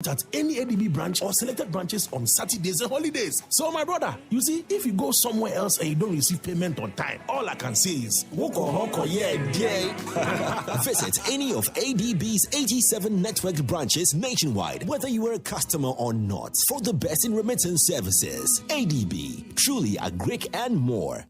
at any ADB branch or selected branches on Saturdays and holidays. So my brother, you see, if you go somewhere else and you don't receive payment on time, all I can say is Visit any of ADB's 87 networked branches nationwide, whether you are a customer or not, for the best in remittance services. ADB, truly a Greek and more.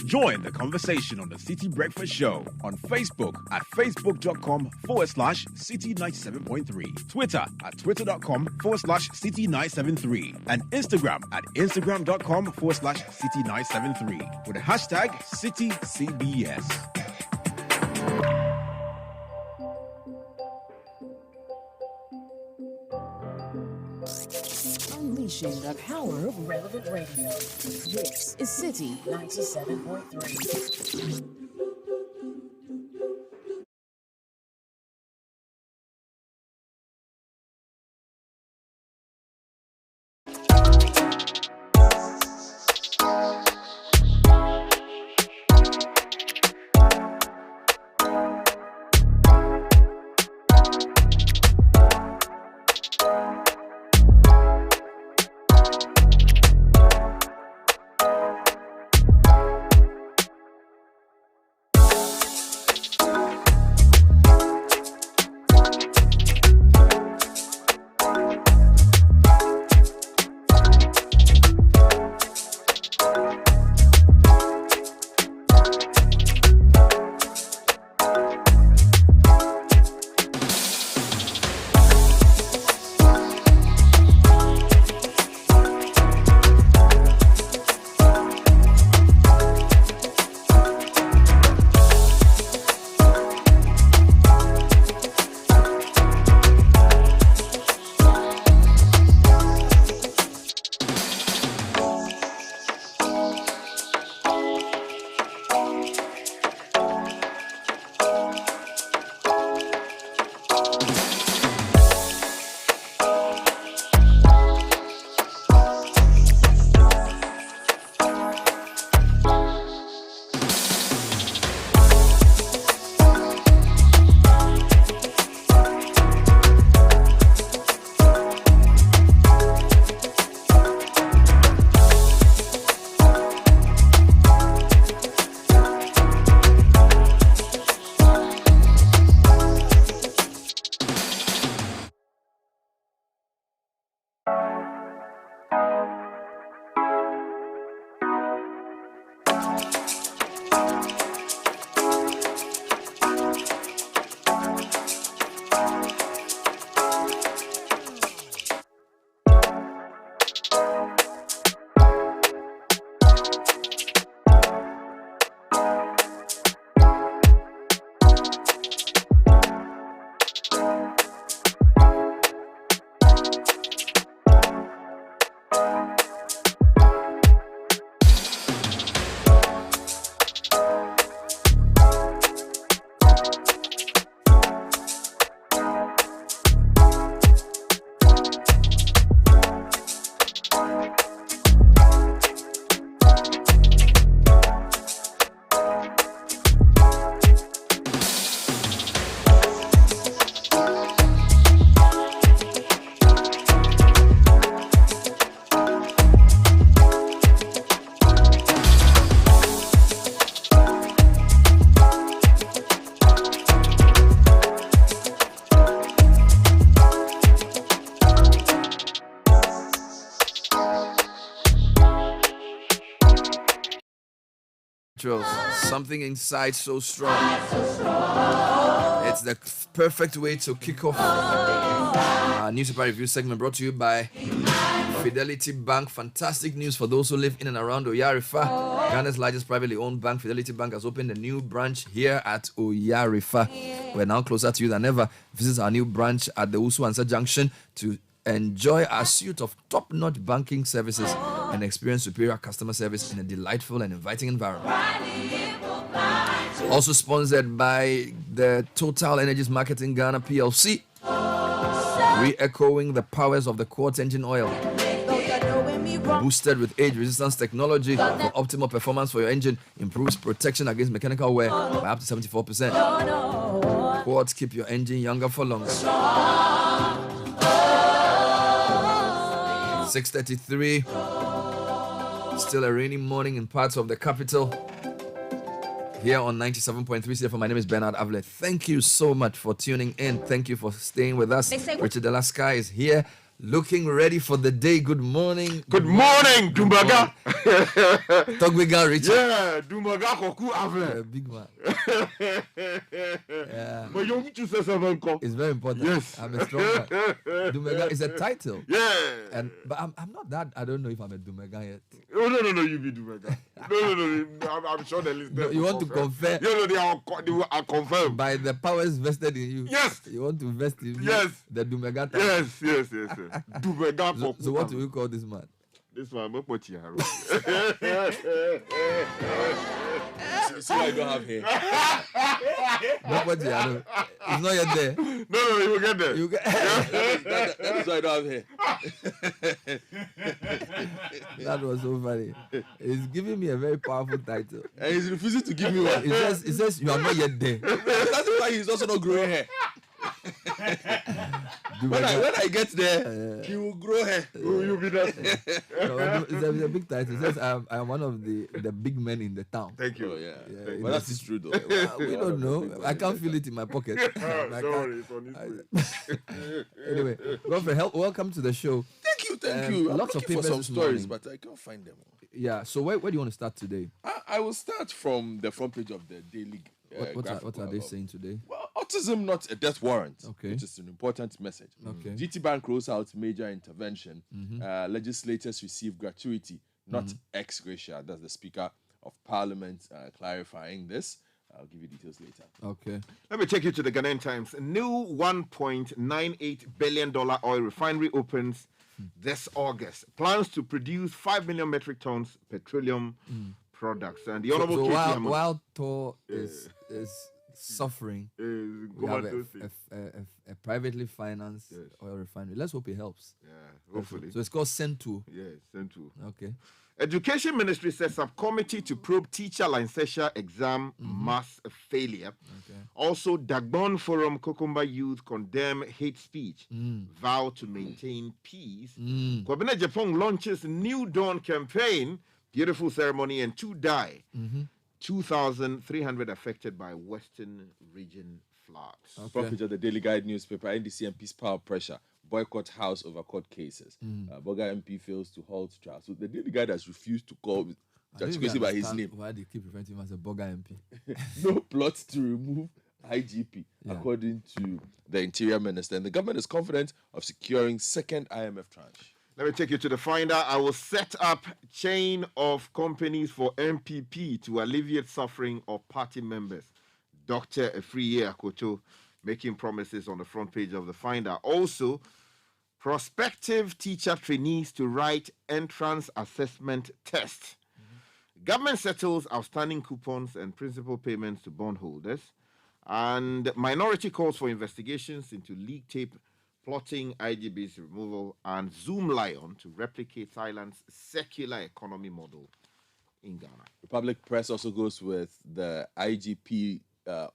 Join the conversation on the Citi Breakfast Show on Facebook at facebook.com/Citi97.3, Twitter at twitter.com/Citi973, and Instagram at instagram.com/Citi973 with the hashtag CitiCBS. Unleashing the power of relevant radio. This is Citi 97.3. Something inside so strong. It's the perfect way to kick off our newspaper review segment, brought to you by Fidelity Bank. Fantastic news for those who live in and around Oyarifa. Ghana's largest privately owned bank, Fidelity Bank, has opened a new branch here at Oyarifa. We're now closer to you than ever. Visit our new branch at the Usuansa Junction to enjoy a suite of top-notch banking services and experience superior customer service in a delightful and inviting environment. Also sponsored by the Total Energies Marketing Ghana PLC, re-echoing the powers of the quartz engine oil. Boosted with age resistance technology for optimal performance for your engine, improves protection against mechanical wear by up to 74%. Quartz keep your engine younger for longer. 6:33. Still a rainy morning in parts of the capital. Here on 97.3 CFM. My name is Bernard Avlet. Thank you so much for tuning in. Thank you for staying with us. Richard Delaska is here, looking ready for the day. Good morning. Good morning, Dumbaga. Togbiga Richard. Yeah, Dumbaga Koku Avlet. Big man. Yeah. But you want to say something? It's very important. Yes. I'm a strong man. Dumega is a title. Yeah. But I'm not that. I don't know if I'm a Dumega yet. Oh, no, you be Dumbaga. No. I'm sure the listeners. No, you want to confirm? No, they are confirmed. By the powers vested in you. Yes. You want to vest in me? Yes. The Dumega title. Yes. Dumbaga Koku. So what do we call this man? This one, See why you don't have hair. It's not yet there. No, you will get there. That is why you don't have hair. That was so funny. He's giving me a very powerful title. And he's refusing to give me one. It says you are not yet there. That's why he's also not growing hair. When I get there, he will grow hair. You'll be there. It's a big title. It says I'm one of the big men in the town. Thank you. Oh, yeah. But that is true, though. We don't know. I can't feel it in my pocket. Sorry, it's on his way. Anyway, Godfrey, welcome to the show. Thank you. I'm Lots of looking for papers some this stories, morning. but I can't find them. Yeah. So where do you want to start today? I will start from the front page of the Daily. What are they saying today? Well, autism not a death warrant, Okay. which is an important message. Okay. GT Bank rolls out major intervention. Legislators receive gratuity, not ex gratia. That's the Speaker of Parliament clarifying this. I'll give you details later. Okay. Let me take you to the Ghanaian Times. New $1.98 billion oil refinery opens this August. Plans to produce 5 million metric tons petroleum products. And the Honorable So while Thor is suffering, we have a privately financed oil refinery. Let's hope it helps. Yeah, hopefully. So it's called Sentu. Yeah, Central. Okay. Education Ministry sets up committee to probe teacher licensure exam mass failure. Okay. Also, Dagbon Forum Kokumba Youth condemn hate speech. Vow to maintain peace. Kwabena Japan launches New Dawn campaign. Beautiful ceremony and 2 die. 2,300 affected by Western region floods. Front page of the Daily Guide newspaper, NDC MP's power pressure, boycott House over court cases. Boga MP fails to halt trial. So the Daily Guide has refused to call Judge Kwesi by his name. Why they keep referring to him as a Boga MP? No plot to remove IGP, according to the Interior Minister. And the government is confident of securing second IMF tranche. Let me take you to the Finder. I will set up chain of companies for MPP to alleviate suffering of party members. Dr. Efriye Akoto making promises on the front page of the Finder. Also, prospective teacher trainees to write entrance assessment test. Government settles outstanding coupons and principal payments to bondholders. And minority calls for investigations into leak tape, plotting IGB's removal, and Zoom Lion to replicate Thailand's secular economy model in Ghana. Republic Press also goes with the IGP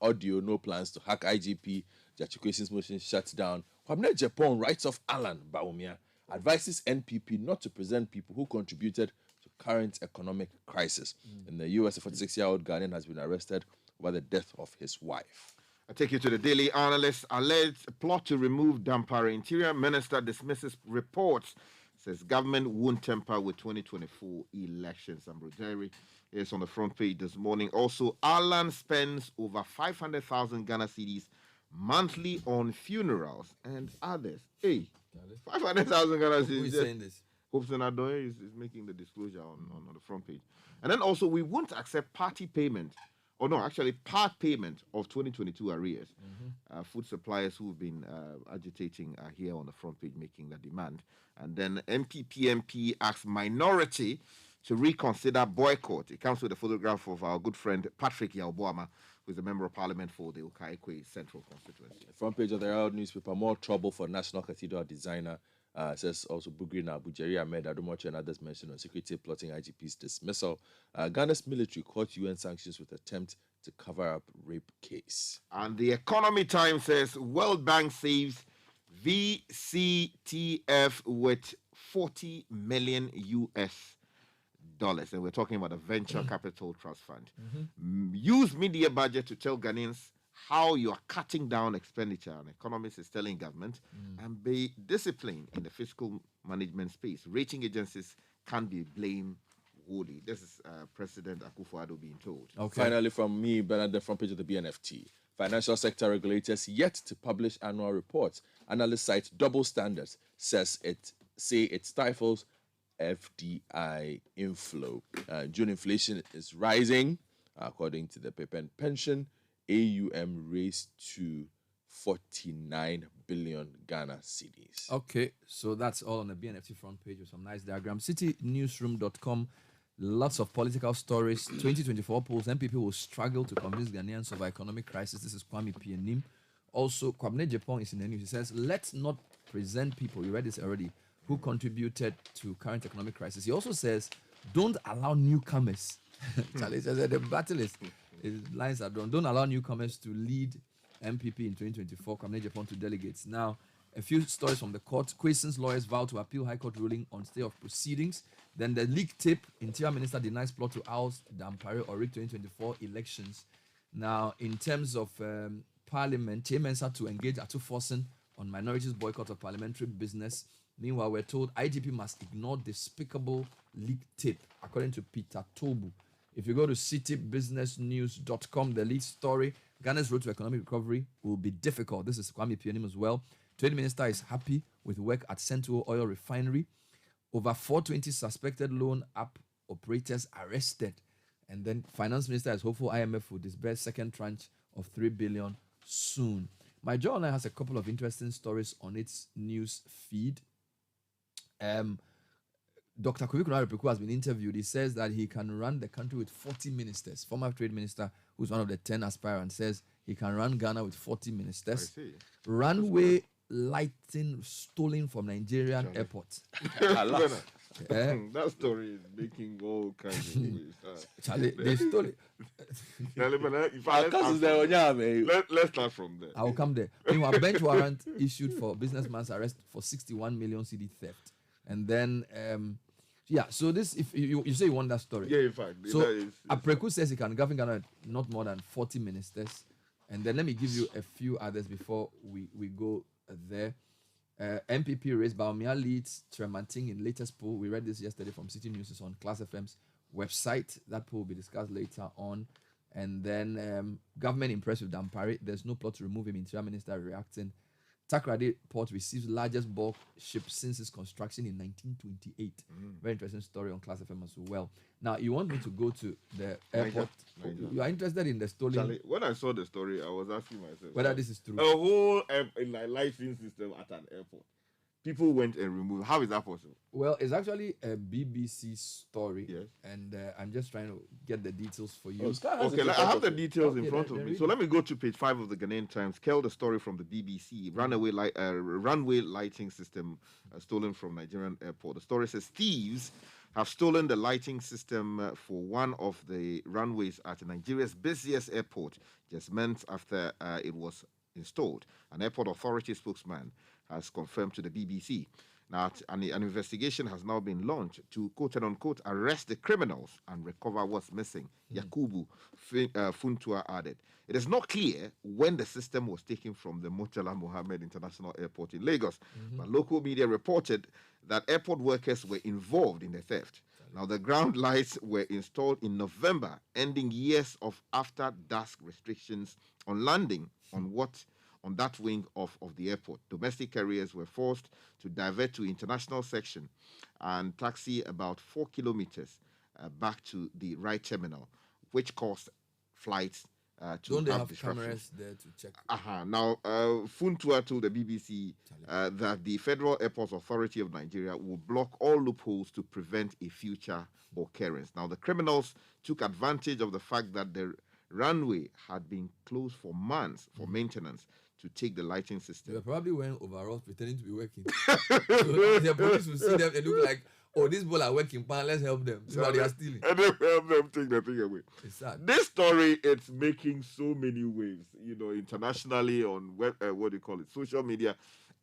audio, no plans to hack IGP. Judge Kwesi's motion shuts down. Kwabena Japan writes off Alan Baumia, advises NPP not to present people who contributed to current economic crisis. In the US, a 46-year-old Ghanaian has been arrested over the death of his wife. I take you to the Daily Analyst. Alleged plot to remove Dampare. Interior Minister dismisses reports. Says government won't tamper with 2024 elections. And Brojeri is on the front page this morning. Also, Alan spends over 500,000 Ghana cedis monthly on funerals and others. Hey, 500,000 Ghana cedis. Who is saying this? Hobson Adoye is making the disclosure on the front page. And then also, we won't accept party payment. Or no, actually, part payment of 2022 arrears. Food suppliers who've been agitating are here on the front page making the demand. And then MPP asks minority to reconsider boycott. It comes with a photograph of our good friend Patrick Yalboama, who is a member of parliament for the Okaikwe Central constituency. Front page of the Herald newspaper, more trouble for National Cathedral designer Says also Bugrina, Bujeri Ahmed, Adomocho, and others mentioned on security plotting IGP's dismissal. Ghana's military caught UN sanctions with attempt to cover up rape case. And the Economy Times says World Bank saves VCTF with 40 million US dollars. And we're talking about a venture capital trust fund. Use media budget to tell Ghanaians how you are cutting down expenditure. And economists is telling government and be disciplined in the fiscal management space. Rating agencies can't be blamed wholly. This is President Akufo-Addo being told. Okay. Finally, from me, Bernard, the front page of the BNFT. Financial sector regulators yet to publish annual reports. Analysts cite double standards. Say it stifles FDI inflow. June inflation is rising, according to the paper. And pension AUM raised to 49 billion Ghana cedis. Okay, so that's all on the BNFT front page with some nice diagrams. CityNewsroom.com. Lots of political stories. 2024 polls. MPP will struggle to convince Ghanaians of our economic crisis. This is Kwame P. Also, Kwabene Japan is in the news. He says, let's not present people, you read this already, who contributed to current economic crisis. He also says, don't allow newcomers. Charlie says that the battle is, his lines are drawn. Don't allow newcomers to lead MPP in 2024. Kwabene Japan to delegates. Now, a few stories from the court. Kweson's lawyers vow to appeal High Court ruling on stay of proceedings. Then the leak tip, Interior Minister denies plot to oust Dampare or rig 2024 elections. Now, in terms of Parliament, Chairmen had to engage Atu Forsen on minorities' boycott of parliamentary business. Meanwhile, we're told IGP must ignore despicable leak tip, according to Peter Tobu. If you go to citybusinessnews.com, the lead story, Ghana's road to economic recovery will be difficult. This is Kwame Pionim as well. Trade Minister is happy with work at Central Oil Refinery. Over 420 suspected loan app operators arrested. And then Finance Minister is hopeful IMF will disburse second tranche of 3 billion soon. My journal has a couple of interesting stories on its news feed. Dr. Kofi Konarepeko has been interviewed. He says that he can run the country with 40 ministers. Former trade minister, who's one of the 10 aspirants, says he can run Ghana with 40 ministers. Runway lighting stolen from Nigerian airport. That story is making all kinds of ways. Charlie, they stole it. Let's start from there. I'll come there. Meanwhile, bench warrant issued for businessman's arrest for 61 million CD theft. And then, so this, if you say you want that story. Yeah, in fact. So, Apreku says he can govern Ghana not more than 40 ministers. And then let me give you a few others before we go there. MPP raised Baumia leads Tremanting in latest poll. We read this yesterday from City News. It's on Class FM's website. That poll will be discussed later on. And then government impressed with Dampare. There's no plot to remove him. Interior Minister reacting. Takrady Port receives largest bulk ship since its construction in 1928. Very interesting story on Class FM as well. Now, you want me to go to the airport? Niger. You are interested in the stolen... Charlie, when I saw the story, I was asking myself whether this is true. A whole lighting system at an airport. People went and removed. How is that possible? Well, it's actually a BBC story. Yes. And I'm just trying to get the details for you. Okay, I have the details in front of me. So let me go to page 5 of the Ghanaian Times. Tell the story from the BBC. Runway lighting system stolen from Nigerian airport. The story says thieves have stolen the lighting system for one of the runways at Nigeria's busiest airport just months after it was installed. An airport authority spokesman has confirmed to the BBC. Now, an investigation has now been launched to quote-unquote arrest the criminals and recover what's missing. Yakubu Funtua added. It is not clear when the system was taken from the Murtala Mohammed International Airport in Lagos, but local media reported that airport workers were involved in the theft. Now, the ground lights were installed in November, ending years of after-dusk restrictions on landing on that wing of the airport. Domestic carriers were forced to divert to international section and taxi about 4 kilometers back to the right terminal, which caused flights to Don't they have disruptions. cameras there to check? Now, Funtua told the BBC that the Federal Airports Authority of Nigeria will block all loopholes to prevent a future occurrence. Now, the criminals took advantage of the fact that the runway had been closed for months for maintenance to take the lighting They system. were probably wearing overalls pretending to be working. So the police will see them and look like, oh, these people are working, man, let's help them. But they are stealing. And then help them take the thing away. It's sad. This story, it's making so many waves, internationally on what do you call it, social media.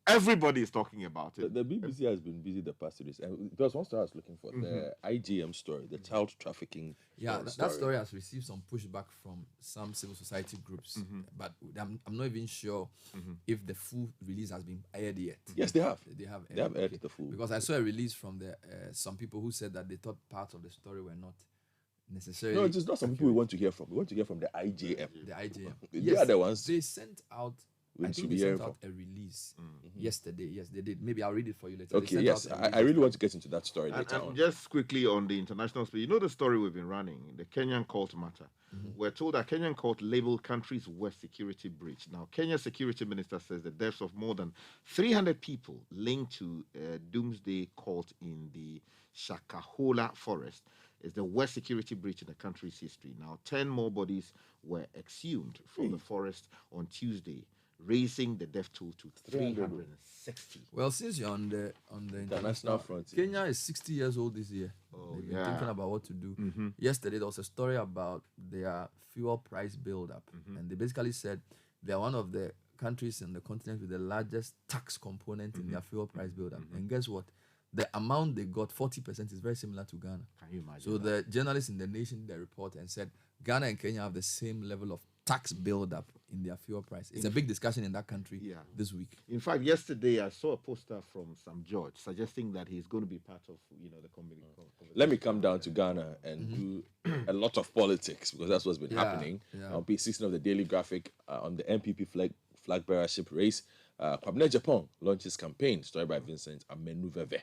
Everybody is talking about it. The BBC has been busy the past 2 days. And there was one story I was looking for, the IJM story, the child trafficking. Yeah, that story has received some pushback from some civil society groups, but I'm not even sure if the full release has been aired yet. Yes, they have. They have aired the full. Because I saw a release from some people who said that they thought parts of the story were not necessarily. No, it's not some people we want to hear from. We want to hear from the IJM. The IJM. They are the ones. They sent out. I think they sent out a release yesterday. Yes, they did. Maybe I'll read it for you later. Okay, yes. I really want to get into that story later on. Just quickly on the international space, the story we've been running, the Kenyan court matter. We're told that Kenyan court labeled country's worst security breach. Now, Kenya's security minister says the deaths of more than 300 people linked to a doomsday cult in the Shakahola forest is the worst security breach in the country's history. Now, 10 more bodies were exhumed from the forest on Tuesday, raising the death toll to 360. Well, since you're on the international front, Kenya is 60 years old this year. They've been thinking about what to do. Yesterday, there was a story about their fuel price build-up. And they basically said they're one of the countries in the continent with the largest tax component in their fuel price build-up. And guess what? The amount they got, 40%, is very similar to Ghana. Can you imagine? So the journalists in The Nation, they report and said Ghana and Kenya have the same level of tax build-up in their fuel price. It's a big discussion in that country this week. In fact, yesterday I saw a poster from Sam George suggesting that he's going to be part of the committee. Let me come down to Ghana and do a lot of politics, because that's what's been happening. On page 16 of the Daily Graphic, on the MPP flag bearership race, Kwabena Japan launches campaign, story by Vincent Amenuveve,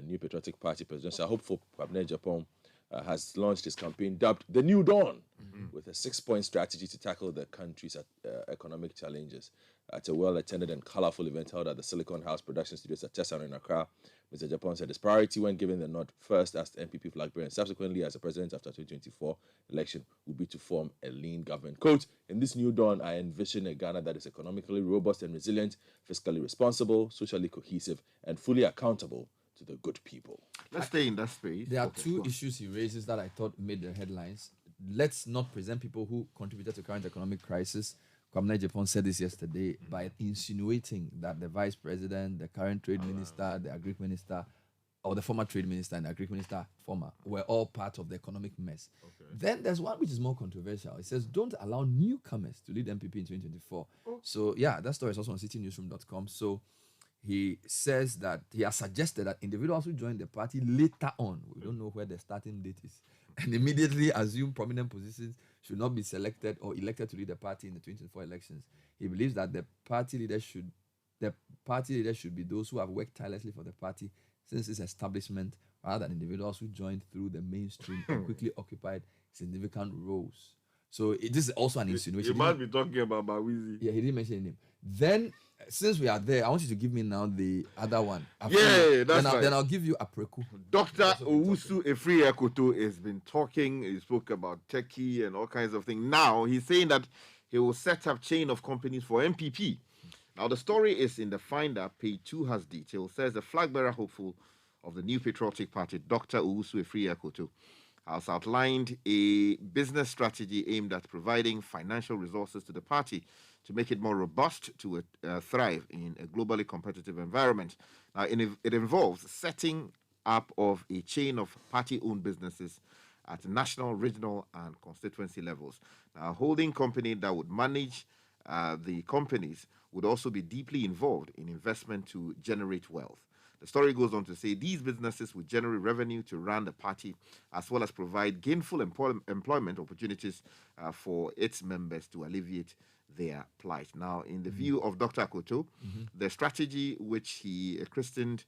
New Patriotic Party presidential hopeful. Kwabena Japan has launched his campaign dubbed The New Dawn, with a 6-point strategy to tackle the country's economic challenges. At a well-attended and colorful event held at the Silicon House Production Studios at Tessan in Accra, Mr. Japan said his priority when given the nod first as the MPP flag bearer and subsequently as the president after 2024 election would be to form a lean government. Quote, in this new dawn, I envision a Ghana that is economically robust and resilient, fiscally responsible, socially cohesive, and fully accountable to the good people. Let's stay in that space. There are two issues he raises that I thought made the headlines. Let's not present people who contributed to the current economic crisis. Kwabena Japan said this yesterday by insinuating that the vice president, the current trade minister, the agri minister, or the former trade minister and the agri minister, were all part of the economic mess. Then there's one which is more controversial. It says, don't allow newcomers to lead MPP in 2024. So, that story is also on citynewsroom.com. So, he says that he has suggested that individuals who join the party later on, we don't know where the starting date is, and immediately assume prominent positions should not be selected or elected to lead the party in the 2024 elections. He believes that the party leaders should be those who have worked tirelessly for the party since its establishment, rather than individuals who joined through the mainstream and quickly occupied significant roles. So this is also an insinuation. You must be talking about Bawizi. Yeah, he didn't mention his name. Then, since we are there, I want you to give me now the other one. Then I'll give you Apreku. Dr. Owusu Efriakoto has been talking. He spoke about techie and all kinds of things. Now, he's saying that he will set up chain of companies for MPP. Now, the story is in the Finder. Page 2 has details. Says the flag bearer hopeful of the New Patriotic Party, Dr. Owusu Efriakoto, has outlined a business strategy aimed at providing financial resources to the party to make it more robust to thrive in a globally competitive environment. Now, it involves setting up of a chain of party-owned businesses at national, regional, and constituency levels. Now, a holding company that would manage the companies would also be deeply involved in investment to generate wealth. The story goes on to say these businesses would generate revenue to run the party as well as provide gainful employment opportunities for its members to alleviate their plight. Now, in the view of Dr. Akoto, the strategy which he christened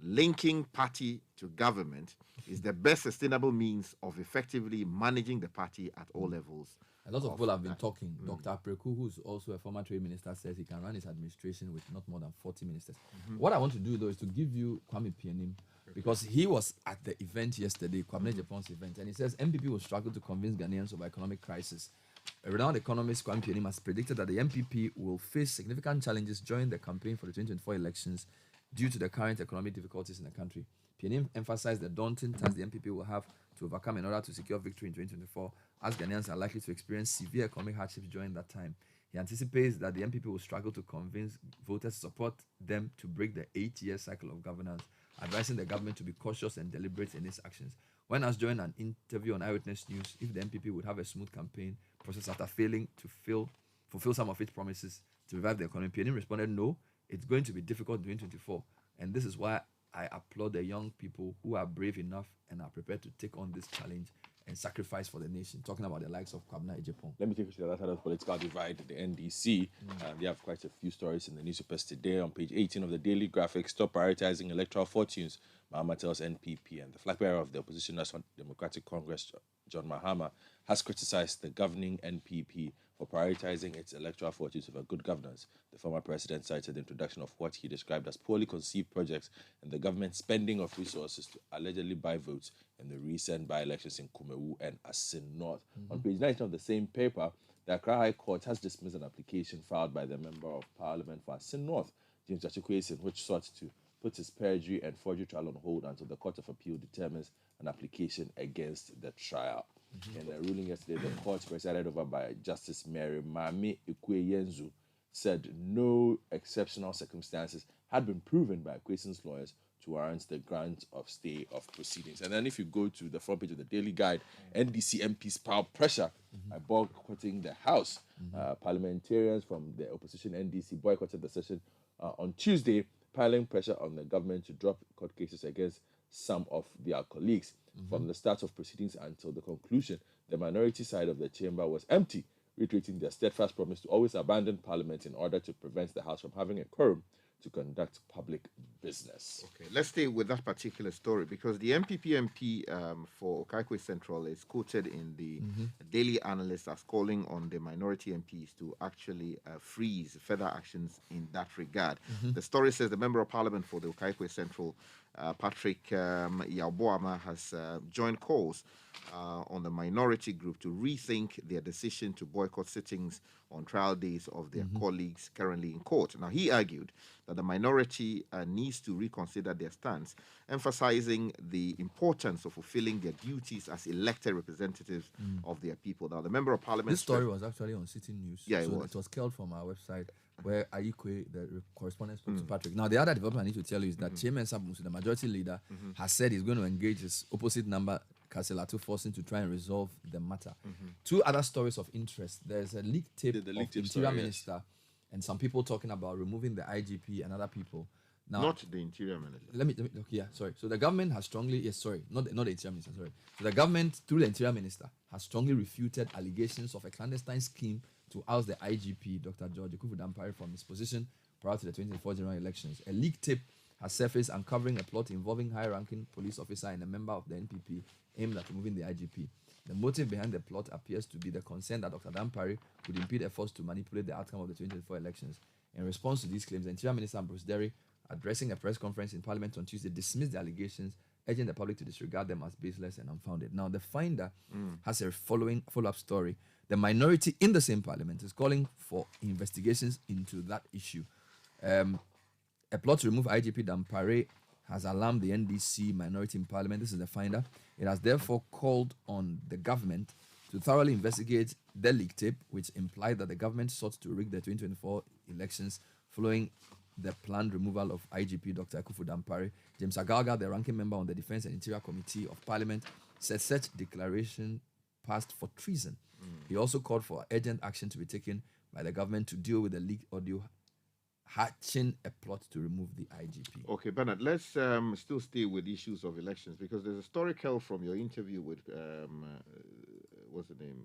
linking party to government is the best sustainable means of effectively managing the party at all levels. A lot of people have been talking. Dr. Apreku, who's also a former trade minister, says he can run his administration with not more than 40 ministers. What I want to do, though, is to give you Kwame Pianim, because he was at the event yesterday, Kwabena Japan's event, and he says MPP will struggle to convince Ghanaians of economic crisis A renowned economist, Kwame Pionim, has predicted that the MPP will face significant challenges during the campaign for the 2024 elections due to the current economic difficulties in the country. Pionim emphasized the daunting task the MPP will have to overcome in order to secure victory in 2024, as Ghanaians are likely to experience severe economic hardships during that time. He anticipates that the MPP will struggle to convince voters to support them to break the 8-year cycle of governance, advising the government to be cautious and deliberate in its actions. When asked during an interview on Eyewitness News if the MPP would have a smooth campaign process after failing to fulfill some of its promises to revive the economy, Pionim responded, "No, it's going to be difficult in 2024, and this is why I applaud the young people who are brave enough and are prepared to take on this challenge and sacrifice for the nation." Talking about the likes of Kwabena Ejepong. Let me take you to the other side of the political divide, the NDC. They have quite a few stories in the newspapers today. On page 18 of the Daily Graphic, stop prioritizing electoral fortunes, Mahama tells NPP. And the flag bearer of the opposition National Democratic Congress, John Mahama, has criticized the governing NPP for prioritizing its electoral fortunes over good governance. The former president cited the introduction of what he described as poorly conceived projects and the government spending of resources to allegedly buy votes in the recent by-elections in Kumewu and Asin North. On page 19 of the same paper, the Accra High Court has dismissed an application filed by the Member of Parliament for Asin North, James Achikwesin, which sought to put his perjury and forgery trial on hold until the Court of Appeal determines an application against the trial. In a ruling yesterday, the court, presided over by Justice Mary Mami Ikwe-Yenzu, said no exceptional circumstances had been proven by Kweson's lawyers to warrant the grant of stay of proceedings. And then if you go to the front page of the Daily Guide, NDC MPs pile pressure by boycotting the House. Parliamentarians from the opposition NDC boycotted the session on Tuesday, piling pressure on the government to drop court cases against some of their colleagues. From the start of proceedings until the conclusion, the minority side of the chamber was empty, reiterating their steadfast promise to always abandon Parliament in order to prevent the House from having a quorum to conduct public business. Okay, let's stay with that particular story because the MPP MP for Okaikwe Central is quoted in the Daily Analyst as calling on the minority MPs to actually freeze further actions in that regard. The story says the Member of Parliament for the Okaikwe Central, Patrick Yaboama, has joined calls on the minority group to rethink their decision to boycott sittings on trial days of their colleagues currently in court. Now, he argued that the minority needs to reconsider their stance, emphasizing the importance of fulfilling their duties as elected representatives of their people. Now, the Member of Parliament... This story was actually on Citi News. Yeah, it was. It was curled from our website, where Ayikwe, the correspondent, spoke to Patrick. Now, the other development I need to tell you is that Chairman Sabusi, the majority leader, has said he's going to engage his opposite number, Kaselatu Forcing, to try and resolve the matter. Two other stories of interest. There's a leaked tape of the Interior Minister and some people talking about removing the IGP and other people. Now, not the Interior Minister. Let me look. Yeah, sorry. So the government has strongly, not the Interior Minister, sorry. So the government, through the Interior Minister, has strongly refuted allegations of a clandestine scheme to oust the IGP, Dr. George Ekufu-Dampare, from his position prior to the 2024 general elections. A leaked tape has surfaced uncovering a plot involving high-ranking police officer and a member of the NPP aimed at removing the IGP. The motive behind the plot appears to be the concern that Dr. Dampare could impede efforts to manipulate the outcome of the 2024 elections. In response to these claims, the Interior Minister Bruce Derry, addressing a press conference in Parliament on Tuesday, dismissed the allegations, urging the public to disregard them as baseless and unfounded. Now, the Finder has a follow-up story. The minority in the same Parliament is calling for investigations into that issue. A plot to remove IGP Dampare has alarmed the NDC minority in Parliament. This is the Finder. It has therefore called on the government to thoroughly investigate the leaked tape, which implied that the government sought to rig the 2024 elections following the planned removal of IGP Dr. Ekufu-Dampare. James Agalga, the ranking member on the Defence and Interior Committee of Parliament, said such declaration passed for treason. He also called for urgent action to be taken by the government to deal with the leaked audio hatching a plot to remove the IGP. Okay, Bernard, let's still stay with issues of elections because there's a story, Kel, from your interview with, what's the name?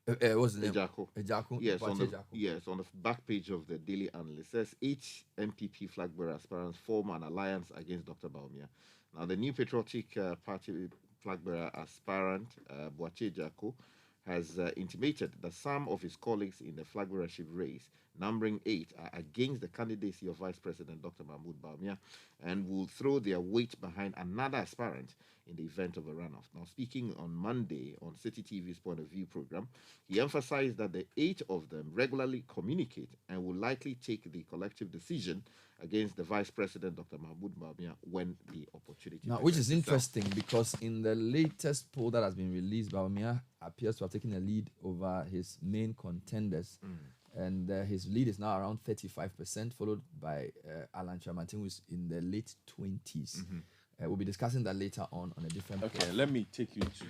What's the name? Ejako. Yes, on the back page of the Daily Analyst, says 8 MPP flag bearer aspirants form an alliance against Dr. Baumia. Now, the New Patriotic Party flag bearer aspirant, Boache Ejako, has intimated that some of his colleagues in the flag bearership race, numbering 8, are against the candidacy of Vice President Dr. Mahmoud Bawumia and will throw their weight behind another aspirant in the event of a runoff. Now, speaking on Monday on City TV's Point of View program, he emphasized that the 8 of them regularly communicate and will likely take the collective decision against the Vice President, Dr. Mahmoud Bawumia, when the opportunity Now, which is interesting because in the latest poll that has been released, Bawumia appears to have taken a lead over his main contenders. And his lead is now around 35%, followed by Alan Chamantin, who is in the late 20s. We'll be discussing that later on a different Okay, let me take you to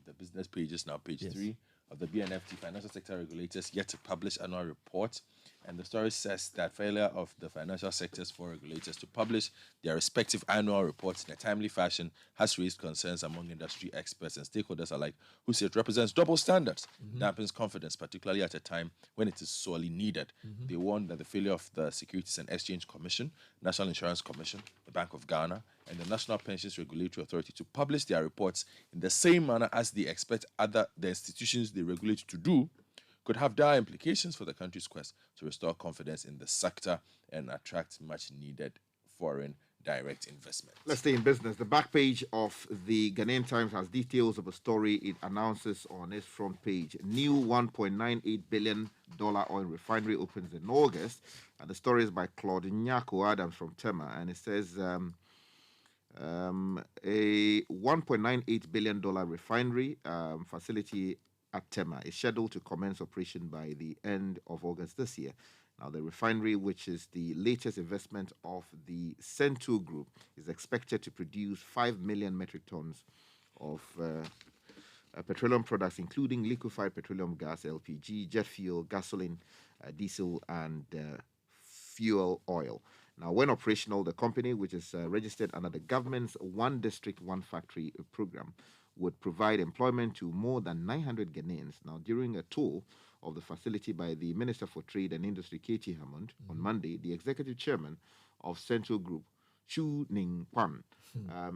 the business pages now, page 3 of the BNFT Financial Sector Regulators yet to publish annual report. And the story says that failure of the financial sector's four regulators to publish their respective annual reports in a timely fashion has raised concerns among industry experts and stakeholders alike, who say it represents double standards, dampens confidence, particularly at a time when it is sorely needed. They warn that the failure of the Securities and Exchange Commission, National Insurance Commission, the Bank of Ghana, and the National Pensions Regulatory Authority to publish their reports in the same manner as they expect the institutions they regulate to do could have dire implications for the country's quest to restore confidence in the sector and attract much-needed foreign direct investment. Let's stay in business. The back page of the Ghanaian Times has details of a story it announces on its front page. New $1.98 billion oil refinery opens in August. And the story is by Claude Nyako Adams from Tema, and it says a $1.98 billion refinery facility at Tema is scheduled to commence operation by the end of August this year. Now, the refinery, which is the latest investment of the Centur Group, is expected to produce 5 million metric tons of petroleum products, including liquefied petroleum gas, LPG, jet fuel, gasoline, diesel, and fuel oil. Now, when operational, the company, which is registered under the government's One District, One Factory program, would provide employment to more than 900 Ghanaians. Now, during a tour of the facility by the Minister for Trade and Industry, Katie Hammond, on Monday, the executive chairman of Central Group, Chu Ning Kwan,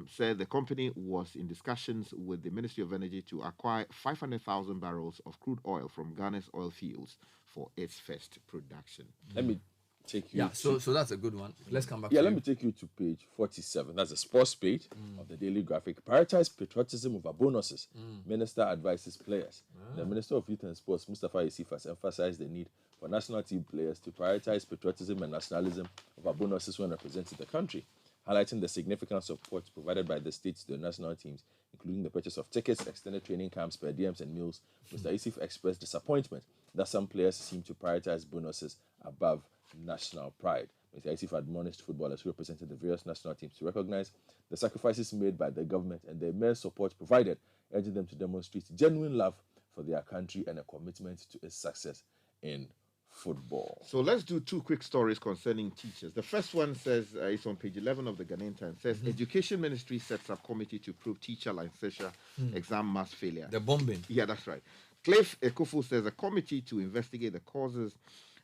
said the company was in discussions with the Ministry of Energy to acquire 500,000 barrels of crude oil from Ghana's oil fields for its first production. Let me take you. So that's a good one. Let's come back. Let me take you to page 47. That's the sports page of the Daily Graphic. Prioritize patriotism over bonuses. Minister advises players. The Minister of Youth and Sports, Mustafa Yusuf, has emphasized the need for national team players to prioritize patriotism and nationalism over bonuses when representing the country, highlighting the significant support provided by the states to the national teams, including the purchase of tickets, extended training camps, per diems, and meals. Mr. Yusuf expressed disappointment that some players seem to prioritize bonuses above national pride. Mr. Yusuf admonished footballers who represented the various national teams to recognize the sacrifices made by the government and the immense support provided, urging them to demonstrate genuine love for their country and a commitment to its success in football. So let's do two quick stories concerning teachers. The first one says, it's on page 11 of the Ghanaian Times, says Education Ministry sets up committee to prove teacher licensure exam mass failure. The bombing. Yeah, that's right. Cliff Ekofu says a committee to investigate the causes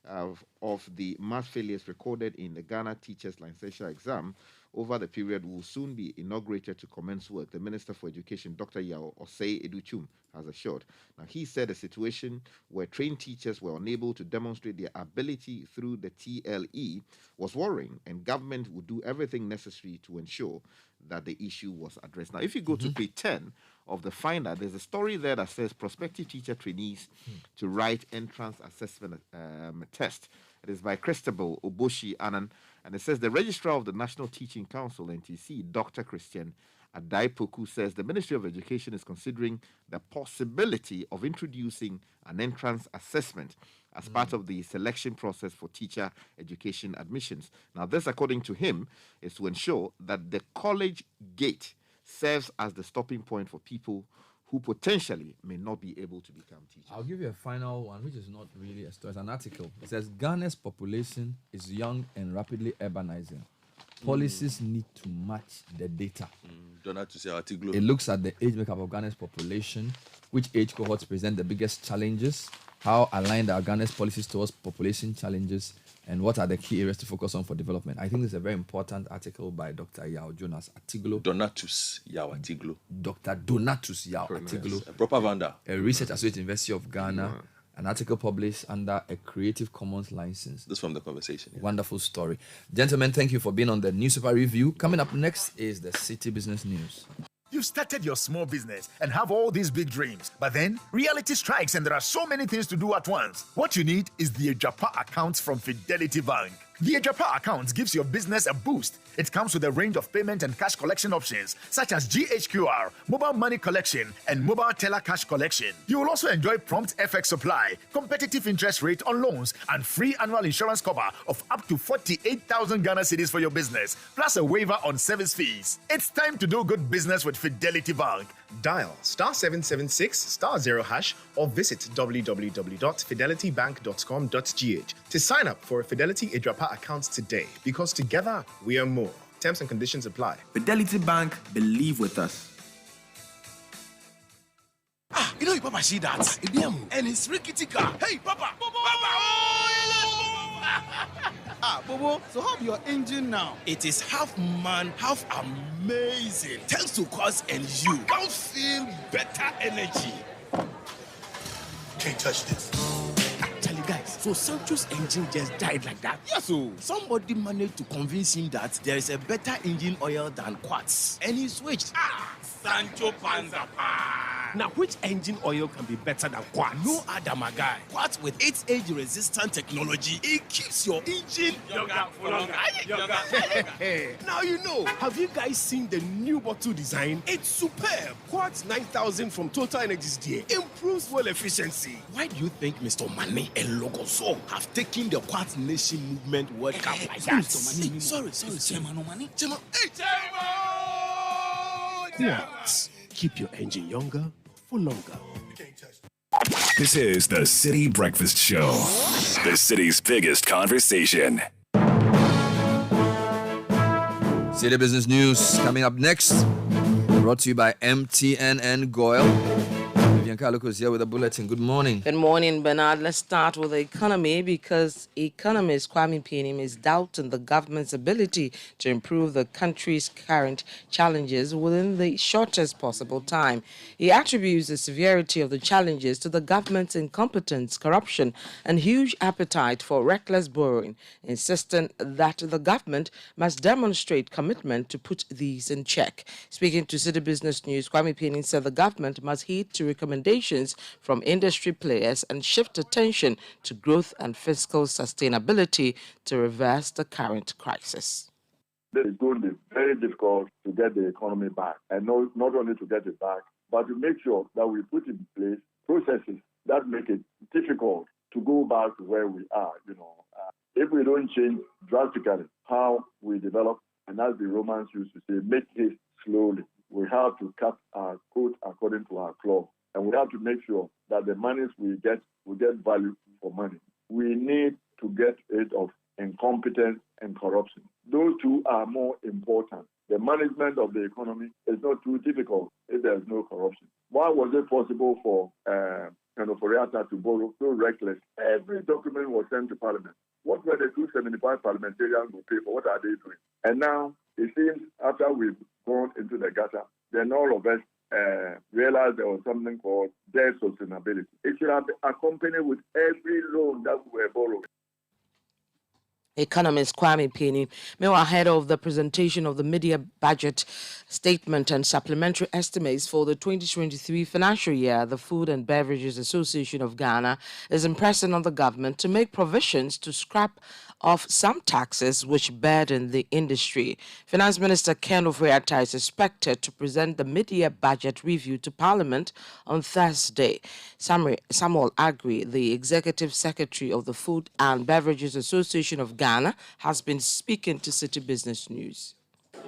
of the mass failures recorded in the Ghana Teachers Licensure Exam over the period will soon be inaugurated to commence work. The Minister for Education, Dr. Yao Osei Educhum, has assured. Now, he said a situation where trained teachers were unable to demonstrate their ability through the TLE was worrying, and government would do everything necessary to ensure that the issue was addressed. Now, if you go to page 10 of the Finder, there's a story there that says prospective teacher trainees to write entrance assessment test. It is by Christabel Oboshi Annan, and it says the registrar of the National Teaching Council, NTC, Dr. Christian Adaipoku, says the Ministry of Education is considering the possibility of introducing an entrance assessment as part of the selection process for teacher education admissions. Now, this, according to him, is to ensure that the college gate serves as the stopping point for people who potentially may not be able to become teachers. I'll give you a final one, which is not really a story. It's an article. It says Ghana's population is young and rapidly urbanizing. Policies need to match the data. Donatus Yawatiglo. It looks at the age makeup of Ghana's population, which age cohorts present the biggest challenges, how aligned are Ghana's policies towards population challenges, and what are the key areas to focus on for development. I think this is a very important article by Dr. Yao Jonas Atiglo. Donatus Yawatiglo. Dr. Donatus Yao Atiglo. A proper Vanda. A research associate University of Ghana. An article published under a Creative Commons license. This from the conversation. Yeah. Wonderful story. Gentlemen, thank you for being on the Newspaper Review. Coming up next is the City Business News. You've started your small business and have all these big dreams, but then reality strikes and there are so many things to do at once. What you need is the Ejapa account from Fidelity Bank. The Ejapa account gives your business a boost. It comes with a range of payment and cash collection options, such as GHQR, mobile money collection, and mobile teller cash collection. You will also enjoy prompt FX supply, competitive interest rate on loans, and free annual insurance cover of up to 48,000 Ghana cedis for your business, plus a waiver on service fees. It's time to do good business with Fidelity Bank. Dial *776*0# or visit www.fidelitybank.com.gh to sign up for a Fidelity Ejapa account today, because together we are more. Terms and conditions apply. Fidelity Bank, believe with us. You know your papa see that? And his rickety car. Hey, papa! Bobo, so how your engine now? It is half man, half amazing. Thanks to Quartz and you. Don't feel better energy. Can't touch this. Actually, guys, so Sancho's engine just died like that. Yes, so Somebody managed to convince him that there is a better engine oil than Quartz, and he switched. Sancho Panza. Now, which engine oil can be better than Quartz? No other, my guy. Quartz with its age-resistant technology, it keeps your engine younger for longer. Now you know. Have you guys seen the new bottle design? It's superb. Quartz 9000 from Total Energies there improves fuel efficiency. Why do you think Mr. Mane and Logoso have taken the Quartz Nation movement World Cup like that? Sorry. Chairman. Hey, Quartz. Keep your engine younger for longer. This is the Citi Breakfast Show, the city's biggest conversation. City Business News coming up next. Brought to you by MTN and Goyle. Bianca Luko is here with a bulletin. Good morning. Good morning, Bernard. Let's start with the economy, because economist Kwame Pinim is doubting the government's ability to improve the country's current challenges within the shortest possible time. He attributes the severity of the challenges to the government's incompetence, corruption, and huge appetite for reckless borrowing, insisting that the government must demonstrate commitment to put these in check. Speaking to City Business News, Kwame Pinim said the government must heed to recommendations from industry players and shift attention to growth and fiscal sustainability to reverse the current crisis. It's going to be very difficult to get the economy back, and not only to get it back, but to make sure that we put in place processes that make it difficult to go back to where we are. If we don't change drastically how we develop, and as the Romans used to say, make haste slowly, we have to cut our coat according to our cloth. And we have to make sure that the monies we get value for money. We need to get rid of incompetence and corruption. Those two are more important. The management of the economy is not too difficult if there is no corruption. Why was it possible for Oriata to borrow so reckless? Every document was sent to Parliament. What were the 275 parliamentarians who pay for? What are they doing? And now it seems after we've gone into the gutter, then all of us realized there was something called debt sustainability. It should have been accompanied with every loan that we were borrowing. Economist Kwame Pinim, ahead of the presentation of the mid-year budget statement and supplementary estimates for the 2023 financial year, the Food and Beverages Association of Ghana is impressing on the government to make provisions to scrap off some taxes which burden the industry. Finance Minister Ken Ofori-Atta is expected to present the mid-year budget review to Parliament on Thursday. Samuel Agri, the Executive Secretary of the Food and Beverages Association of Ghana, has been speaking to City Business News.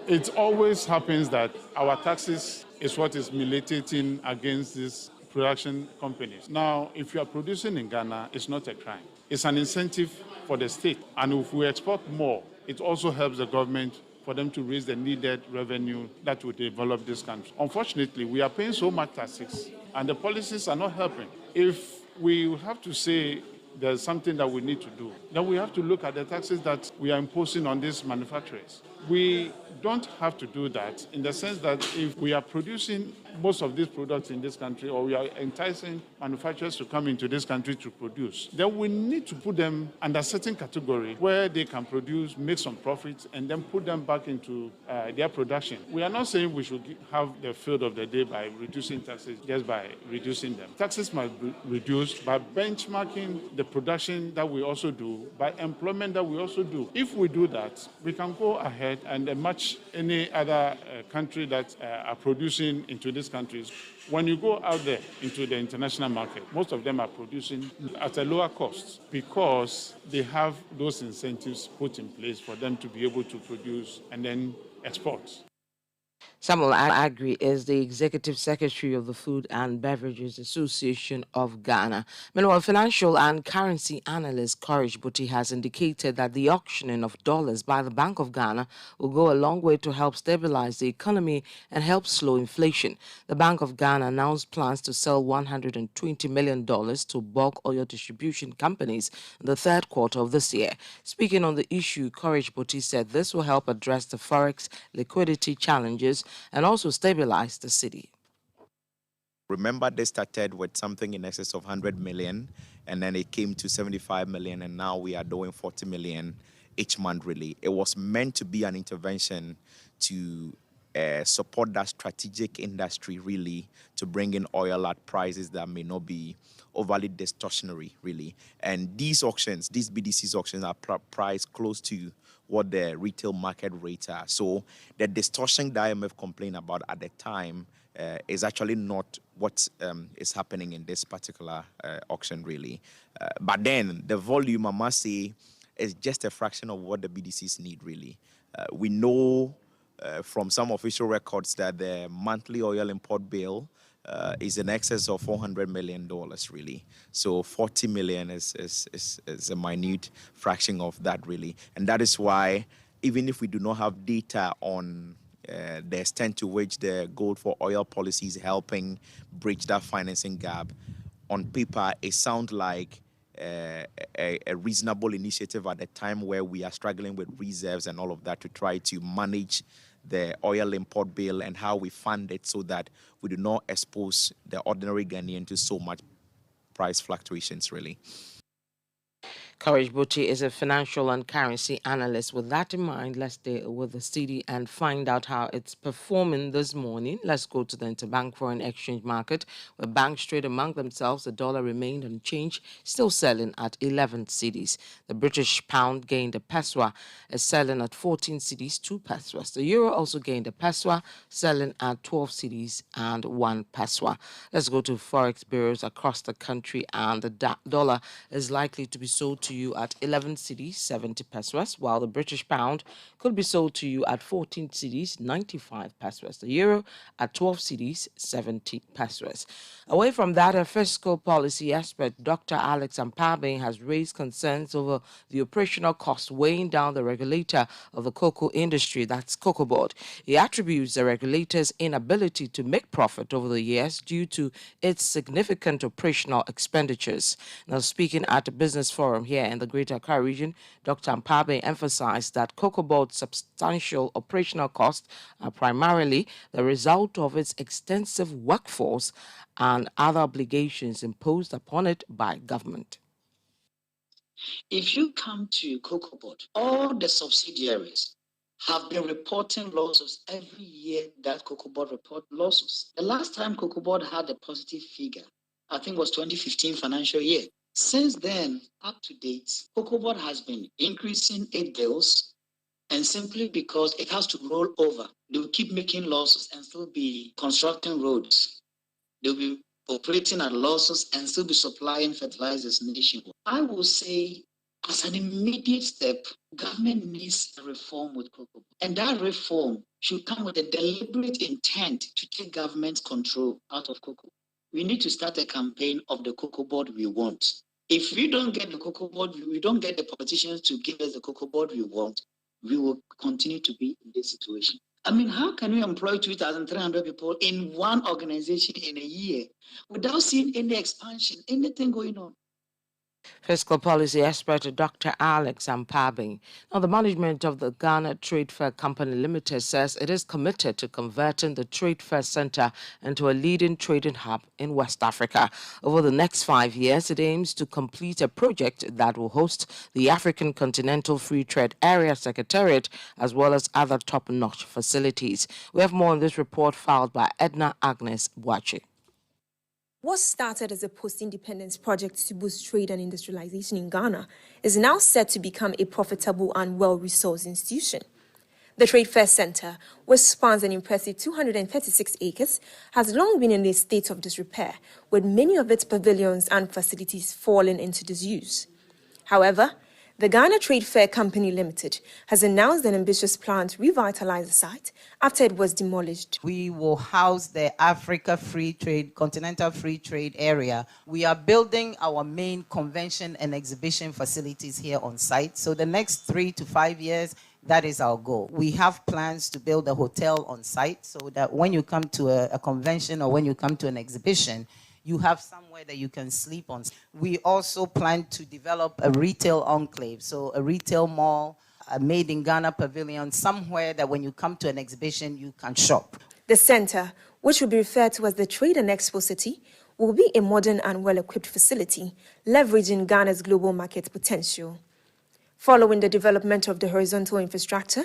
It always happens that our taxes is what is militating against these production companies. Now, if you are producing in Ghana, it's not a crime. It's an incentive for the state. And if we export more, it also helps the government for them to raise the needed revenue that would develop this country. Unfortunately, we are paying so much taxes, and the policies are not helping. If we have to say there's something that we need to do, then we have to look at the taxes that we are imposing on these manufacturers. We don't have to do that in the sense that if we are producing most of these products in this country, or we are enticing manufacturers to come into this country to produce, then we need to put them under a certain category where they can produce, make some profits, and then put them back into their production. We are not saying we should have the field of the day by reducing taxes, just by reducing them. Taxes must be reduced by benchmarking the production that we also do, by employment that we also do. If we do that, we can go ahead and match any other country that are producing into these countries. When you go out there into the international market, most of them are producing at a lower cost because they have those incentives put in place for them to be able to produce and then export. Samuel Agri is the Executive Secretary of the Food and Beverages Association of Ghana. Meanwhile, financial and currency analyst Courage Buti has indicated that the auctioning of dollars by the Bank of Ghana will go a long way to help stabilize the economy and help slow inflation. The Bank of Ghana announced plans to sell $120 million to bulk oil distribution companies in the third quarter of this year. Speaking on the issue, Courage Buti said this will help address the forex liquidity challenges and also stabilize the city. Remember, they started with something in excess of 100 million, and then it came to 75 million, and now we are doing 40 million each month, really. It was meant to be an intervention to support that strategic industry, really, to bring in oil at prices that may not be overly distortionary, really. And these auctions, these BDC's auctions, are priced close to what the retail market rates are. So the distortion that IMF complained about at the time is actually not what is happening in this particular auction, really. But then the volume, I must say, is just a fraction of what the BDCs need, really. We know from some official records that the monthly oil import bill is in excess of $400 million, really. So 40 million is a minute fraction of that, really. And that is why, even if we do not have data on the extent to which the gold for oil policy is helping bridge that financing gap, on paper, it sounds like a reasonable initiative at a time where we are struggling with reserves and all of that to try to manage the oil import bill and how we fund it so that we do not expose the ordinary Ghanaian to so much price fluctuations, really. Courage Buti is a financial and currency analyst. With that in mind, let's stay with the city and find out how it's performing this morning. Let's go to the interbank foreign exchange market, where banks trade among themselves. The dollar remained unchanged, still selling at 11 cedis. The British pound gained a pesewa, selling at 14 cedis, 2 pesewas. The euro also gained a pesewa, selling at 12 cedis and 1 pesewa. Let's go to forex bureaus across the country, and the dollar is likely to be sold to you at 11 cedis, 70 pesewas, while the British pound could be sold to you at 14 cedis, 95 pesewas. The euro at 12 cedis, 70 pesewas. Away from that, a fiscal policy expert, Dr. Alex Ampabe, has raised concerns over the operational costs weighing down the regulator of the cocoa industry, that's Cocoa Board. He attributes the regulator's inability to make profit over the years due to its significant operational expenditures. Now, speaking at a business forum here in the Greater Accra region, Dr. Ampabe emphasized that Cocoa Board's substantial operational costs are primarily the result of its extensive workforce and other obligations imposed upon it by government. If you come to Cocoa Board, all the subsidiaries have been reporting losses every year that Cocoa Board report losses. The last time Cocoa Board had a positive figure, I think, was 2015 financial year. Since then, up to date, Cocoa Board has been increasing its bills, and simply because it has to roll over, they will keep making losses and still be constructing roads. They'll be operating at losses and still be supplying fertilizers nationwide. I will say, as an immediate step, government needs a reform with Cocoa Board. And that reform should come with a deliberate intent to take government control out of Cocoa. We need to start a campaign of the Cocoa Board we want. If we don't get the Cocoa Board, we don't get the politicians to give us the Cocoa Board we want, we will continue to be in this situation. I mean, how can we employ 2,300 people in one organization in a year without seeing any expansion, anything going on? Fiscal policy expert Dr. Alex Ampabing. Now, the management of the Ghana Trade Fair Company Limited says it is committed to converting the Trade Fair Center into a leading trading hub in West Africa. Over the next 5 years, it aims to complete a project that will host the African Continental Free Trade Area Secretariat as well as other top-notch facilities. We have more on this report filed by Edna Agnes Boache. What started as a post-independence project to boost trade and industrialization in Ghana is now set to become a profitable and well-resourced institution. The Trade Fair Center, which spans an impressive 236 acres, has long been in a state of disrepair, with many of its pavilions and facilities falling into disuse. However, the Ghana Trade Fair Company Limited has announced an ambitious plan to revitalize the site after it was demolished. We will house the Africa Free Trade, Continental Free Trade Area. We are building our main convention and exhibition facilities here on site. So the next 3 to 5 years, that is our goal. We have plans to build a hotel on site so that when you come to a convention or when you come to an exhibition, you have somewhere that you can sleep on. We also plan to develop a retail enclave, so a retail mall, a made in Ghana pavilion, somewhere that when you come to an exhibition, you can shop. The center, which will be referred to as the Trade and Expo City, will be a modern and well-equipped facility, leveraging Ghana's global market potential. Following the development of the horizontal infrastructure,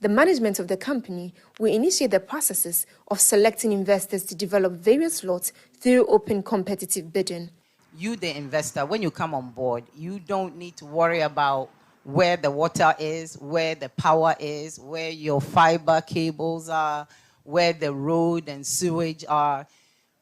the management of the company will initiate the processes of selecting investors to develop various lots through open competitive bidding. You, the investor, when you come on board, you don't need to worry about where the water is, where the power is, where your fiber cables are, where the road and sewage are.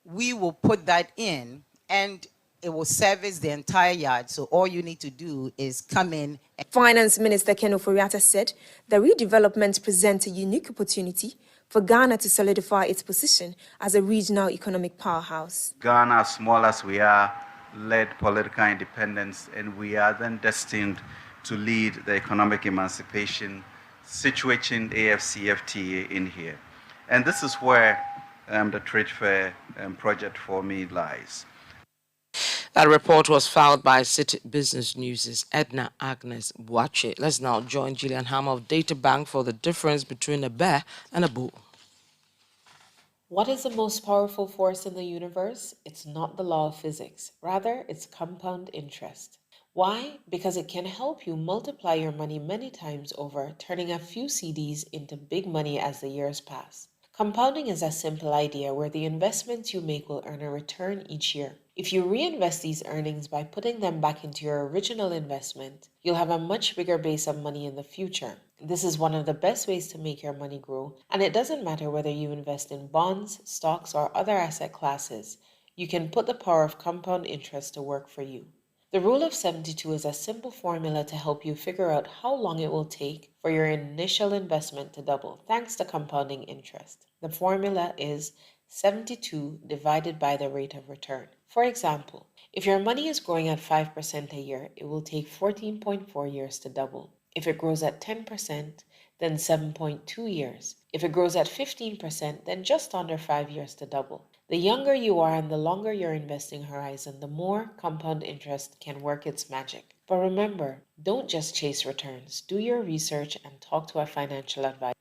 We will put that in and it will service the entire yard. So all you need to do is come in. Finance Minister Ken Oforiatta said the redevelopment presents a unique opportunity for Ghana to solidify its position as a regional economic powerhouse. Ghana, as small as we are, led political independence, and we are then destined to lead the economic emancipation, situating AFCFTA in here. And this is where the trade fair project for me lies. That report was filed by Citi Business News' Edna Agnes Boache. Let's now join Gillian Hammer of Data Bank for the difference between a bear and a bull. What is the most powerful force in the universe? It's not the law of physics. Rather, it's compound interest. Why? Because it can help you multiply your money many times over, turning a few CDs into big money as the years pass. Compounding is a simple idea where the investments you make will earn a return each year. If you reinvest these earnings by putting them back into your original investment, you'll have a much bigger base of money in the future. This is one of the best ways to make your money grow, and it doesn't matter whether you invest in bonds, stocks, or other asset classes. You can put the power of compound interest to work for you. The rule of 72 is a simple formula to help you figure out how long it will take for your initial investment to double, thanks to compounding interest. The formula is 72 divided by the rate of return. For example, if your money is growing at 5% a year, it will take 14.4 years to double. If it grows at 10%, then 7.2 years. If it grows at 15%, then just under 5 years to double. The younger you are and the longer your investing horizon, the more compound interest can work its magic. But remember, don't just chase returns. Do your research and talk to a financial advisor.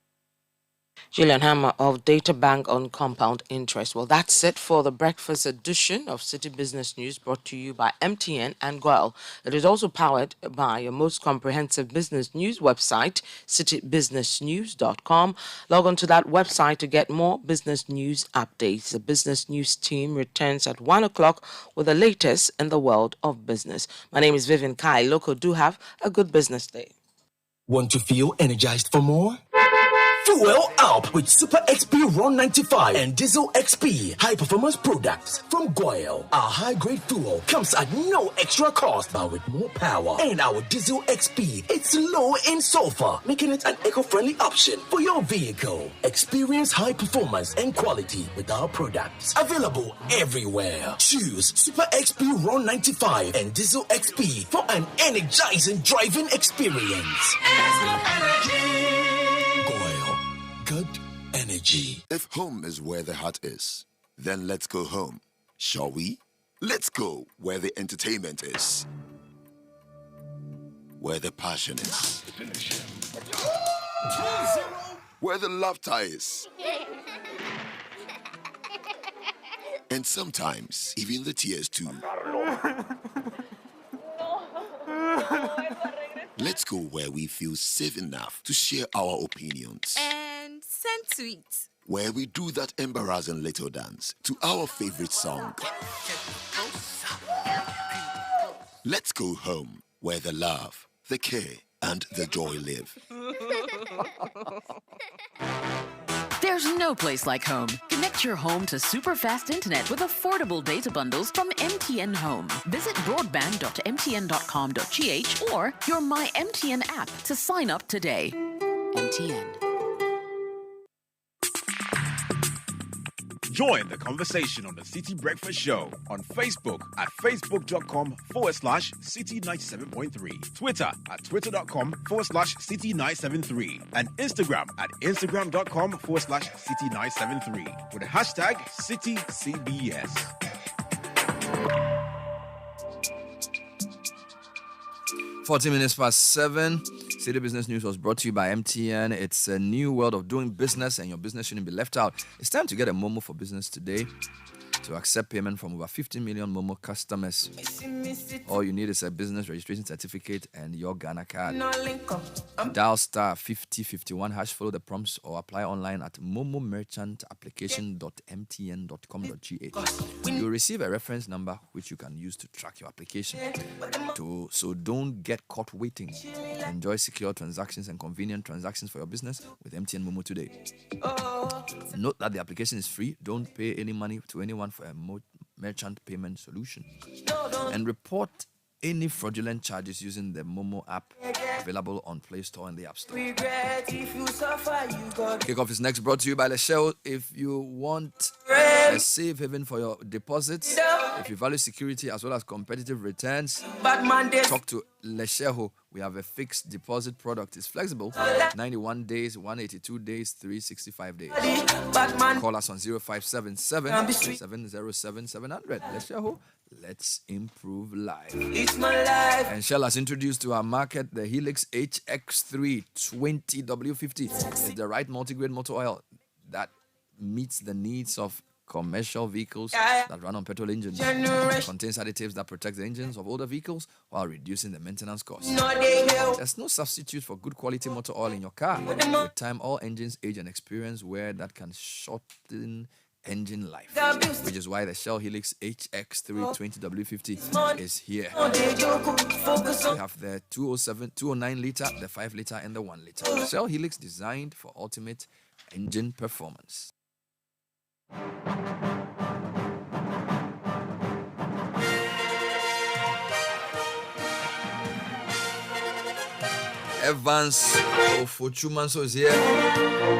Gillian Hammer of Data Bank on compound interest. Well, that's it for the breakfast edition of Citi Business News, brought to you by MTN and Goel. It is also powered by your most comprehensive business news website, citibusinessnews.com. Log on to that website to get more business news updates. The business news team returns at 1 o'clock with the latest in the world of business. My name is Vivian Kai. Loco, do have a good business day. Want to feel energized for more? Fuel up with Super XP Ron 95 and Diesel XP high performance products from Goyle. Our high grade fuel comes at no extra cost, but with more power. And our Diesel XP, it's low in sulfur, making it an eco-friendly option for your vehicle. Experience high performance and quality with our products. Available everywhere. Choose Super XP Ron 95 and Diesel XP for an energizing driving experience. Goyle, good energy. If home is where the heart is, then let's go home. Shall we? Let's go where the entertainment is. Where the passion is. Where the laughter is. And sometimes, even the tears too. Let's go where we feel safe enough to share our opinions. And send tweets. Where we do that embarrassing little dance to our favorite song. Let's go home where the love, the care, and the joy live. There's no place like home. Connect your home to super fast internet with affordable data bundles from MTN Home. Visit broadband.mtn.com.gh or your My MTN app to sign up today. MTN. Join the conversation on the Citi Breakfast Show on Facebook at facebook.com/Citi97.3, Twitter at twitter.com/Citi973, and Instagram at instagram.com/Citi973 with the hashtag CitiCBS. 40 minutes past 7. City Business News was brought to you by MTN. It's a new world of doing business, and your business shouldn't be left out. It's time to get a Momo for Business today to accept payment from over 50 million Momo customers. All you need is a business registration certificate and your Ghana card. Dial star 5051 hash, follow the prompts, or apply online at momomerchantapplication.mtn.com.gh. You'll receive a reference number which you can use to track your application. So don't get caught waiting. Enjoy secure transactions and convenient transactions for your business with MTN Momo today. Note that the application is free. Don't pay any money to anyone for a merchant payment solution. And report any fraudulent charges using the Momo app, available on Play Store and the App Store. Kickoff is next, brought to you by Leshell. If you want a safe haven for your deposits, if you value security as well as competitive returns, talk to Leshell. We have a fixed deposit product. It's flexible. 91 days, 182 days, 365 days. Call us on 0577 707 700. Leshell, let's improve life. It's my life. And Shell has introduced to our market the Helix HX3 20W50. It's the right multi-grade motor oil that meets the needs of commercial vehicles that run on petrol engines. It contains additives that protect the engines of older vehicles while reducing the maintenance costs. There's no substitute for good quality motor oil in your car. With time, all engines age and experience wear that can shorten engine life, which is why the Shell Helix HX3 20W50 is here. We have the 209 litre, the 5 litre, and the 1 litre. Shell Helix, designed for ultimate engine performance. Evans Ofochumanso is here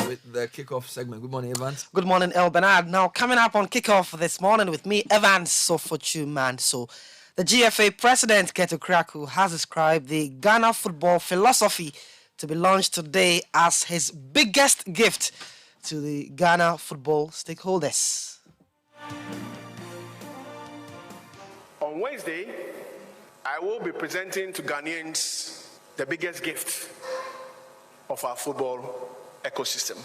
with the kickoff segment. Good morning, Evans. Good morning, El Bernard. Now, coming up on kickoff this morning with me, Evans Ofochumanso. The GFA president, Keto Kraku, has described the Ghana football philosophy to be launched today as his biggest gift to the Ghana football stakeholders. On Wednesday, I will be presenting to Ghanaians the biggest gift of our football ecosystem.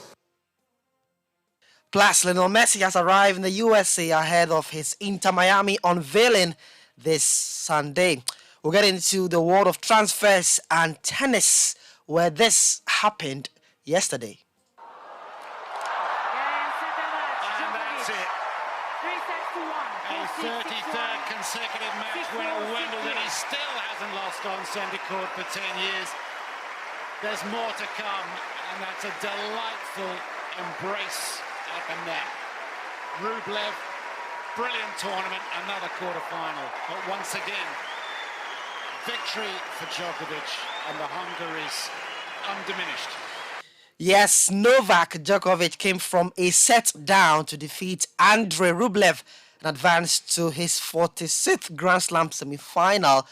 Plus, Lionel Messi has arrived in the USA ahead of his Inter Miami unveiling this Sunday. We'll get into the world of transfers and tennis, where this happened yesterday. A 33rd consecutive match winner, Wimbledon. He still hasn't lost on centre court for 10 years. There's more to come, and that's a delightful embrace at the net. Rublev, brilliant tournament, another quarter-final. But once again, victory for Djokovic, and the hunger is undiminished. Yes, Novak Djokovic came from a set down to defeat Andrei Rublev and advanced to his 46th Grand Slam semi-final.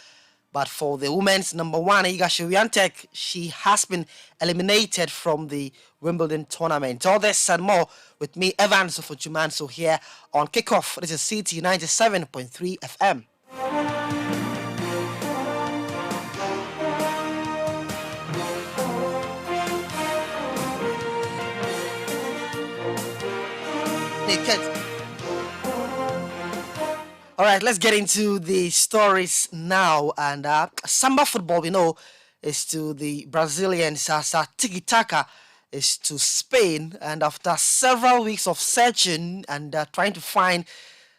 But for the women's number one, Iga Swiatek, she has been eliminated from the Wimbledon tournament. All this and more with me, Evan Sofochumanso, here on Kickoff. This is Citi 97.3 FM. All right, let's get into the stories now. And Samba football, we know, is to the Brazilians as tiki-taka is to Spain. And after several weeks of searching and trying to find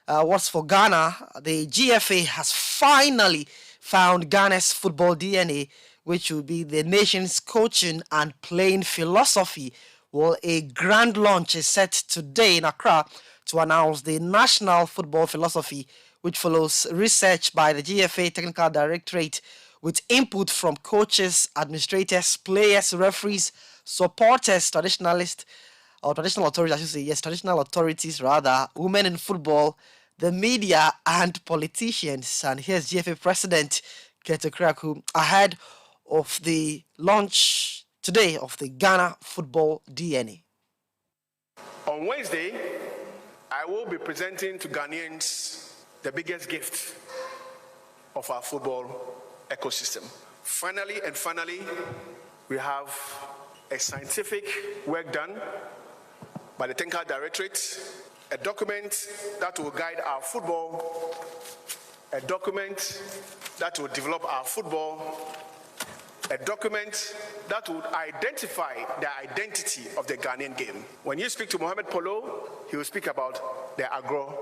what's for Ghana, the GFA has finally found Ghana's football DNA, which will be the nation's coaching and playing philosophy. Well, a grand launch is set today in Accra to announce the national football philosophy, which follows research by the GFA Technical Directorate with input from coaches, administrators, players, referees, supporters, traditional authorities, women in football, the media, and politicians. And here's GFA President Keto Kraku ahead of the launch today of the Ghana Football DNA. On Wednesday, I will be presenting to Ghanaians the biggest gift of our football ecosystem. Finally, we have a scientific work done by the Technical Directorate, a document that will guide our football, a document that will develop our football, a document that would identify the identity of the Ghanaian game. When you speak to Mohamed Polo, he will speak about the agro.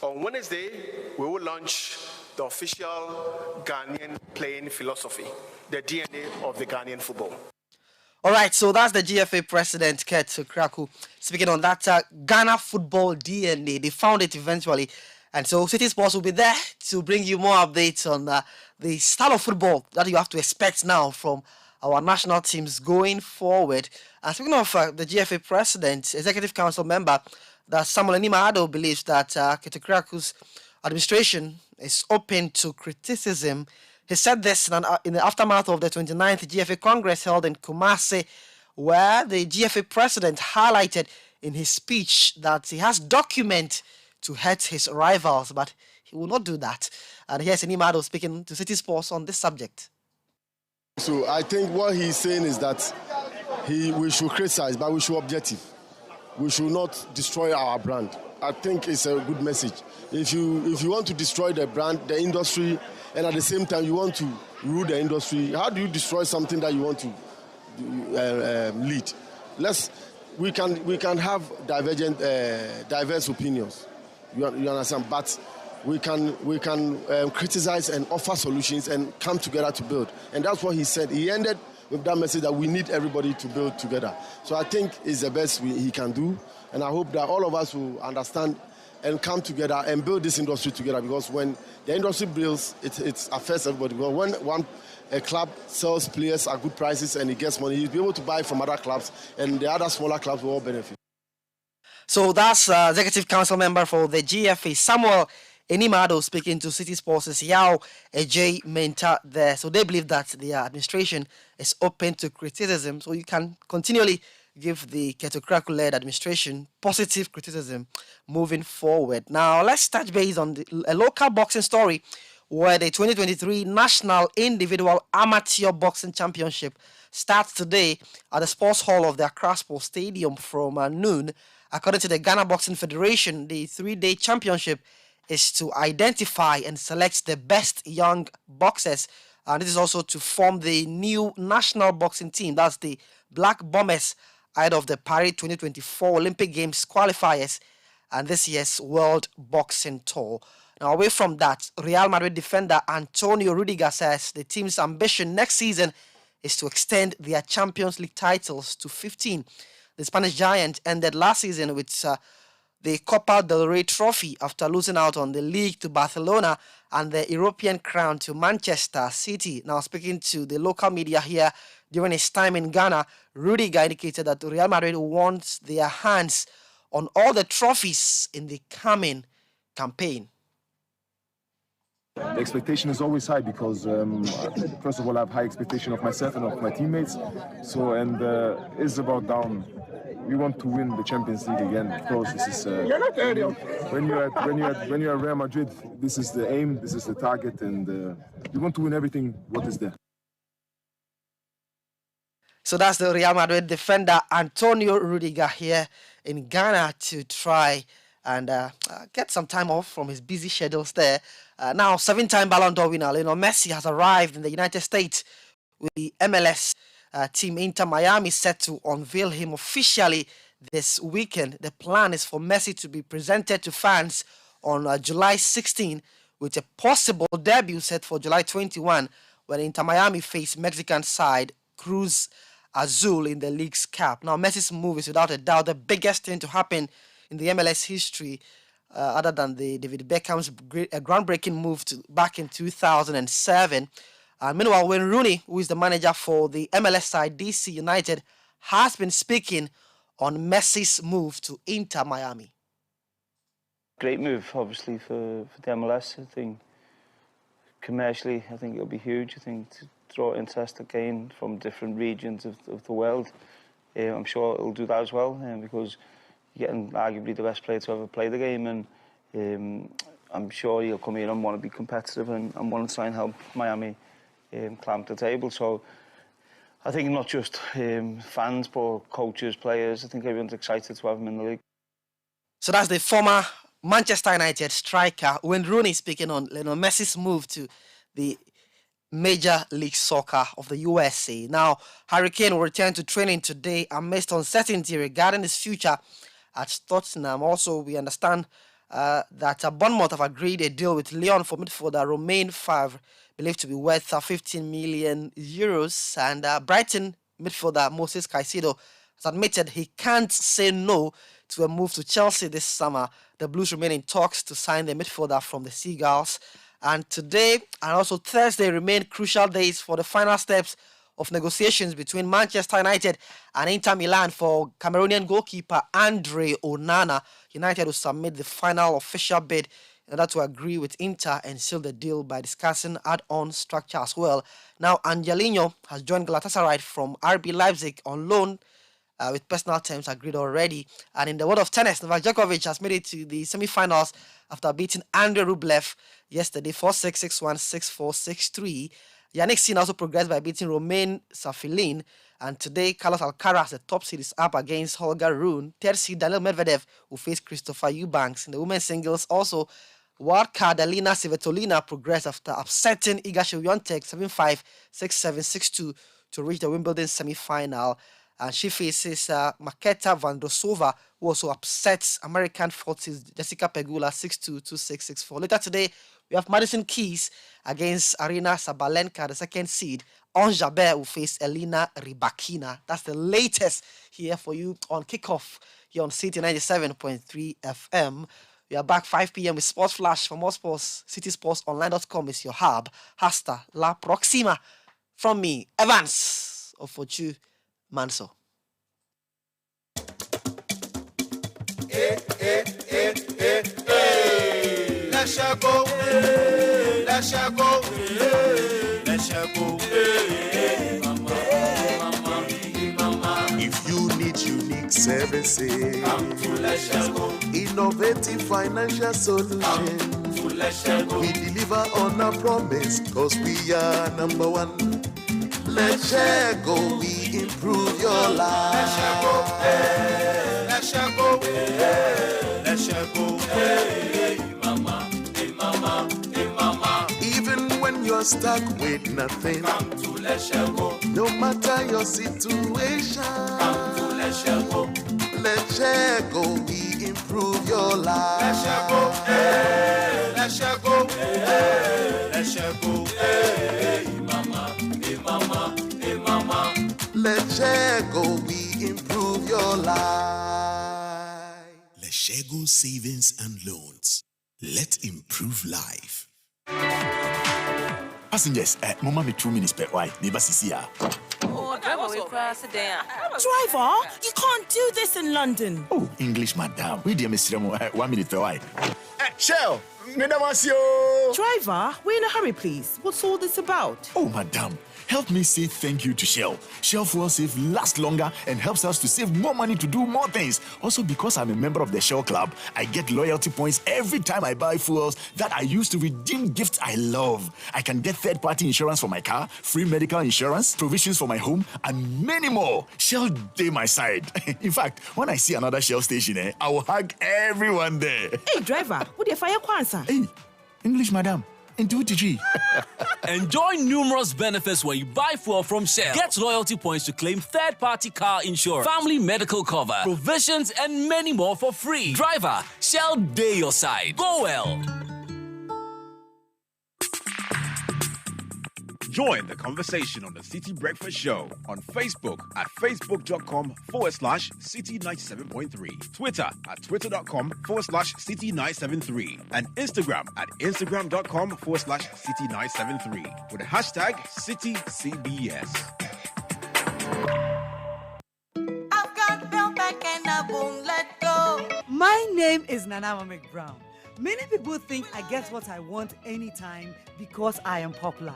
On Wednesday, we will launch the official Ghanaian playing philosophy, the DNA of the Ghanaian football. All right, so that's the GFA president, Keto Kraku, speaking on that Ghana football DNA. They found it eventually. And so City Sports will be there to bring you more updates on the style of football that you have to expect now from our national teams going forward. And speaking of the GFA president, executive council member, that Samuel Nimado believes that Keto Kraku's administration is open to criticism. He said this in the aftermath of the 29th GFA Congress held in Kumasi, where the GFA president highlighted in his speech that he has documents to hurt his rivals, but he will not do that. And here's Nimado speaking to City Sports on this subject. So I think what he's saying is that we should criticize, but we should be objective. We should not destroy our brand. I think it's a good message. If you want to destroy the brand, the industry, and at the same time you want to rule the industry, how do you destroy something that you want to lead? We can have diverse opinions. You understand, but we can criticize and offer solutions and come together to build. And that's what he said. He ended with that message that we need everybody to build together. So I think it's the best he can do. And I hope that all of us will understand and come together and build this industry together, because when the industry builds, it affects everybody. Because when a club sells players at good prices and he gets money, he'll be able to buy from other clubs, and the other smaller clubs will all benefit. So that's Executive Council member for the GFA, Samuel Enimado, speaking to City Sports' Yao Ej Menta there. So they believe that the administration is open to criticism. So you can continually give the Keto Kraku-led administration positive criticism moving forward. Now, let's touch base on a local boxing story where the 2023 National Individual Amateur Boxing Championship starts today at the Sports Hall of the Accra Sports Stadium from noon. According to the Ghana Boxing Federation, the 3-day championship is to identify and select the best young boxers. And this is also to form the new national boxing team. That's the Black Bombers ahead of the Paris 2024 Olympic Games qualifiers and this year's World Boxing Tour. Now, away from that, Real Madrid defender Antonio Rudiger says the team's ambition next season is to extend their Champions League titles to 15. The Spanish giant ended last season with the Copa del Rey trophy after losing out on the league to Barcelona and the European crown to Manchester City. Now, speaking to the local media here during his time in Ghana, Rudiger indicated that Real Madrid wants their hands on all the trophies in the coming campaign. The expectation is always high because, first of all, I have high expectation of myself and of my teammates. So, and it's about down. We want to win the Champions League again. Of course, this is when you're at Real Madrid. This is the aim. This is the target, and we want to win everything. What is there? So that's the Real Madrid defender Antonio Rudiger here in Ghana to try and get some time off from his busy schedules there. Now, 7-time Ballon d'Or winner Lionel Messi has arrived in the United States with the MLS team Inter Miami set to unveil him officially this weekend. The plan is for Messi to be presented to fans on July 16 with a possible debut set for July 21 when Inter Miami face Mexican side Cruz Azul in the league's cap. Now, Messi's move is without a doubt the biggest thing to happen in the MLS history, other than the David Beckham's groundbreaking move back in 2007. Meanwhile, Wayne Rooney, who is the manager for the MLS side DC United, has been speaking on Messi's move to Inter Miami. Great move, obviously, for the MLS. I think commercially, I think it'll be huge. I think to draw interest again from different regions of the world. I'm sure it'll do that as well, because you're getting arguably the best player to ever play the game, and I'm sure he'll come in and want to be competitive and want to try and help Miami climb the table. So I think not just fans, but coaches, players, I think everyone's excited to have him in the league. So that's the former Manchester United striker Wayne Rooney speaking on Lionel Messi's move to the Major League Soccer of the USA. Now, Harry Kane will return to training today amidst uncertainty regarding his future at Tottenham. Also, we understand that Bournemouth have agreed a deal with Lyon for midfielder Romain Favre, believed to be worth 15 million euros. And Brighton midfielder Moses Caicedo has admitted he can't say no to a move to Chelsea this summer. The Blues remain in talks to sign the midfielder from the Seagulls. And today and also Thursday remain crucial days for the final steps of negotiations between Manchester United and Inter Milan for Cameroonian goalkeeper Andre Onana. United will submit the final official bid in order to agree with Inter and seal the deal by discussing add-on structure as well. Now, Angelino has joined Galatasaray from RB Leipzig on loan with personal terms agreed already. And in the world of tennis, Novak Djokovic has made it to the semi-finals after beating Andrei Rublev yesterday 4-6, 6-1, 6-4, 6-3. Yannick Sinner also progressed by beating Romain Safilin. And today, Carlos Alcaraz, the top seed, is up against Holger Rune. Third seed, Daniel Medvedev, will face Christopher Eubanks. In the women's singles, also, wildcard Alina Svitolina progressed after upsetting Iga Swiatek 7-5, 6-7, 6-2 to reach the Wimbledon semi-final. And she faces Marketa Vondrousova, who also upsets American forces Jessica Pegula 6-2, 2-6, 6-4. Later today, we have Madison Keys against Arina Sabalenka, the second seed. Ons Jabeur will face Elina Rybakina. That's the latest here for you on Kickoff here on Citi 97.3 FM. We are back 5 p.m. with Sports Flash. For more sports, citisportsonline.com is your hub. Hasta la próxima. From me, Evans Ofochu Manso. If you need unique services, innovative financial solutions, we deliver on our promise, cause we are number one. Let's go, we improve your life. Let's go, hey, mama, hey, mama, hey, mama. Even when you're stuck with nothing, come to Let's go. No matter your situation, come to Let's go. Let's go, we improve your life. Let's go, hey, let's go, hey, let's go, hey, mama, hey, mama, hey, mama. fly. Leshego Savings and Loans. Let's improve life. Passengers, Mama me 2 minutes per why. Neighbor Cecilia. Driver, you can't do this in London. Oh, English, madam. We dear Mr. 1 minute per why. Shell, Driver, we're in a hurry, please. What's all this about? Oh, madam. Help me say thank you to Shell. Shell Fuel Save lasts longer and helps us to save more money to do more things. Also, because I'm a member of the Shell Club, I get loyalty points every time I buy fuels that I use to redeem gifts I love. I can get third-party insurance for my car, free medical insurance, provisions for my home, and many more. Shell day my side. In fact, when I see another Shell station, I will hug everyone there. Hey, driver, what the fire kwanza? Hey, English, madam. Into TG. Enjoy numerous benefits when you buy fuel from Shell. Get loyalty points to claim third-party car insurance, family medical cover, provisions, and many more for free. Driver, Shell day your side. Go well. Join the conversation on the Citi Breakfast Show on Facebook at facebook.com/Citi97.3, Twitter at twitter.com/Citi973, and Instagram at instagram.com/Citi973 with the hashtag CitiCBS. I've got Bell back and I won't let go. My name is Nana McBrown. Many people think I get what I want anytime because I am popular.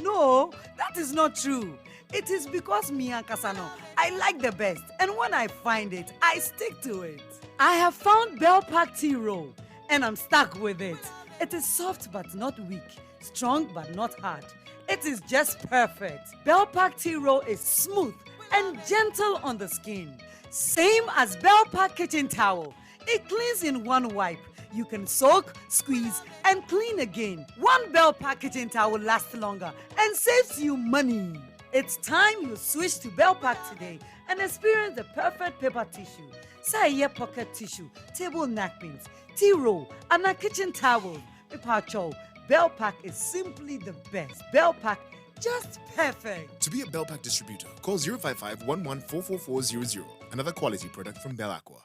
No, that is not true. It is because me and Kasano, I like the best, and when I find it, I stick to it. I have found Bell Pack Tea Roll, and I'm stuck with it. It is soft but not weak, strong but not hard. It is just perfect. Bell Pack Tea Roll is smooth and gentle on the skin. Same as Bell Pack Kitchen Towel. It cleans in one wipe. You can soak, squeeze, and clean again. One Bell Pack Kitchen Towel lasts longer and saves you money. It's time you switch to Bell Pack today and experience the perfect paper tissue. Say pocket tissue, table napkins, tea roll, and a kitchen towel. Paper chow. Bell Pack is simply the best. Bell Pack, just perfect. To be a Bell Pack distributor, call 055-11-44400. Another quality product from Bell Aqua.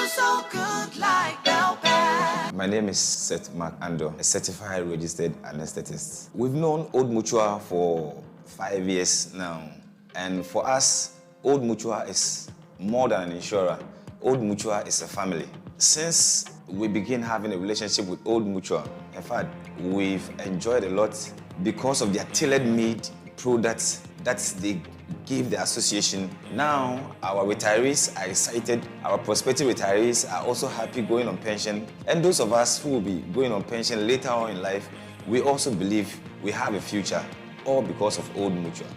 So good like Bell Pack. My name is Seth McAndo, a certified registered anesthetist. We've known Old Mutual for 5 years now. And for us, Old Mutual is more than an insurer. Old Mutual is a family. Since we began having a relationship with Old Mutual, in fact, we've enjoyed a lot because of their tailored-made products that they give the association. Now, our retirees are excited. Our prospective retirees are also happy going on pension. And those of us who will be going on pension later on in life, we also believe we have a future, all because of Old Mutual.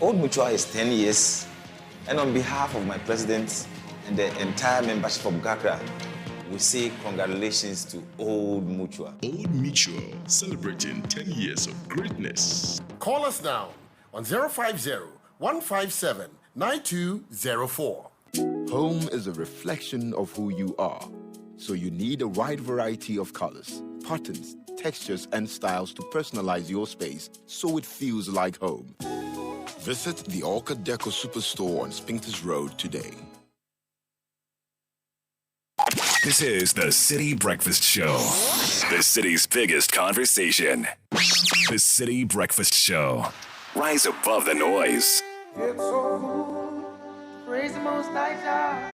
Old Mutual is 10 years, and on behalf of my president and the entire membership of GACRA, we say congratulations to Old Mutual. Old Mutual, celebrating 10 years of greatness. Call us now on 050-157-9204. Home is a reflection of who you are, so you need a wide variety of colors, patterns, textures, and styles to personalize your space so it feels like home. Visit the Orchid Deco Superstore on Spinkters Road today. This is the Citi Breakfast Show, the city's biggest conversation. The Citi Breakfast Show. Rise above the noise. It's so cool. Praise the Most High God.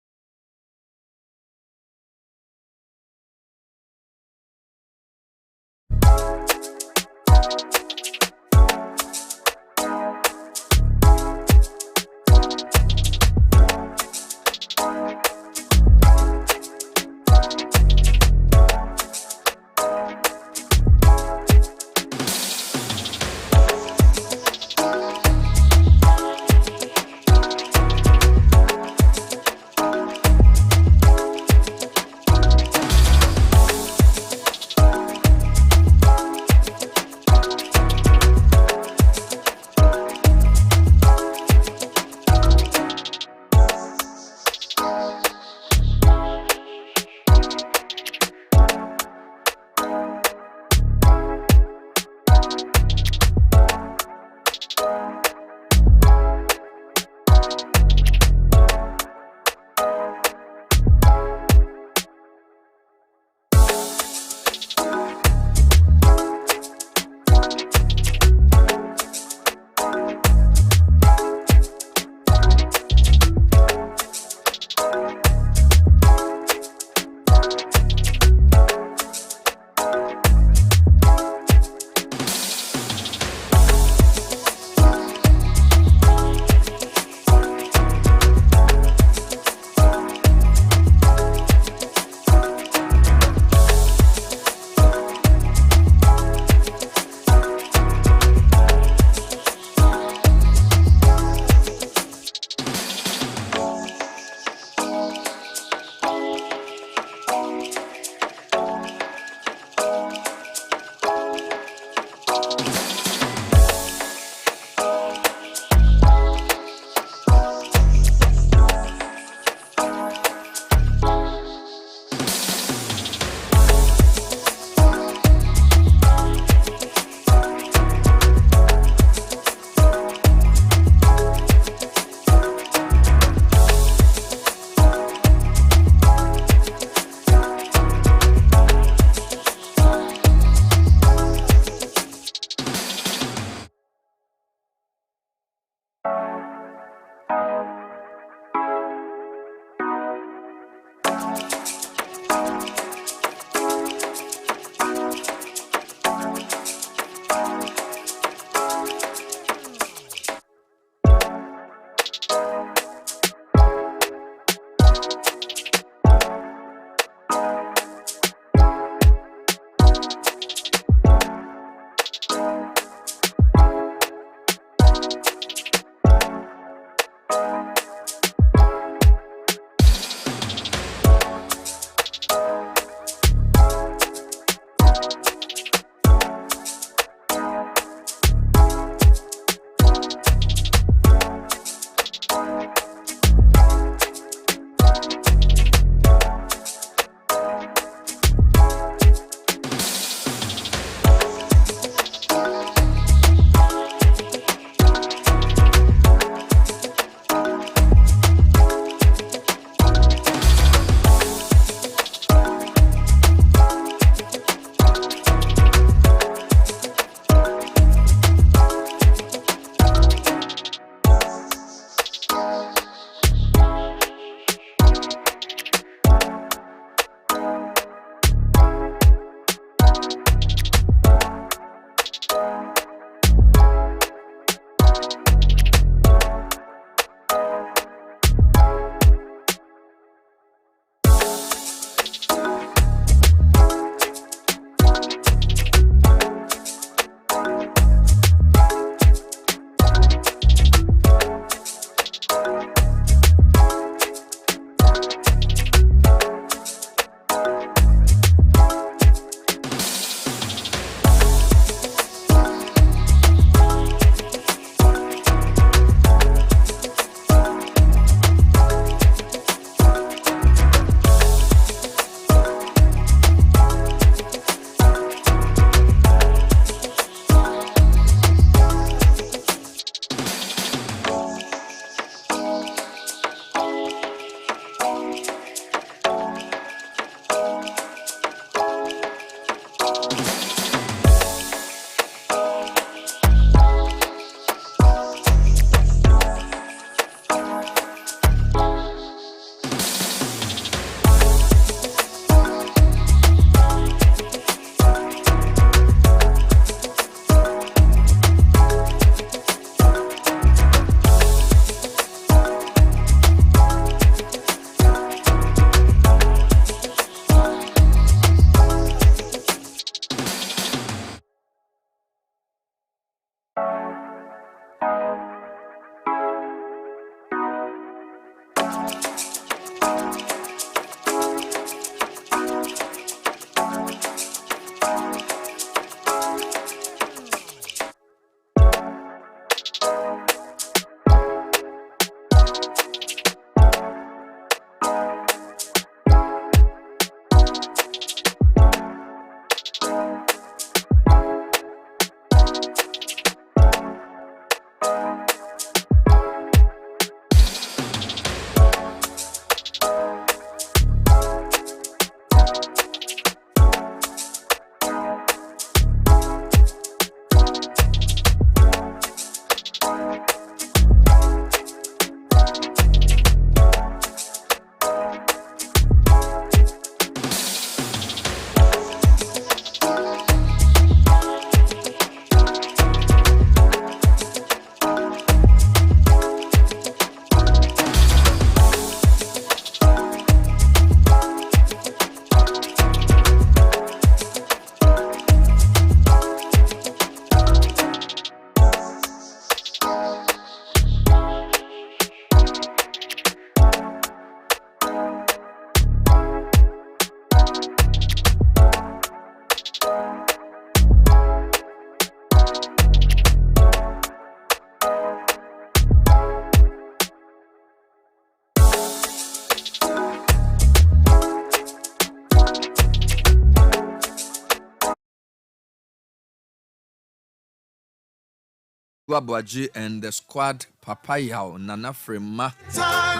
Wabuaji and the squad Papayao, Nana Frema,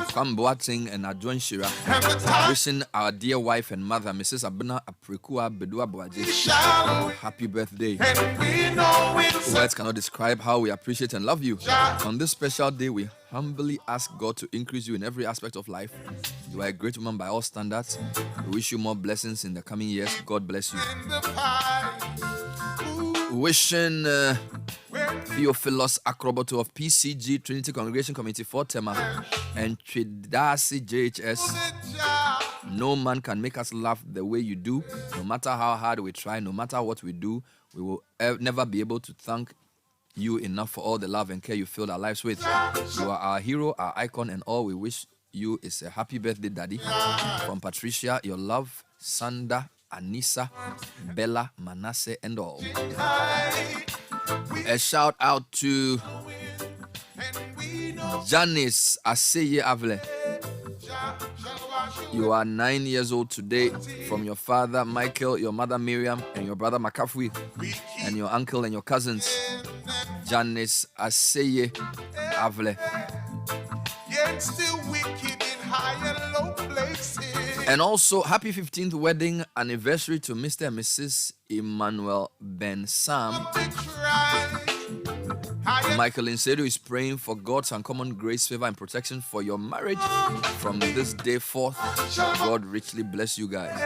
Kwam Boateng and Adjon Shira, wishing our dear wife and mother, Mrs. Abena Aprikua Bedua Boaji, happy birthday. Words cannot describe how we appreciate and love you. On this special day, we humbly ask God to increase you in every aspect of life. You are a great woman by all standards. We wish you more blessings in the coming years. God bless you. Wishing Theophilus Acrobato of PCG Trinity Congregation Committee for Tema and Tridasi JHS. No man can make us laugh the way you do. No matter how hard we try, no matter what we do, we will never be able to thank you enough for all the love and care you filled our lives with. You are our hero, our icon, and all we wish you is a happy birthday, Daddy. From Patricia, your love, Sanda, Anissa, Bella, Manasseh, and all. A shout out to Janice Aseye Avle. You are 9 years old today. From your father Michael, your mother Miriam, and your brother Makafui, and your uncle and your cousins. Janice Aseye Avle. And also, happy 15th wedding anniversary to Mr. and Mrs. Emmanuel Ben Sam. Michael Insedu is praying for God's uncommon grace, favor, and protection for your marriage from this day forth. God richly bless you guys.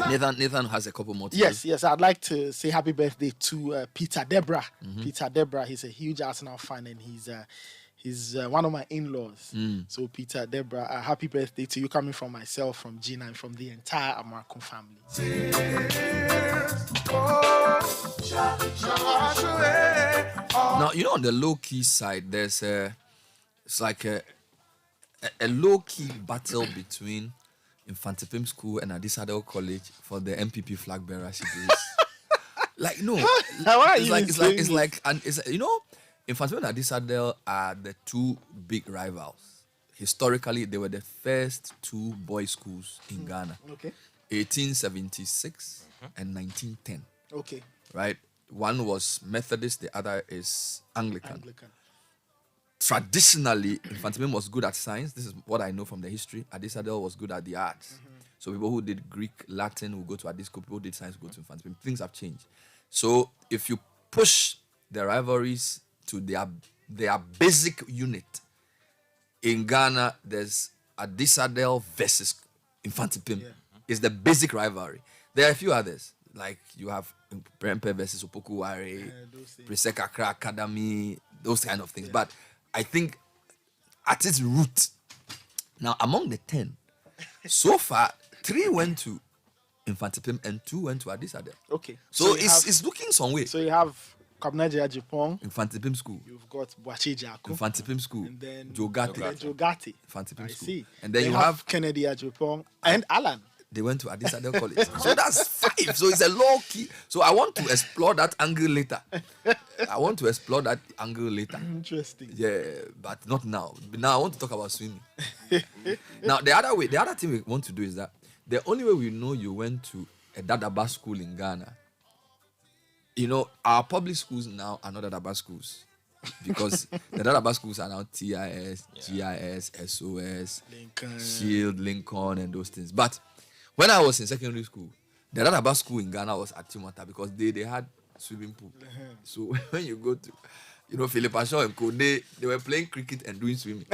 Nathan has a couple more. Yes. I'd like to say happy birthday to Peter Debra. Peter Debra, he's a huge Arsenal fan, and he's one of my in-laws. So Peter Debra, happy birthday to you, coming from myself, from Gina, and from the entire Amarco family. Now, you know, on the low-key side, there's it's like a low-key battle between Infantipim School and Adisadel College for the MPP flag bearership days. Like, no. It's like, you know, Infantipim and Adisadel are the two big rivals. Historically, they were the first two boys' schools in Ghana. Okay. 1876 and 1910. Okay. Right? One was Methodist, the other is Anglican. Traditionally, Infantipim was good at science. This is what I know from the history. Adisadel was good at the arts. So people who did Greek, Latin will go to Adisco. People who did science will go to Infantipim. Things have changed. So if you push the rivalries to their basic unit, in Ghana, there's Adisadel versus Infantipim. It's the basic rivalry. There are a few others. Like you have Prempe versus Opokuware, Presec Accra Academy, those kind of things. But I think at its root, now among the 10, so far, 3 went to Infantipim and 2 went to Adisadel. Okay. So it's looking some way. So you have Kabnaja Japan, Infantipim School. You've got Boachi Jako, Infantipim School. And then Jogate. I Infantipim School. see. And then you have Kennedy Japan and Alan. They went to Adisadel College. So that's 5. So it's a low key. So I want to explore that angle later. Interesting. Yeah, but not now. Now I want to talk about swimming. Now the other thing we want to do is that the only way we know you went to a Dadaba school in Ghana, you know, our public schools now are not Dadaba schools. Because the Dadaba schools are now TIS, GIS, SOS, Lincoln. Shield, Lincoln, and those things. But when I was in secondary school, the Dadaba school in Ghana was at Timota because they had swimming pool. So when you go to, you know, Philip Shaw and Co, they were playing cricket and doing swimming.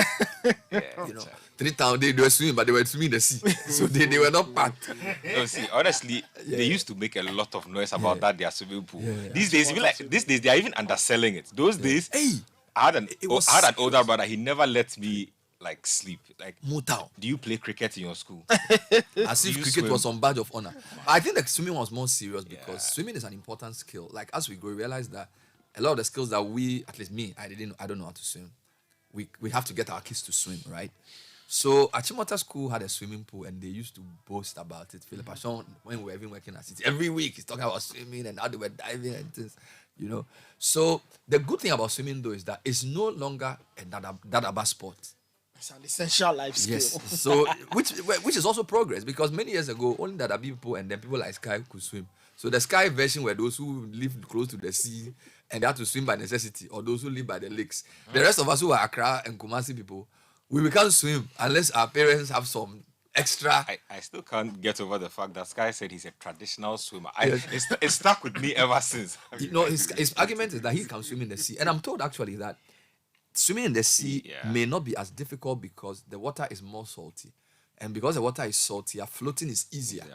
You know, 3 towns they were swimming, but they were swimming in the sea. So they were not packed. No, see, honestly, they used to make a lot of noise about that, their swimming pool. These days, they are even underselling it. Those days, I had an older brother, he never let me like sleep. Like, Motown. Do you play cricket in your school? As if cricket was some badge of honor. I think the swimming was more serious because swimming is an important skill. Like as we grow, we realize that a lot of the skills that we, at least me, I don't know how to swim. We have to get our kids to swim, right? So Achimota School had a swimming pool and they used to boast about it. Philip Ashon, when we were even working at Citi, every week he's talking about swimming and how they were diving and things, you know. So the good thing about swimming though is that it's no longer a dadaba sport. It's an essential life skill. Yes. So which is also progress because many years ago only Dadabi people and then people like Sky could swim. So the sky version were those who live close to the sea and they have to swim by necessity, or those who live by the lakes. The rest of us who are Accra and Kumasi people, we can't swim unless our parents have some extra. I still can't get over the fact that Sky said he's a traditional swimmer. It's stuck with me ever since. His argument is that he can swim in the sea. And I'm told actually that swimming in the sea may not be as difficult because the water is more salty. And because the water is saltier, floating is easier.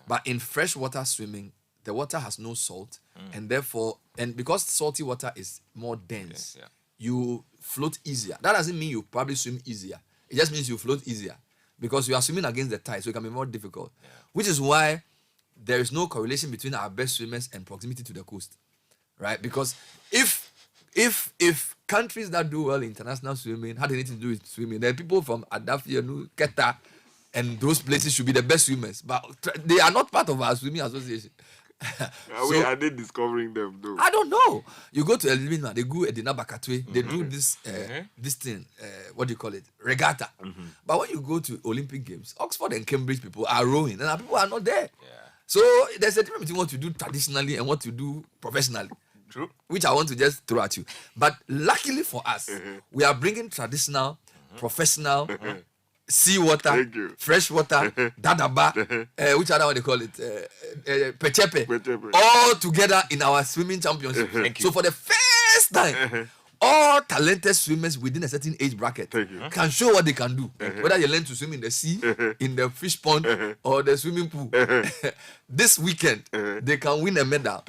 But in freshwater swimming, the water has no salt. And therefore, and because salty water is more dense, you float easier. That doesn't mean you probably swim easier. It just means you float easier because you are swimming against the tide, so it can be more difficult. Which is why there is no correlation between our best swimmers and proximity to the coast, right? Because if countries that do well in international swimming had anything to do with swimming, then people from Adafia, Keta, and those places should be the best swimmers, but they are not part of our swimming association. Are they discovering them though? I don't know. You go to Elimina, they go at the Nabakatwe, they do this this thing, what do you call it? Regatta. But when you go to Olympic Games, Oxford and Cambridge people are rowing, and our people are not there. So there's a difference between what you do traditionally and what you do professionally. True. Which I want to just throw at you. But luckily for us, we are bringing traditional, professional, seawater, freshwater, dadaba, which other one they call it? Pechepe. All together in our swimming championship. So for the first time, all talented swimmers within a certain age bracket can show what they can do. Whether you learn to swim in the sea, in the fish pond, or the swimming pool. This weekend, they can win a medal.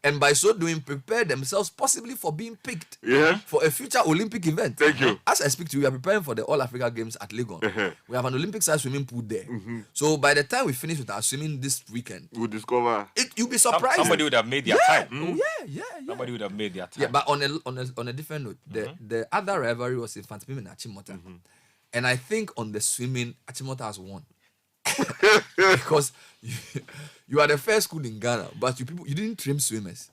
And by so doing, prepare themselves possibly for being picked for a future Olympic event. As I speak to you, we are preparing for the All Africa Games at Lagos. We have an Olympic-sized swimming pool there. So by the time we finish with our swimming this weekend, we'll discover. You'll be surprised. Somebody would have made their time. Somebody would have made their time. Yeah, but on a different note, the other rivalry was in Fantimim and Achimota. And I think on the swimming, Achimota has won. Because you are the first school in Ghana, but you didn't train swimmers.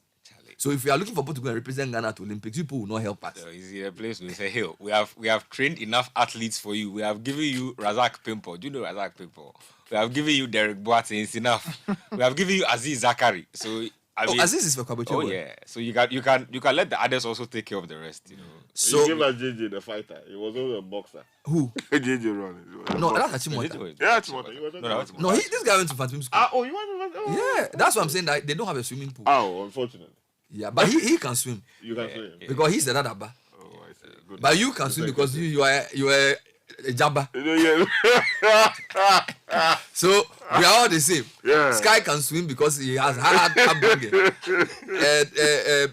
So if you are looking for people to go and represent Ghana at Olympics, people will not help us. So is it a place we say, hey, we have trained enough athletes for you. We have given you Razak Pimpo. Do you know Razak Pimpo? We have given you Derek Boateng. It's enough. We have given you Aziz Zakari. So Aziz is for Kabuchi. Oh yeah. So you can let the others also take care of the rest. You know. So you give us JJ the fighter. He was also a boxer. Who? JJ Ronnie. No, that's Achimota. Yeah, Achimota. No, this guy went to Fantimim school. You want to? Yeah, that's what I'm saying. That they don't have a swimming pool. Oh, unfortunately. Yeah, but he can swim. You can swim because he's the Dadaba. Oh, I see. Good. But you can swim because you are a Jabba. So we are all the same. Sky can swim because he has hard upbringing.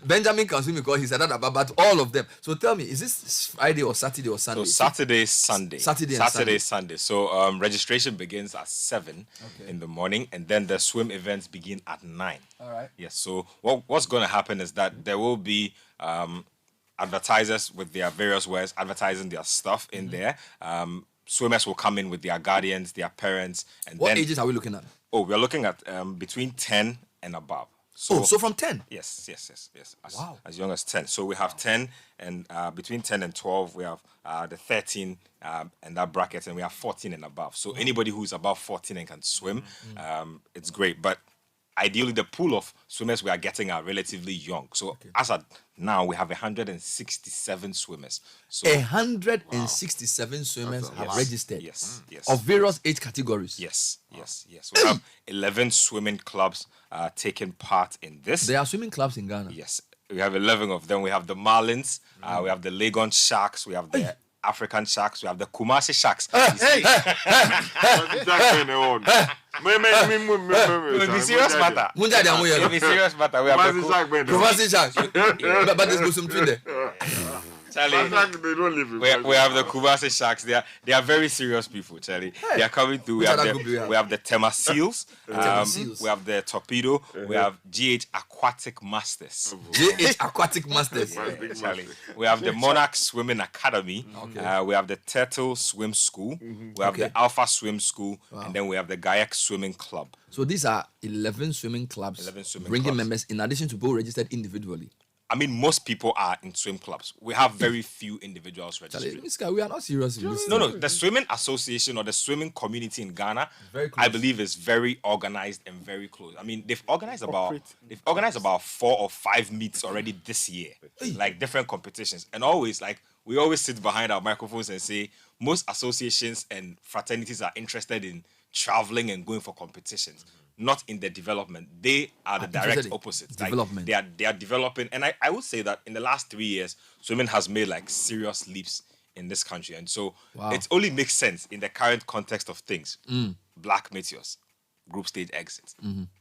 Benjamin can swim because he's a Dadaba. But all of them. So tell me, is this Friday or Saturday or Sunday? So Saturday, Sunday. Saturday, Sunday. So registration begins at 7 in the morning, and then the swim events begin at 9. All right. Yes. So what's going to happen is that there will be advertisers with their various wares advertising their stuff in there. Swimmers will come in with their guardians, their parents, and what ages are we looking at? Oh, we're looking at between 10 and above. So from 10? Yes. As young as 10. So we have 10, and between 10 and 12, we have the 13 and that bracket, and we have 14 and above. So anybody who's above 14 and can swim, it's great. But ideally, the pool of swimmers we are getting are relatively young. So as at now, we have 167 swimmers. So 167 swimmers have registered. Yes. Of various age categories. Yes. We have 11 swimming clubs taking part in this. There are swimming clubs in Ghana. Yes. We have 11 of them. We have the Marlins. We have the Legon Sharks. We have the African Sharks. We have the Kumasi Sharks. Be serious matter. We have the Kumasi Sharks. But there's no something there. Charlie, we have the Kumasi Sharks. They are very serious people, Charlie. They are coming through. We have the Tema Seals. We have the Torpedo. We have GH Aquatic Masters. GH Aquatic Masters. Charlie. We have the Monarch Swimming Academy. We have the Turtle Swim School. We have the Alpha Swim School. And then we have the Gayak Swimming Club. So these are 11 swimming clubs bringing members in addition to people registered individually. I mean, most people are in swim clubs. We have very few individuals registered. This guy, we are not serious. No. The swimming association or the swimming community in Ghana, I believe, is very organized and very close. I mean, they've organized about 4 or 5 meets already this year, like different competitions. And always, like, we always sit behind our microphones and say most associations and fraternities are interested in traveling and going for competitions. Not in the development. They are the direct opposite. Development. Like, they are developing. And I would say that in the last 3 years, swimming has made like serious leaps in this country. And so it only makes sense in the current context of things. Black Meteors, group stage exit.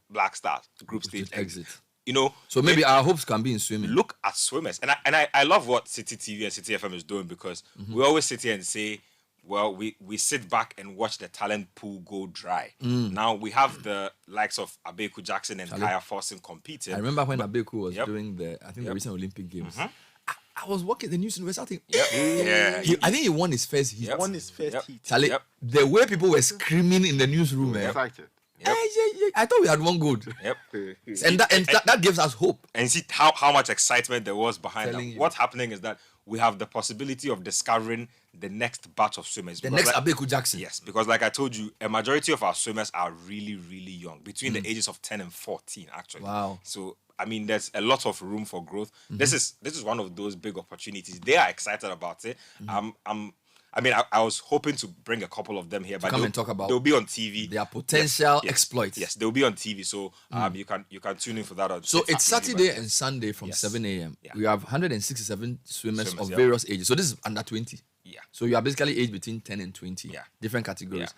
Black Stars, group stage exit. You know, so maybe our hopes can be in swimming. Look at swimmers. And I love what Citi TV and Citi FM is doing, because we always sit here and say, well, we sit back and watch the talent pool go dry. Now we have the likes of Abeku Jackson and Kaya Forson competing. I remember when Abeku was doing the recent Olympic Games. I was watching the news and was thinking, I think he won his first heat. He won his first heat. Charlie, the way people were screaming in the newsroom, excited. I thought we had one good. And that gives us hope. And see how much excitement there was behind that. What's happening is that we have the possibility of discovering the next batch of swimmers. The next Abeku Jackson. Yes, because like I told you, a majority of our swimmers are really, really young, between the ages of 10 and 14, actually. Wow. So, I mean, there's a lot of room for growth. This is one of those big opportunities. They are excited about it. I was hoping to bring a couple of them here, but come and talk about they'll be on TV. Their potential exploits. Yes, they'll be on TV, so you can tune in for that. So it's Saturday and Sunday from 7 a.m. We have 167 swimmers of various ages. So this is under 20. Yeah. So you are basically aged between 10 and 20. Yeah. Different categories.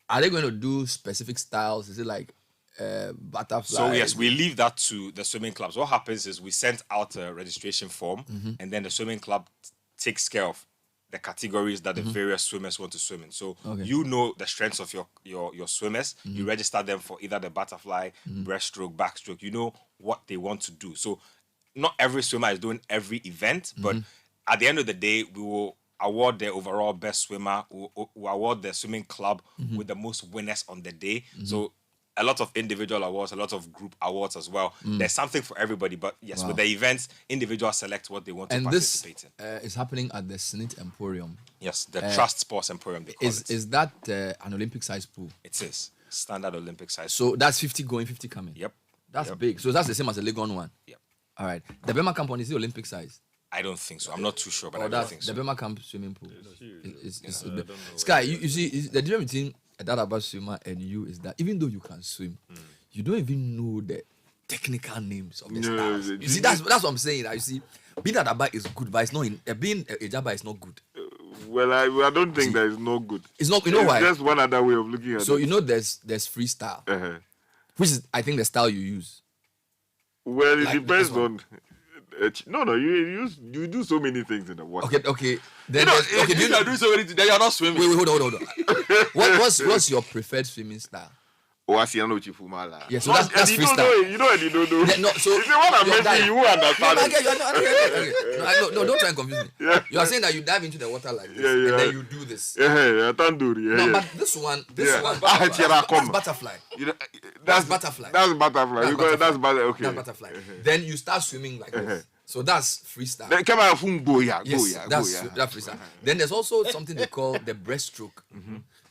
Are they going to do specific styles? Is it like butterfly? So yes, we leave that to the swimming clubs. What happens is we send out a registration form, and then the swimming club takes care of the categories that the various swimmers want to swim in. So you know the strengths of your swimmers. You register them for either the butterfly, breaststroke, backstroke. You know what they want to do. So not every swimmer is doing every event, but at the end of the day, we will award the overall best swimmer. We'll award the swimming club with the most winners on the day. So a lot of individual awards, a lot of group awards as well. There's something for everybody, but yes, with the events, individuals select what they want to participate in. And this is happening at the Senate Emporium. Yes, the Trust Sports Emporium, they call it. Is that an Olympic-sized pool? It is. Standard Olympic-sized So that's 50 going, 50 coming? Yep. That's big. So that's the same as the Legon one? Yep. All right. The Bema Camp one, is it Olympic-sized? I don't think so. I'm not too sure, but I don't think so. The Bema Camp swimming pool. Sky, you see, the difference between a Dadaba swimmer and you is that even though you can swim, you don't even know the technical names of the styles. You see, that's what I'm saying. You see, being a Dadaba is good, but it's not being a Jabba is not good. Well, I don't think that is no good. It's not. You know why? It's just one other way of looking at it. So you know, there's freestyle, which is I think the style you use. Well, it depends on. No, you do so many things in the water. Okay. Then you are doing so many things. Then you are not swimming. Wait, hold on. What's your preferred swimming style? Yes, so that's freestyle. You don't know. Yeah, no, so if you want to mention, you won't understand. No, don't try and confuse me. Yeah. You are saying that you dive into the water like this, and then you do this. Yeah, tandoori. No, but this one, that's butterfly. That's butterfly. That's butterfly. Because that's butterfly. Okay. That's butterfly. Then you start swimming like this. So that's freestyle. Then come out from Yes, that's freestyle. Then there's also something they call the breaststroke.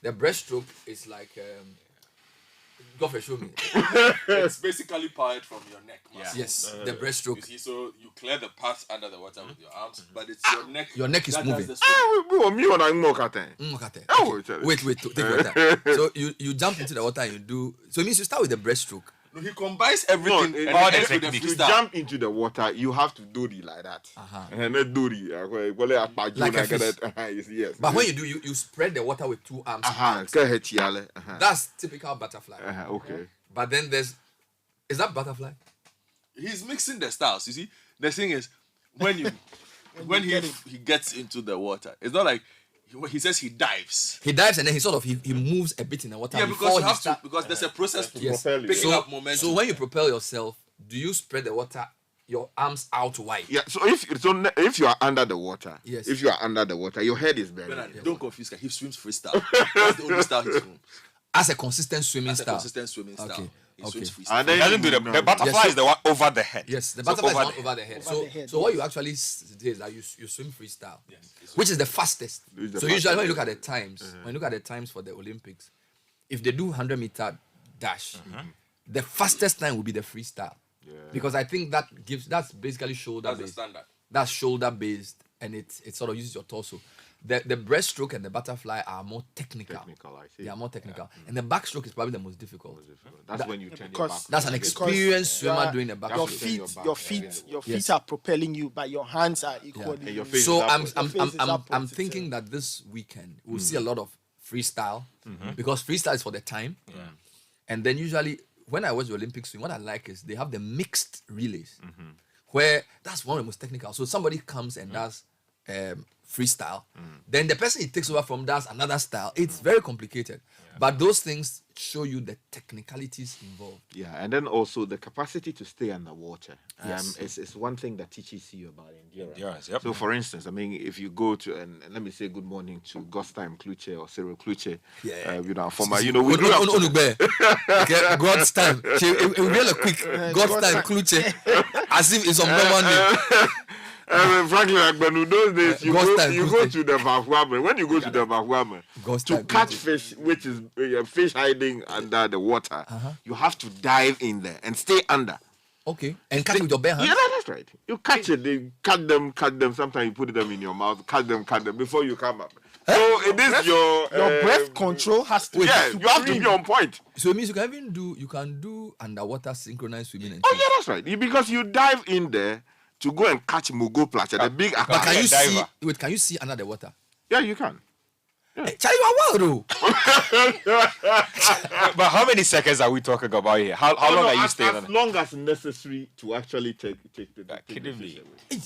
The breaststroke is like. Go for show me. It's basically powered from your neck. Yes, the breaststroke. You see, so you clear the path under the water with your arms, but it's your neck. Your neck is moving. Wait, take your time. So you jump into the water and you do. So it means you start with the breaststroke. No, he combines everything. If you jump into the water, you have to do it like that. And then do it like a fish. Yes. But when you do, you spread the water with two arms. That's typical butterfly. Okay. But then is that butterfly? He's mixing the styles. You see, the thing is, when he gets into the water, it's not like. He says he dives. He dives and then he moves a bit in the water. Yeah, because there's a process to picking up momentum. So when you propel yourself, do you spread the water, your arms out wide? Yeah. So if you are under the water, yes. If you are under the water, your head is buried. Don't confuse. He swims freestyle. That's the only style he swims. As a consistent swimming style. Okay. He swims freestyle. And then he doesn't do the butterfly is the one over the head. Yes, the butterfly is the one over the head. So what you actually say is that you swim freestyle, which is the fastest. So usually when you look at the times, for the Olympics, if they do 100-meter dash, the fastest time will be the freestyle. Yeah. Because I think that's basically shoulder based. That's shoulder based, and it sort of uses your torso. The breaststroke and the butterfly are more technical. I see. They are more technical. Yeah. And the backstroke is probably the most difficult. That's when you turn your back. That's an experienced swimmer doing the backstroke. Your feet are propelling you, but your hands are equally. And your face so is I'm thinking that this weekend we'll see a lot of freestyle because freestyle is for the time. Yeah. And then usually when I watch the Olympics swim, what I like is they have the mixed relays where that's one of the most technical. So somebody comes and does freestyle, then the person he takes over from does another style. It's very complicated, but those things show you the technicalities involved. Yeah, and then also the capacity to stay underwater. Yes. It's one thing that teaches you about endurance. Yep. So, for instance, I mean, if you go to and let me say good morning to Gostheim Kluche or Cyril Kluche, former, we grew up. God's time. It will be a quick God's time Kluche, as if it's a normal name. Frankly, like in those days, you go to the Bahwame. When you go to the Bahwame, to catch fish, which is fish hiding under the water, you have to dive in there and stay under. Okay. And catch it with your bare hands? Yeah, that's right. You catch it, they cut them. Sometimes you put them in your mouth, cut them before you come up. So it is your breath control has to. Yeah, you have to be on point. So it means you can do underwater synchronized swimming. Oh yeah, that's right. Because you dive in there to go and catch Mugo Placha, the big. But can you see under the water? Yeah, you can. Yeah. Hey, Charlie, you are But how many seconds are we talking about here? How long are you staying? As long as necessary to actually take the kidding me.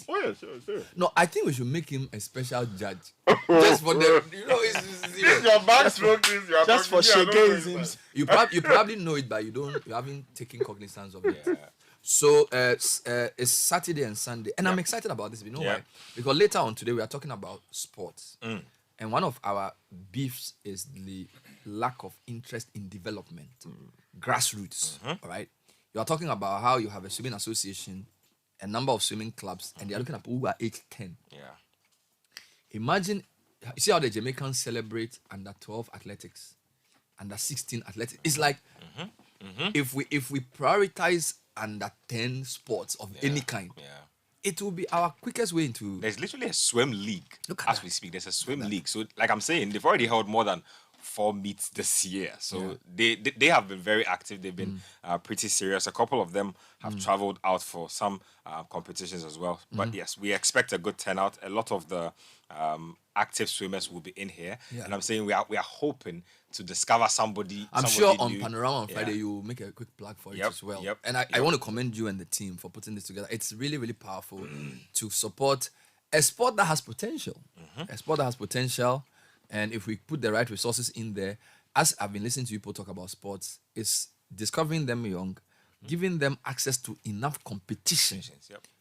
Oh yeah, sure. No, I think we should make him a special judge. Just for the, it's your backstroke. Just for showcasing. You probably know it, but you haven't taken cognizance of it. Yeah. So it's Saturday and Sunday, and I'm excited about this. You know why? Because later on today we are talking about sports, and one of our beefs is the lack of interest in development, grassroots. All right, you are talking about how you have a swimming association, a number of swimming clubs, and they are looking at people who are age 10. Yeah. Imagine, you see how the Jamaicans celebrate under 12 athletics, under 16 athletics. It's like if we prioritize under 10 sports of any kind, it will be our quickest way into. There's literally a swim league as we speak. There's a swim league. So, like I'm saying, they've already held more than 4 meets this year. So they have been very active. They've been pretty serious. A couple of them have traveled out for some competitions as well. But yes, we expect a good turnout. A lot of the active swimmers will be in here, and I'm saying we are hoping to discover somebody. I'm sure on Panorama on Friday you will make a quick plug for it as well. And I want to commend you and the team for putting this together. It's really, really powerful to support a sport that has potential. A sport that has potential, and if we put the right resources in there, as I've been listening to people talk about sports, it's discovering them young, giving them access to enough competition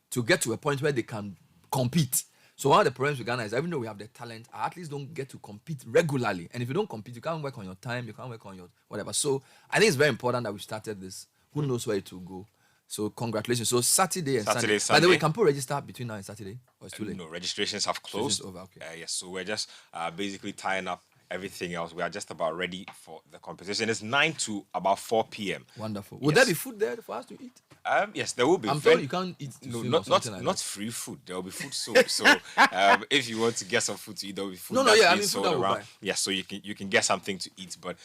to get to a point where they can compete. So one of the problems with Ghana is even though we have the talent, our athletes don't get to compete regularly. And if you don't compete, you can't work on your time, you can't work on your whatever. So I think it's very important that we started this. Who knows where it will go? So congratulations. So Saturday and Sunday. By the way, can people register between now and Saturday? Or it's too late? No, registrations have closed. Over, okay. Yes, so we're just basically tying up everything else. We are just about ready for the competition. It's 9 to about 4 p.m. Wonderful. Will there be food there for us to eat? Yes, there will be. I'm sure you can't eat. No, not free food. There will be food sold. So if you want to get some food to eat, there will be food sold around. Yes, so you can get something to eat. But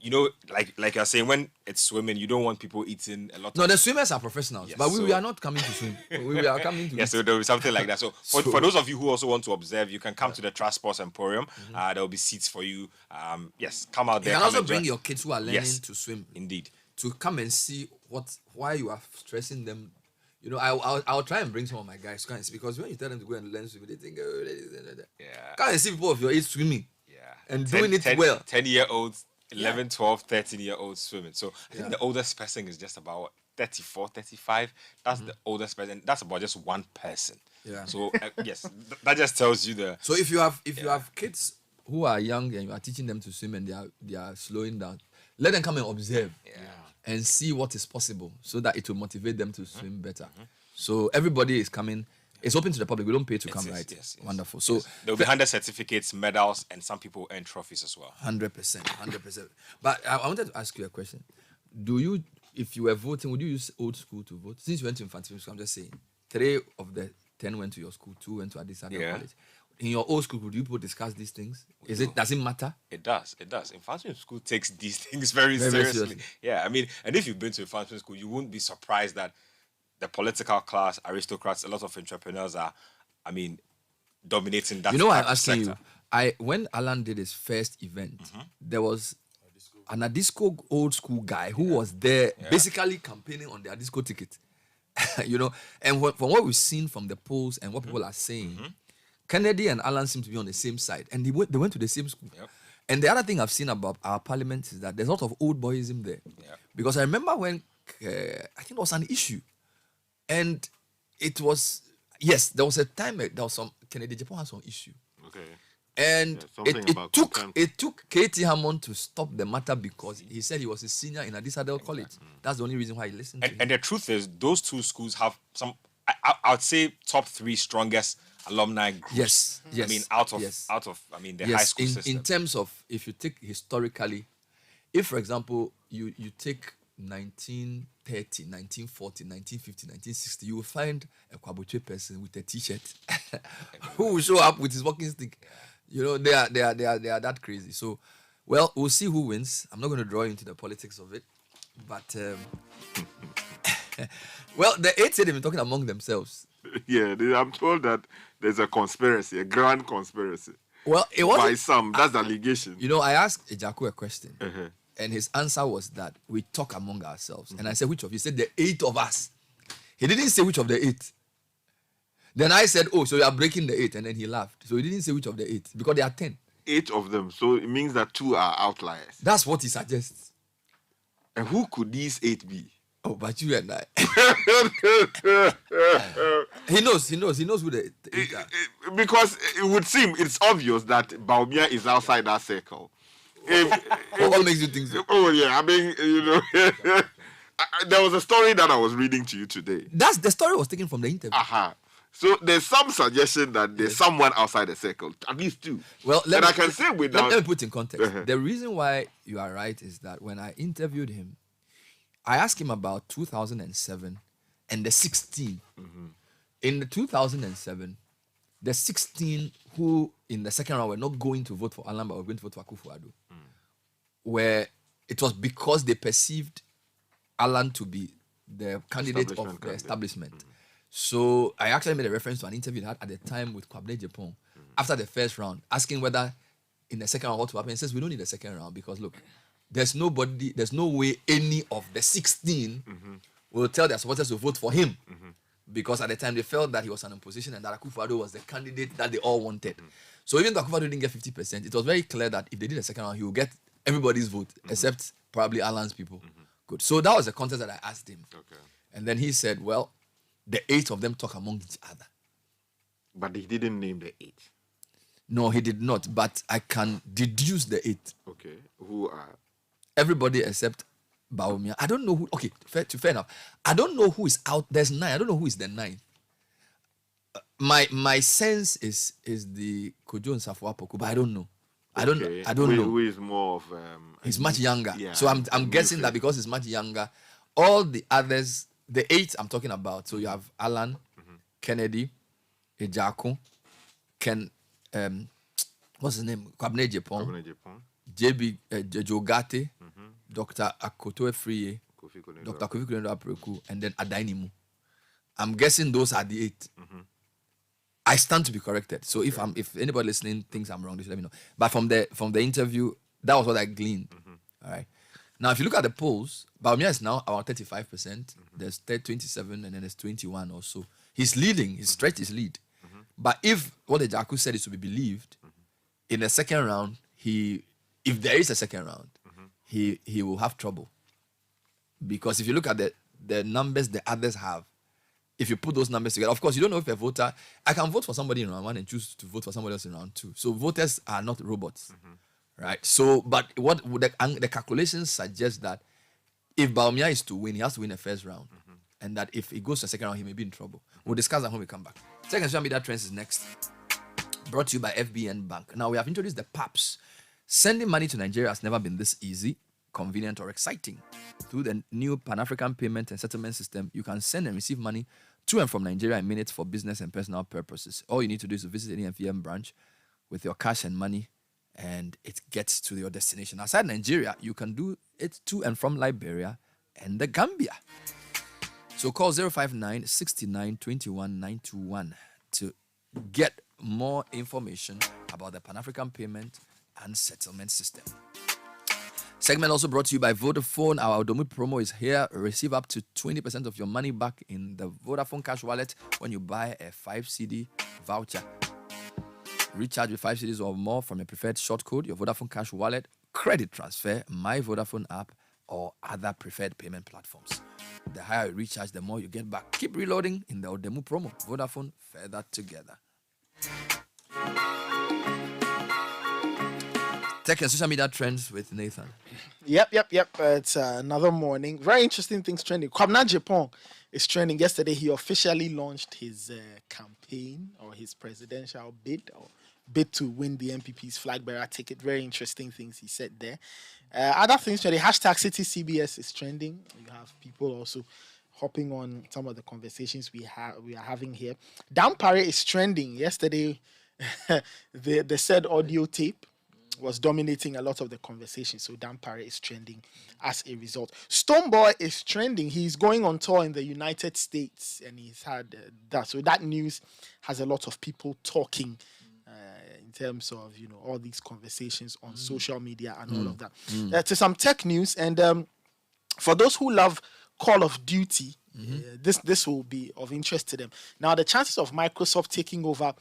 you know, like you're saying, when it's swimming, you don't want people eating a lot. No, the swimmers are professionals, but we are not coming to swim. We are coming to. Yes, so there will be something like that. So for those of you who also want to observe, you can come to the Trust Sports Emporium. There will be seats for you. Yes, come out there. You can also bring your kids who are learning to swim. Indeed. To come and see why you are stressing them. You know, I'll try and bring some of my guys because when you tell them to go and learn swimming, they think, come and see people of your age swimming. And doing it well. 10-year-olds, 11, 12, 13-year-olds swimming. So I think the oldest person is just about 34, 35. That's the oldest person. That's about just one person. Yeah. So yes, that just tells you the. So if you have kids who are young and you are teaching them to swim and they are slowing down, Let them come and observe and see what is possible so that it will motivate them to swim better. So everybody is coming. It's open to the public. We don't pay to come, right? Yes. Wonderful. So there'll be handed certificates, medals, and some people earn trophies as well. 100%. But I wanted to ask you a question. Do you, if you were voting, would you use old school to vote? Since you went to infantry school, I'm just saying, 3 of the 10 went to your school, 2 went to Addis Ababa College. In your old school, would you people discuss these things? Does it matter? It does. Infantry school takes these things very seriously. Yeah, I mean, and if you've been to infantry school, you won't be surprised that the political class, aristocrats, a lot of entrepreneurs are, dominating that. You know, I'm asking you. When Alan did his first event, there was an Adisco old school guy who was there, basically campaigning on the Adisco ticket. And from what we've seen from the polls and what people are saying, Kennedy and Alan seem to be on the same side, and they went to the same school. And the other thing I've seen about our parliament is that there's a lot of old boyism there. Because I remember when I think there was an issue, and it was there was a time there was some Kennedy Japan had some issue. And it took K.T. Hammond to stop the matter because he said he was a senior in Addis Ababa College. That's the only reason why he listened to him. And the truth is, those two schools have some, I would say, top 3 strongest alumni groups. Yes. Out of the high school system. In terms of, if you take historically, if, for example, you take 1930, 1940, 1950, 1960, you will find a Kwaboche person with a t-shirt who will show up with his walking stick. They are that crazy. So, well, we'll see who wins. I'm not going to draw you into the politics of it, but well, the 8 said they've been talking among themselves. Yeah, I'm told that there's a conspiracy, a grand conspiracy. Well, it was by some. That's the allegation. I asked Ejaku a question, and his answer was that we talk among ourselves. And I said, which of you? He said the 8 of us. He didn't say which of the 8. Then I said, oh, so you are breaking the 8, and then he laughed. So he didn't say which of the 8 because there are 10. 8 of them. So it means that 2 are outliers. That's what he suggests. And who could these 8 be? Oh, but you and I. He knows who the 8 are. Because it would seem it's obvious that Baumia is outside that circle. What makes you think so? Oh yeah, there was a story that I was reading to you today. The story was taken from the interview. So there's some suggestion that there's someone outside the circle, at least 2. Well, let me put in context. The reason why you are right is that when I interviewed him, I asked him about 2007 and the 16. In the 2007, the 16 who in the second round were not going to vote for Alan but were going to vote for Akufo-Addo, where it was because they perceived Alan to be the candidate of the establishment. So I actually made a reference to an interview that at the time with Kwabena Japan after the first round, asking whether in the second round what will happen. He says we don't need a second round because look, there's no way any of the 16 will tell their supporters to vote for him. Because at the time they felt that he was an opposition and that Akufo-Addo was the candidate that they all wanted. So even though Akufo-Addo didn't get 50%, it was very clear that if they did a second round, he would get everybody's vote except probably Alan's people. Good. So that was the context that I asked him. And then he said, well, the 8 of them talk among each other. But he didn't name the 8. No, he did not. But I can deduce the 8. Okay. Who are? Everybody except Baumia. I don't know who. Okay, fair enough. I don't know who is out. There's 9. I don't know who is the 9th. My sense is the Kojo Nsafo Apoku, but I don't know. I don't know. Who is more of? He's much younger. Yeah, so I'm guessing that because he's much younger, all the others, the 8 I'm talking about. So you have Alan, Kennedy, Ejaku, what's his name? Kwabena Japan. JB Jogate, Dr. Akoto Efriye, Dr. Kofi Kulendo Apreku, and then Adainimu. I'm guessing those are the 8. I stand to be corrected. So if anybody listening thinks I'm wrong, just let me know. But from the interview, that was what I gleaned. All right. Now, if you look at the polls, Baumia is now around 35%. There's 27, and then there's 21 or so. He's leading. He's stretched his lead. But if what the Jaku said is to be believed, in the second round, if there is a second round, he will have trouble. Because if you look at the numbers the others have, if you put those numbers together, of course, you don't know if a voter, I can vote for somebody in round 1 and choose to vote for somebody else in round 2. So voters are not robots, Right. So, but what the calculations suggest that if Baumia is to win, he has to win the first round. And that if he goes to the second round, he may be in trouble. We'll discuss that when we come back. Second social media trends is next. Brought to you by FBN Bank. Now, we have introduced the PAPs. Sending money to Nigeria has never been this easy, convenient, or exciting. Through the new Pan-African payment and settlement system, you can send and receive money to and from Nigeria in minutes for business and personal purposes. All you need to do is to visit any FBN branch with your cash and money, and it gets to your destination. Outside Nigeria, you can do it to and from Liberia and the Gambia. So call 059 69 21 921 to get more information about the Pan-African payment and settlement system. Segment also brought to you by Vodafone. Our Odomu promo is here. Receive up to 20% of your money back in the Vodafone Cash Wallet when you buy a 5 CD voucher. Recharge with 5 CDs or more from your preferred short code, your Vodafone Cash Wallet, credit transfer, My Vodafone app, or other preferred payment platforms. The higher you recharge, the more you get back. Keep reloading in the Odemu promo. Vodafone, further together. Tech and social media trends with Nathan. Yep. It's another morning. Very interesting things trending. Kwabena Japan is trending. Yesterday, he officially launched his campaign or his presidential bid to win the MPP's flag bearer ticket. Very interesting things he said there. Other things trending. Hashtag CityCBS is trending. You have people also hopping on some of the conversations we are having here. Dampare is trending. Yesterday, the said audio tape was dominating a lot of the conversation. So Dampare is trending as a result. Stonebwoy is trending. He's going on tour in the United States and he's had that. So that news has a lot of people talking in terms of, all these conversations on social media and all of that. To some tech news, and for those who love Call of Duty, this will be of interest to them. Now, the chances of Microsoft taking over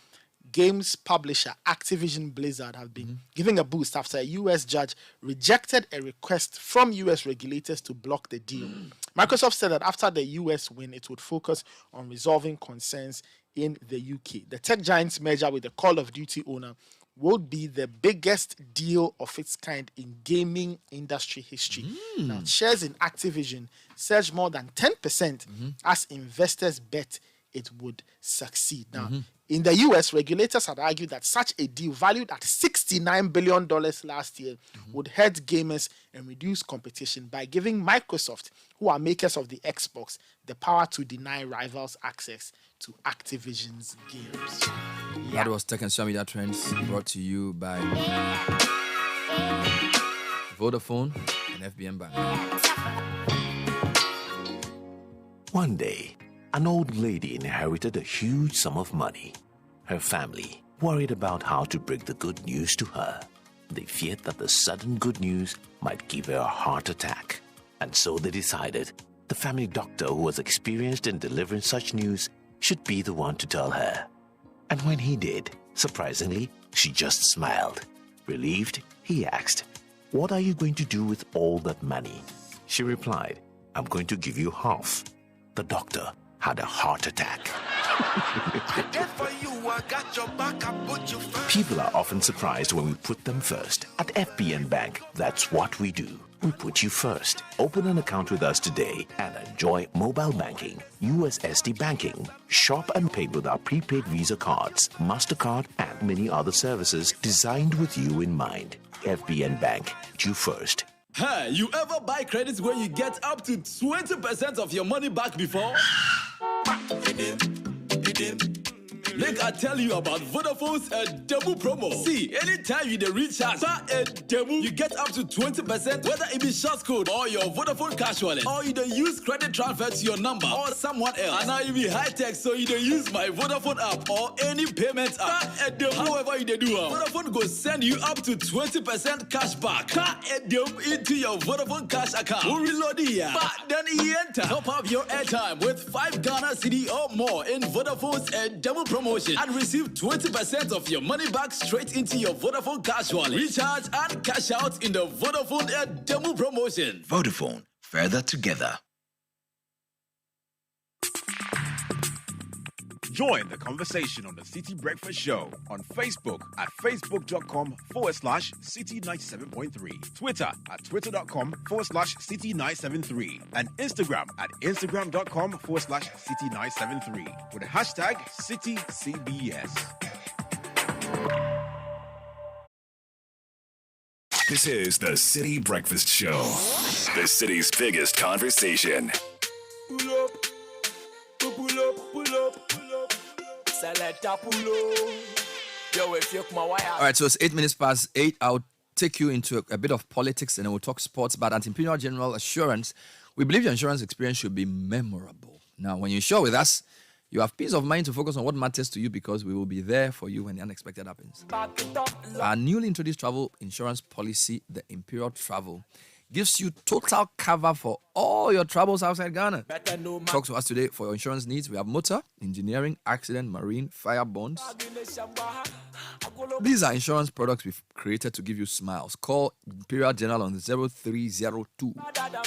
games publisher Activision Blizzard have been giving a boost after a U.S. judge rejected a request from U.S. regulators to block the deal. Microsoft said that after the U.S. win, it would focus on resolving concerns in the U.K. The tech giant's merger with the Call of Duty owner would be the biggest deal of its kind in gaming industry history. Now, shares in Activision surged more than 10% as investors bet it would succeed. Now, in the US, regulators had argued that such a deal valued at $69 billion last year would hurt gamers and reduce competition by giving Microsoft, who are makers of the Xbox, the power to deny rivals access to Activision's games. That was Tech and Social Media Trends brought to you by Vodafone and FBN Bank. One day, an old lady inherited a huge sum of money. Her family worried about how to break the good news to her. They feared that the sudden good news might give her a heart attack. And so they decided the family doctor who was experienced in delivering such news should be the one to tell her. And when he did, surprisingly, she just smiled. Relieved, he asked, "What are you going to do with all that money?" She replied, "I'm going to give you half." The doctor had a heart attack. People are often surprised when we put them first. At FBN Bank, that's what we do. We put you first. Open an account with us today and enjoy mobile banking, USSD banking, shop and pay with our prepaid Visa cards, MasterCard, and many other services designed with you in mind. FBN Bank, you first. Hey, you ever buy credits where you get up to 20% of your money back before? Like I tell you about Vodafone's demo promo. See, anytime you recharge a demo, you get up to 20%, whether it be short code or your Vodafone cash wallet, or you don't use credit transfer to your number or someone else. And now you be high tech, so you don't use my Vodafone app or any payment app. However you do, Vodafone go send you up to 20% cash back. Into your Vodafone cash account. We reload here. But then you enter. Top up your airtime with 5 Ghana Cedi or more in Vodafone's demo promotion and receive 20% of your money back straight into your Vodafone cash wallet. Recharge and cash out in the Vodafone demo promotion. Vodafone, further together. Join the conversation on the Citi Breakfast Show on Facebook at facebook.com/Citi97.3, Twitter at twitter.com/Citi973, and Instagram at instagram.com/Citi973 with the hashtag CitiCBS. This is the Citi Breakfast Show, the city's biggest conversation. Pull up, pull up, pull up, pull up. Selecta pull up. Yo, if you come away. All right, so it's 8 minutes past 8. I'll take you into a bit of politics and then we'll talk sports. But at Imperial General Assurance, we believe your insurance experience should be memorable. Now, when you insure with us, you have peace of mind to focus on what matters to you because we will be there for you when the unexpected happens. Our newly introduced travel insurance policy, the Imperial Travel, gives you total cover for all your travels outside Ghana. Talk to us today for your insurance needs. We have motor, engineering, accident, marine, fire bonds. These are insurance products we've created to give you smiles. Call Imperial General on 0302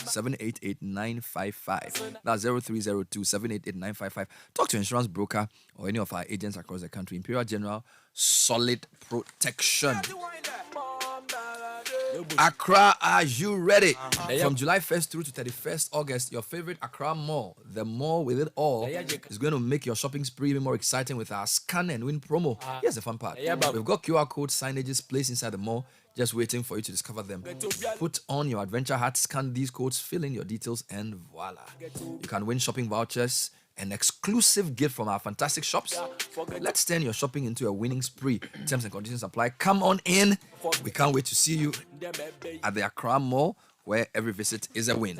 788 955. That's 0302 788 955. Talk to your insurance broker or any of our agents across the country. Imperial General, solid protection. Accra, are you ready? From July 1st through to 31st August, your favorite Accra mall, the mall with it all, is going to make your shopping spree even more exciting with our scan and win promo. Here's the fun part. We've got QR code signages placed inside the mall, just waiting for you to discover them. Put on your adventure hat, scan these codes, fill in your details, and voila. You can win shopping vouchers, an exclusive gift from our fantastic shops. Let's turn your shopping into a winning spree. Terms and conditions apply. Come on in. We can't wait to see you at the Accra Mall, where every visit is a win.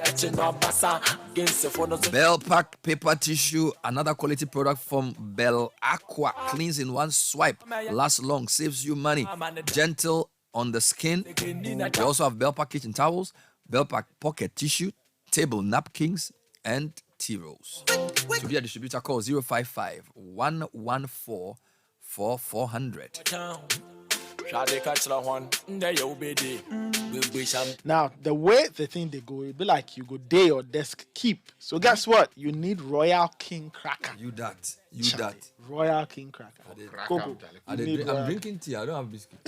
Bell Pack paper tissue, another quality product from Bell Aqua. Cleans in one swipe, lasts long, saves you money. Gentle on the skin. We also have Bell Pack kitchen towels, Bell Pack pocket tissue, table napkins, and tea rolls. To be a distributor, call 055 114 4400. Now, the way the thing they go, it'll be like you go day or desk keep. So guess what? You need Royal King Cracker. You that. Royal King Cracker. Coco. I'm drinking tea. I don't have biscuit.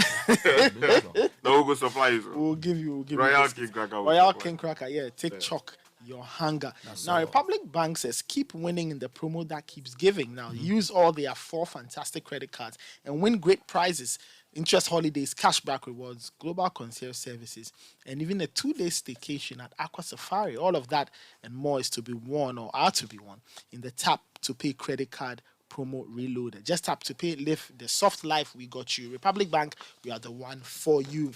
No, we'll go supply you. We'll give you Royal King Cracker. Royal King Cracker, yeah. Take chalk. Your hunger. Now, Republic Bank says keep winning in the promo that keeps giving. Now, use all their 4 fantastic credit cards and win great prizes, interest holidays, cashback rewards, global concierge services, and even a 2-day staycation at Aqua Safari. All of that and more is to be won or are to be won in the Tap to Pay credit card promo reloaded. Just tap to pay, live the soft life we got you. Republic Bank, we are the one for you.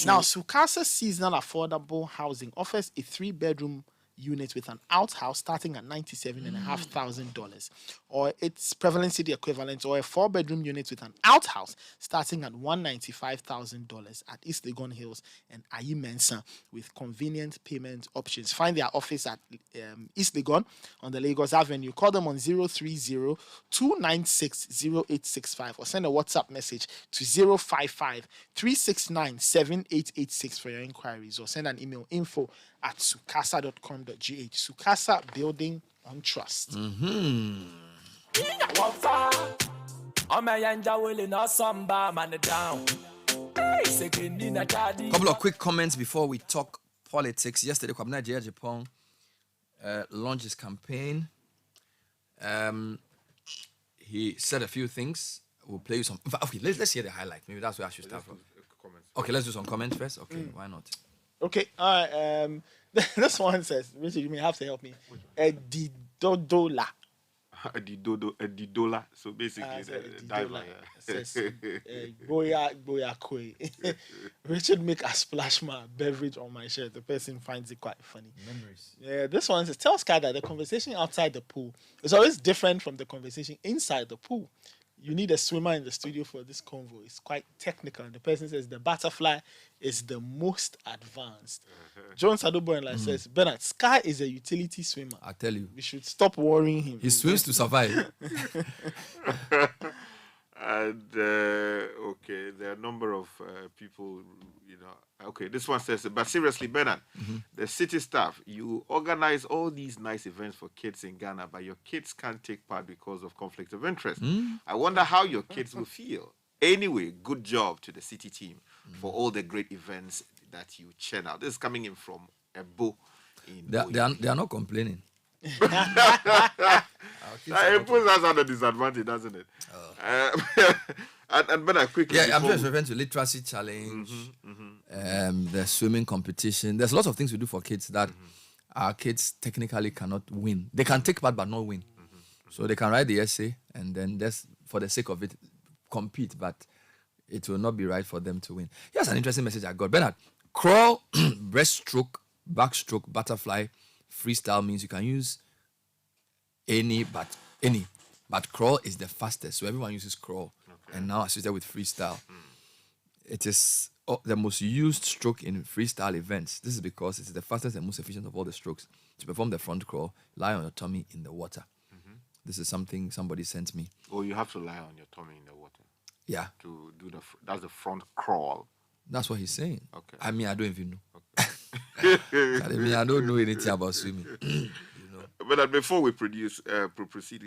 Now, Sukasa Seasonal Affordable Housing offers a 3-bedroom unit with an outhouse starting at $97,500, or its prevalent city equivalent, or a 4-bedroom unit with an outhouse starting at $195,000 at East Legon Hills and Ayi Mensa with convenient payment options. Find their office at East Legon on the Lagos Avenue. Call them on 030-296-0865 or send a WhatsApp message to 055-369-7886 for your inquiries, or send an email info@sukasa.com.gh. Sukasa, building on trust. Couple of quick comments before we talk politics. Yesterday, Kwabena Japan launched his campaign. He said a few things. We'll play you some. Okay, let's hear the highlight. Maybe that's where I should start from. Okay, let's do some comments first. Okay, why not? Okay, all right. This one says, Richard, you may have to help me. Edidodola. Edidola. So basically, the diver. Says, Boya Kwe. Richard, make a splash my beverage on my shirt. The person finds it quite funny. Memories. Yeah, this one says, tell Sky that the conversation outside the pool is always different from the conversation inside the pool. You need a swimmer in the studio for this convo. It's quite technical. And the person says the butterfly is the most advanced. John Sadoboy says, Bernard, Sky is a utility swimmer. I tell you. We should stop worrying him. He swims to survive. And, okay, there are a number of people, Okay, this one says, but seriously, Bernard, the city staff, you organize all these nice events for kids in Ghana, but your kids can't take part because of conflict of interest. I wonder how your kids will feel. Anyway, good job to the city team for all the great events that you churn out. This is coming in from Ebo. They are not complaining. It puts us at a disadvantage, doesn't it? And Bernard, quickly. Yeah, I'm just referring to literacy challenge, the swimming competition. There's lots of things we do for kids that our kids technically cannot win. They can take part but not win. So they can write the essay and then just for the sake of it compete, but it will not be right for them to win. Here's an interesting message I got. Bernard, crawl, breaststroke, backstroke, butterfly, freestyle means you can use any. But crawl is the fastest, so everyone uses crawl. Okay. And now associated with freestyle. It is the most used stroke in freestyle events. This is because it's the fastest and most efficient of all the strokes. To perform the front crawl, lie on your tummy in the water. This is something somebody sent me. Oh, you have to lie on your tummy in the water. Yeah. To do that's the front crawl. That's what he's saying. Okay. I mean, I don't even know. Okay. I don't know anything about swimming. But before we proceed,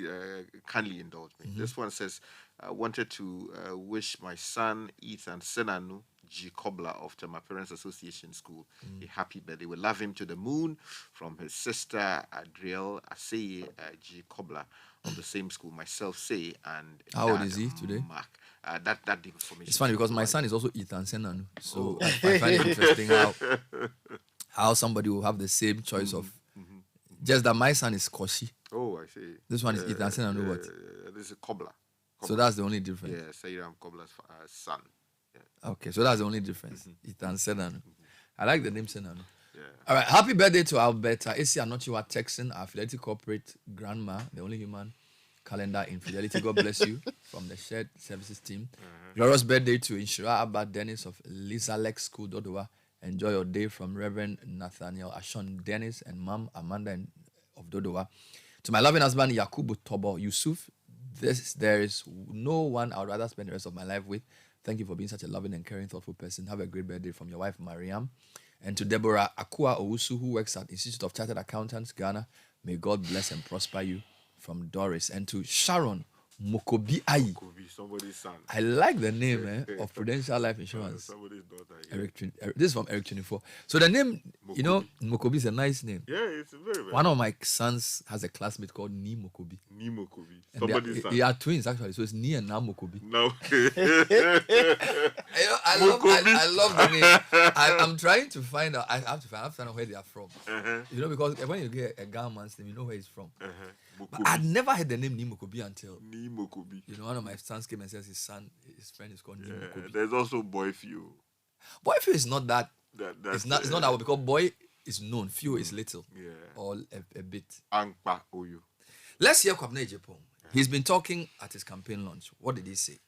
kindly indulge me. This one says, I wanted to wish my son Ethan Senanu G. Cobbler of my Parents Association School a happy birthday. We love him to the moon from his sister Adriel Aseye G. Cobbler of the same school, myself Say, and how old is he today? Mark. That the information. It's funny because my son is also Ethan Senanu. So I find it interesting how somebody will have the same choice of just that my son is Koshi. Oh, I see. This one is Ethan Senanu. What? This is Cobbler. So that's the only difference. Yeah, Sayram Cobbler's son. Yeah. Okay, so that's the only difference. Ethan Senanu. I like the name Senanu. Yeah. All right, happy birthday to Alberta. Isi Anochiwa Texan, our Fidelity Corporate grandma, the only human calendar in Fidelity. God bless you from the shared services team. Glorious birthday to Inshira Abba Dennis of Lisa Lex School, Dodowa. Enjoy your day from Reverend Nathaniel Ashon Dennis and Mom Amanda of Dodowa. To my loving husband Yakubu Tobo Yusuf, there is no one I would rather spend the rest of my life with. Thank you for being such a loving and caring, thoughtful person. Have a great birthday from your wife Mariam. And to Deborah Akua Owusu, who works at Institute of Chartered Accountants, Ghana. May God bless and prosper you, from Doris. And to Sharon Mokobi Ayi. Somebody's son. I like the name of Prudential Life Insurance. Somebody's daughter. This is from Eric 24. So the name, Mokobi. Mokobi is a nice name. Yeah, it's very, very One of my sons has a classmate called Ni Mokobi. Ni Mokobi. Somebody's son. They are twins, actually. So it's Ni and Na Mokobi. No. I love the name. I'm trying to find out. I have to find out where they are from. Because when you get a Ghana man's name, you know where he's from. But I'd never heard the name Ni Mokobi until Ni Mokobi. One of my sons came and says his friend is called Ni Mokobi. There's also Boy Few. Boy Few is not that. It's not that one because boy is known, few is little. Yeah. Or a bit. Ankpa Oyo. Let's hear Kwabena Ejepong. He's been talking at his campaign launch. What did he say?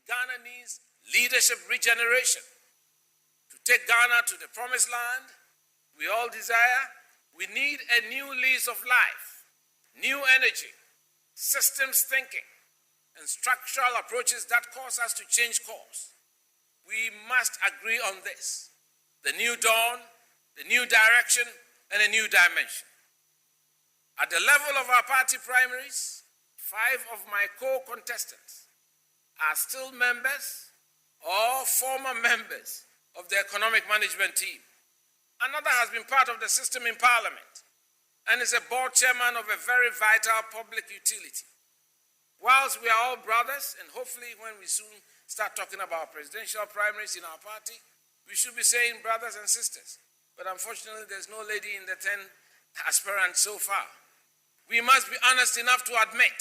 Ghana needs leadership regeneration. To take Ghana to the promised land we all desire, we need a new lease of life, new energy, systems thinking, and structural approaches that cause us to change course. We must agree on this: the new dawn, the new direction, and a new dimension. At the level of our party primaries, 5 of my co-contestants are still members or former members of the economic management team. Another has been part of the system in Parliament and is a board chairman of a very vital public utility. Whilst we are all brothers, and hopefully when we soon start talking about presidential primaries in our party, we should be saying brothers and sisters. But unfortunately, there's no lady in the 10 aspirants so far. We must be honest enough to admit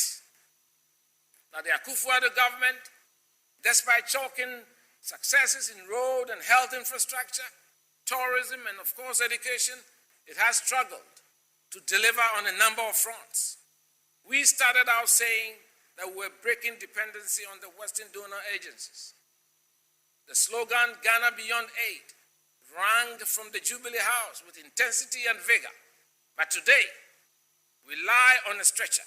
that the Akufo-Addo government, despite chalking successes in road and health infrastructure, tourism, and of course education, it has struggled to deliver on a number of fronts. We started out saying that we were breaking dependency on the Western donor agencies. The slogan, Ghana Beyond Aid, rang from the Jubilee House with intensity and vigor. But today, we lie on a stretcher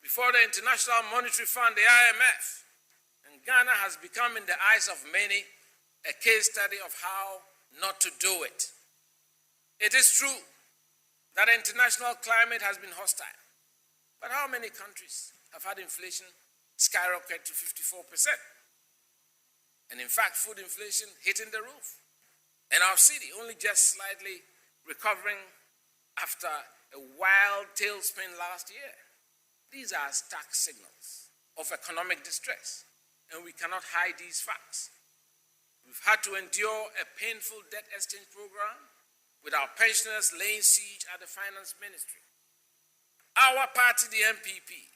before the International Monetary Fund, the IMF, and Ghana has become, in the eyes of many, a case study of how not to do it. It is true that the international climate has been hostile, but how many countries have had inflation skyrocket to 54%? And in fact, food inflation hitting the roof. And our city only just slightly recovering after a wild tailspin last year. These are stark signals of economic distress, and we cannot hide these facts. We've had to endure a painful debt exchange program with our pensioners laying siege at the finance ministry. Our party, the MPP,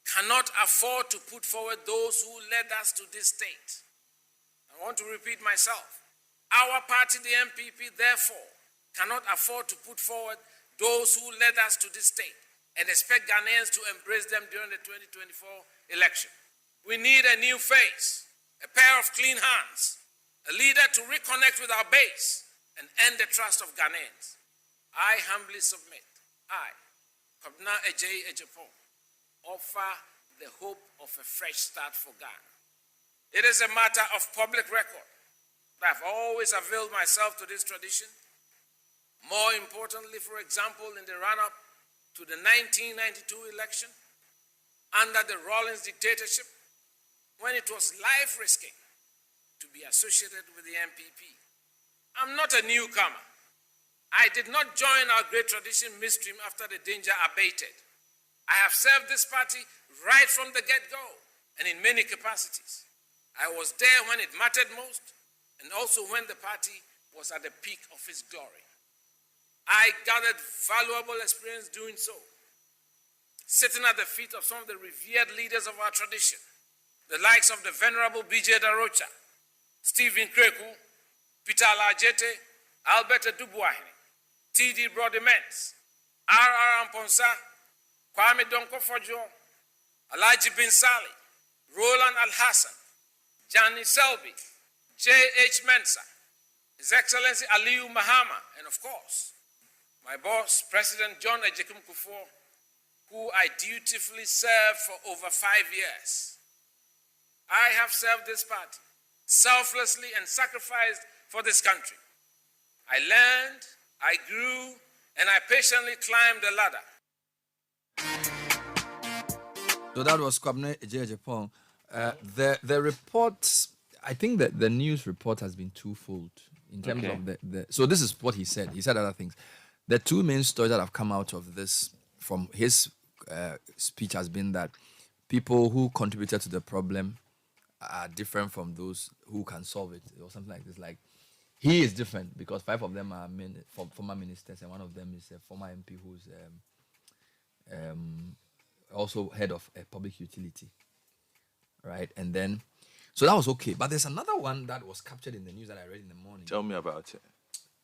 cannot afford to put forward those who led us to this state. I want to repeat myself. Our party, the MPP, therefore, cannot afford to put forward those who led us to this state and expect Ghanaians to embrace them during the 2024 election. We need a new face, a pair of clean hands, a leader to reconnect with our base and end the trust of Ghanaians. I humbly submit, I, Kobna Ejei Ejapon, offer the hope of a fresh start for Ghana. It is a matter of public record that I've always availed myself to this tradition. More importantly, for example, in the run-up to the 1992 election, under the Rawlings dictatorship, when it was life-risking to be associated with the MPP. I'm not a newcomer. I did not join our great tradition midstream after the danger abated. I have served this party right from the get-go and in many capacities. I was there when it mattered most and also when the party was at the peak of its glory. I gathered valuable experience doing so, sitting at the feet of some of the revered leaders of our tradition, the likes of the Venerable B.J. Darocha, Stephen Kreku, Peter Alajete, Albert Dubuahine, T.D. Brodiments, R.R. Amponsa, Kwame Donko Fojo, Alaji Bin Sali, Roland Al-Hassan, Johnny Selby, J.H. Mensah, His Excellency Aliyu Mahama, and of course, my boss, President John Ejekum Kufuor, who I dutifully served for over 5 years. I have served this party selflessly and sacrificed for this country. I learned, I grew, and I patiently climbed the ladder. So that was Kwabena Ejapon. The report, I think that the news report has been twofold in terms of the. So this is what he said. He said other things. The two main stories that have come out of this from his speech has been that people who contributed to the problem are different from those who can solve it, or something like this. Like, he is different because 5 of them are former ministers, and one of them is a former MP who's also head of a public utility, right? And then, so that was okay. But there's another one that was captured in the news that I read in the morning. Tell me about it.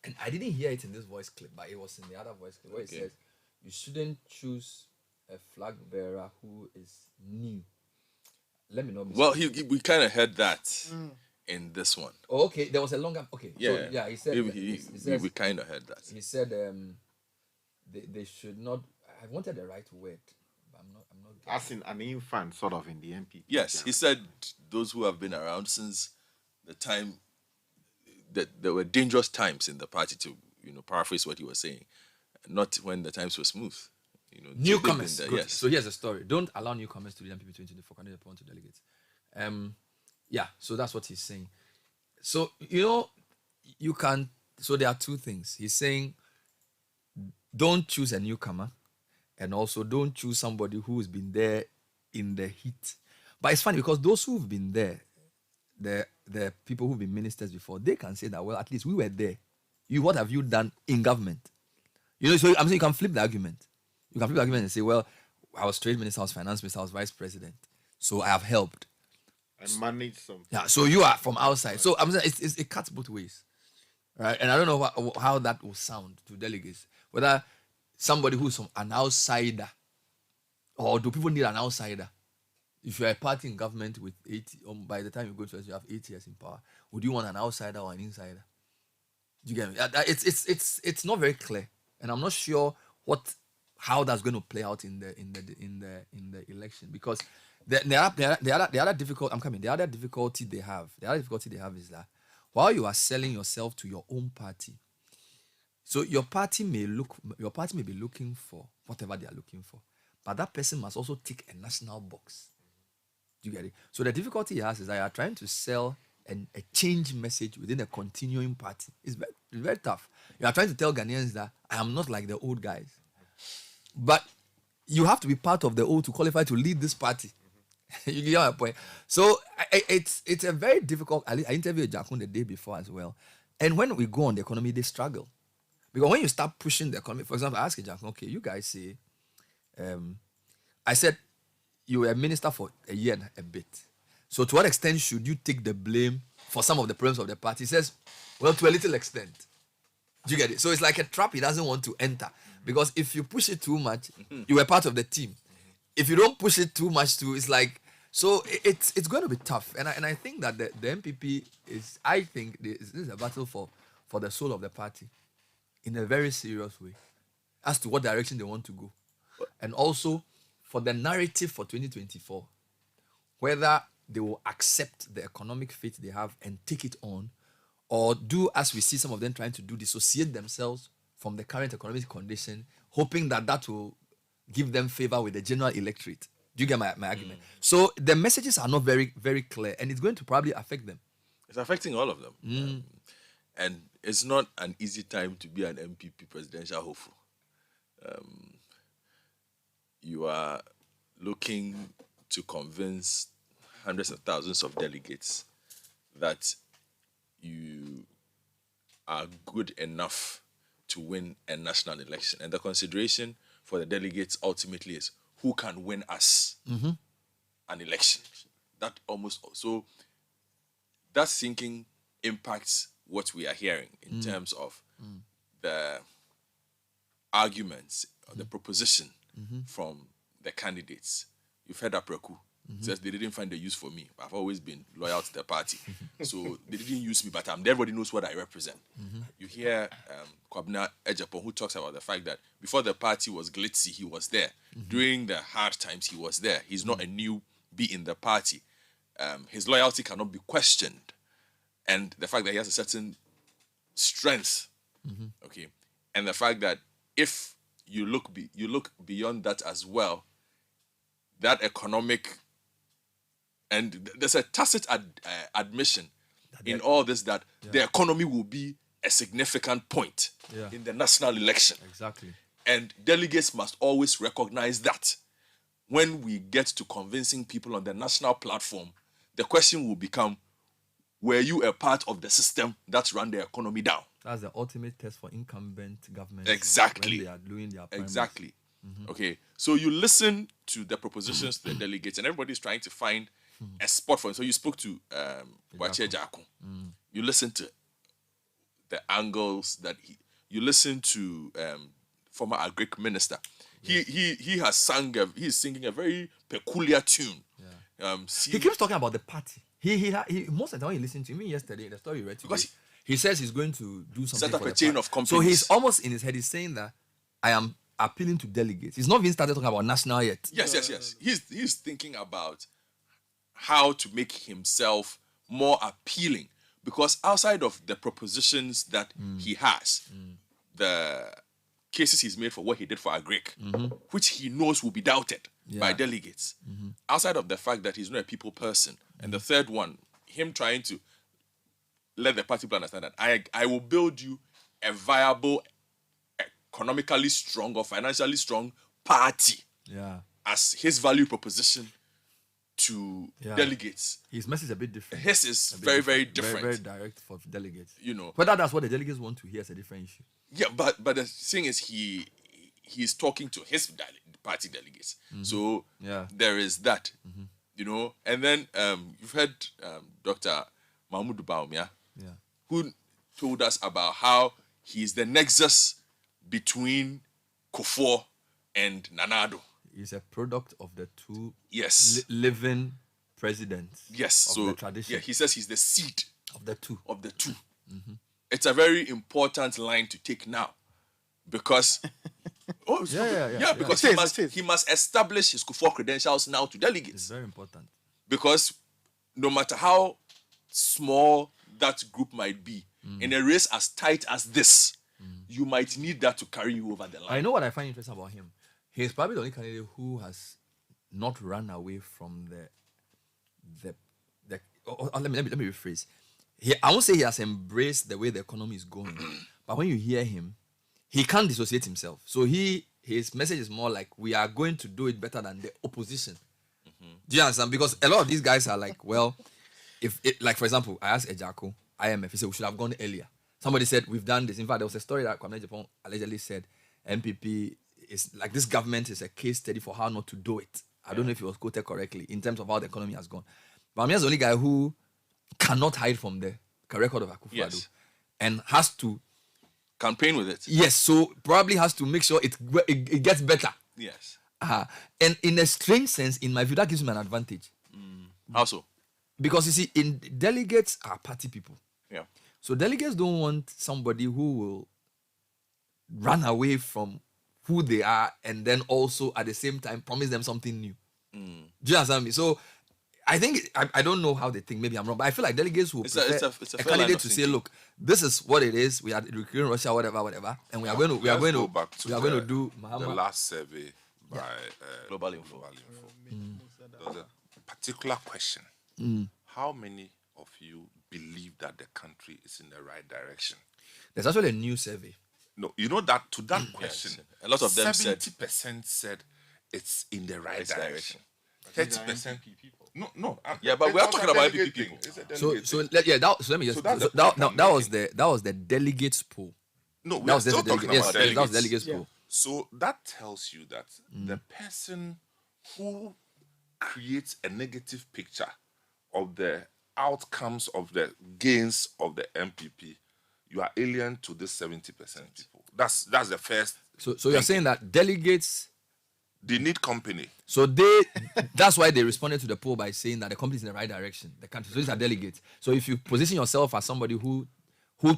And I didn't hear it in this voice clip, but it was in the other voice clip where it says, you shouldn't choose a flag bearer who is new. Let me know. Well, we kind of heard that in this one. Oh, okay. There was a longer. Okay. Yeah. So, yeah. He said. We kind of heard that. He said they should not. I wanted the right word, but I'm not. As in an infant, sort of in the MPP. Yes, he said those who have been around since the time that there were dangerous times in the party, to paraphrase what he was saying, not when the times were smooth. Newcomers. Yes. So here's the story. Don't allow newcomers to lead MPP 2024 candidate appoint to delegates. Yeah. So that's what he's saying. So you can. So there are two things. He's saying, don't choose a newcomer, and also don't choose somebody who's been there in the heat. But it's funny because those who've been there, the people who've been ministers before, they can say that, well, at least we were there. What have you done in government? So I'm saying you can flip the argument. You can flip the argument and say, well, I was trade minister, I was finance minister, I was vice president. So I have helped. And managed something. Yeah, so you are from outside. So I'm saying it cuts both ways. Right? And I don't know how that will sound to delegates. Whether somebody who's an outsider, or do people need an outsider? If you're a party in government with 80, by the time you go to us, you have 8 years in power. Would you want an outsider or an insider? Do you get me? It's not very clear, and I'm not sure how that's going to play out in the election, because The other difficulty they have is that while you are selling yourself to your own party, so your party may be looking for whatever they are looking for, but that person must also tick a national box. Do you get it? So the difficulty he has is that you are trying to sell a change message within a continuing party. It's very tough. You are trying to tell Ghanaians that I am not like the old guys, but you have to be part of the old to qualify to lead this party. You get my point? So it's a very difficult. I interviewed Jakun the day before as well, and when we go on the economy, they struggle because when you start pushing the economy, for example, I asked Jakun, okay, you guys say, I said you were a minister for a year and a bit. So to what extent should you take the blame for some of the problems of the party? He says, well, to a little extent. Do you get it? So it's like a trap he doesn't want to enter. Because if you push it too much, you were part of the team. If you don't push it too much too, it's like, so it's going to be tough. And I think that the MPP is, I think this is a battle for the soul of the party in a very serious way as to what direction they want to go. And also for the narrative for 2024, whether they will accept the economic fate they have and take it on, or do as we see some of them trying to do, dissociate themselves from the current economic condition, hoping that will give them favor with the general electorate. Do you get my argument? So the messages are not very, very clear, and it's going to probably affect them. It's affecting all of them. And it's not an easy time to be an MPP presidential hopeful. You are looking to convince hundreds of thousands of delegates that you are good enough to win a national election. And the consideration for the delegates ultimately is who can win us an election. That thinking impacts what we are hearing in terms of the arguments, or the proposition from the candidates. You've heard Apreku. Says they didn't find a use for me. I've always been loyal to the party. So they didn't use me, but everybody knows what I represent. You hear Kwabena Ejapon, who talks about the fact that before the party was glitzy, he was there. During the hard times, he was there. He's not a newbie in the party. His loyalty cannot be questioned. And the fact that he has a certain strength, okay, and the fact that if you look beyond that as well, that economic, and there's a tacit admission in all this that the economy will be a significant point in the national election. Exactly. And delegates must always recognize that. When we get to convincing people on the national platform, the question will become, were you a part of the system that ran the economy down? That's the ultimate test for incumbent government. Exactly. When they are doing their primaries. Exactly. Okay, so you listen to the propositions to the delegates, and everybody's trying to find a spot for it. So you spoke to Wache Jakun. You listen to the angles that you listen to former Agric minister. He has he's singing a very peculiar tune. He keeps talking about the party. He most of the time he listened to me yesterday, the story you read today, he says he's going to do something set up for a chain party. of companies. So he's almost in his head, he's saying that I am appealing to delegates. He's not even started talking about national yet. Yes. He's thinking about how to make himself more appealing, because outside of the propositions that he has, the cases he's made for what he did for Agric, which he knows will be doubted by delegates, outside of the fact that he's not a people person, and the third one, him trying to let the party understand that I will build you a viable, economically strong or financially strong party as his value proposition to delegates. His message is a bit different. His is very, very different. Very direct for delegates. You know, whether that's what the delegates want to hear is a different issue. Yeah, but the thing is, he's talking to his party delegates. So there is that, you know. And then you've heard Dr. Mahmoud Baumia, who told us about how he's the nexus between Kufuor and Nana Addo. He's a product of the two living presidents. Yes, of so the tradition. Yeah, he says he's the seed of the two. It's a very important line to take now, because Oh, yeah, because he must establish his Kufuor credentials now to delegates. It's very important. Because no matter how small that group might be, in a race as tight as this, you might need that to carry you over the line. I know what I find interesting about him. He's probably the only candidate who has not run away from let me rephrase. I won't say he has embraced the way the economy is going, but when you hear him, he can't dissociate himself. So his message is more like, we are going to do it better than the opposition. Do you understand? Because a lot of these guys are like, well, like for example, I asked Ejako, IMF, he said we should have gone earlier. Somebody said we've done this. In fact, there was a story that Kwame Japan allegedly said MPP is like, this government is a case study for how not to do it. I don't know if it was quoted correctly in terms of how the economy has gone. But Bawumia is the only guy who cannot hide from the record of Akufo-Addo and has to campaign with it. Yes, so probably has to make sure it gets better. Yes. And in a strange sense, in my view, that gives him an advantage. How so? Because you see, delegates are party people. Yeah. So delegates don't want somebody who will run away from who they are and then also at the same time promise them something new. Do you understand me? So I think, I don't know how they think, maybe I'm wrong, but I feel like delegates will prefer a candidate to say, look, this is what it is, we are recruiting Russia, whatever, and we are going to do the last survey by Global Info. There was a particular question. How many of you believe that the country is in the right direction? There's actually a new survey. No, you know that to that question, a lot of them 70% said it's in the right direction. 30%. No. Yeah, but we are talking about MPP people. Let me just. That was the delegates poll. No, we are still talking about delegates. That was delegates poll. So that tells you that the person who creates a negative picture of the outcomes of the gains of the MPP, you are alien to this 70% people. That's the first. So you're saying that delegates, they need company. So that's why they responded to the poll by saying that the company is in the right direction. The country. So these are delegates. So if you position yourself as somebody who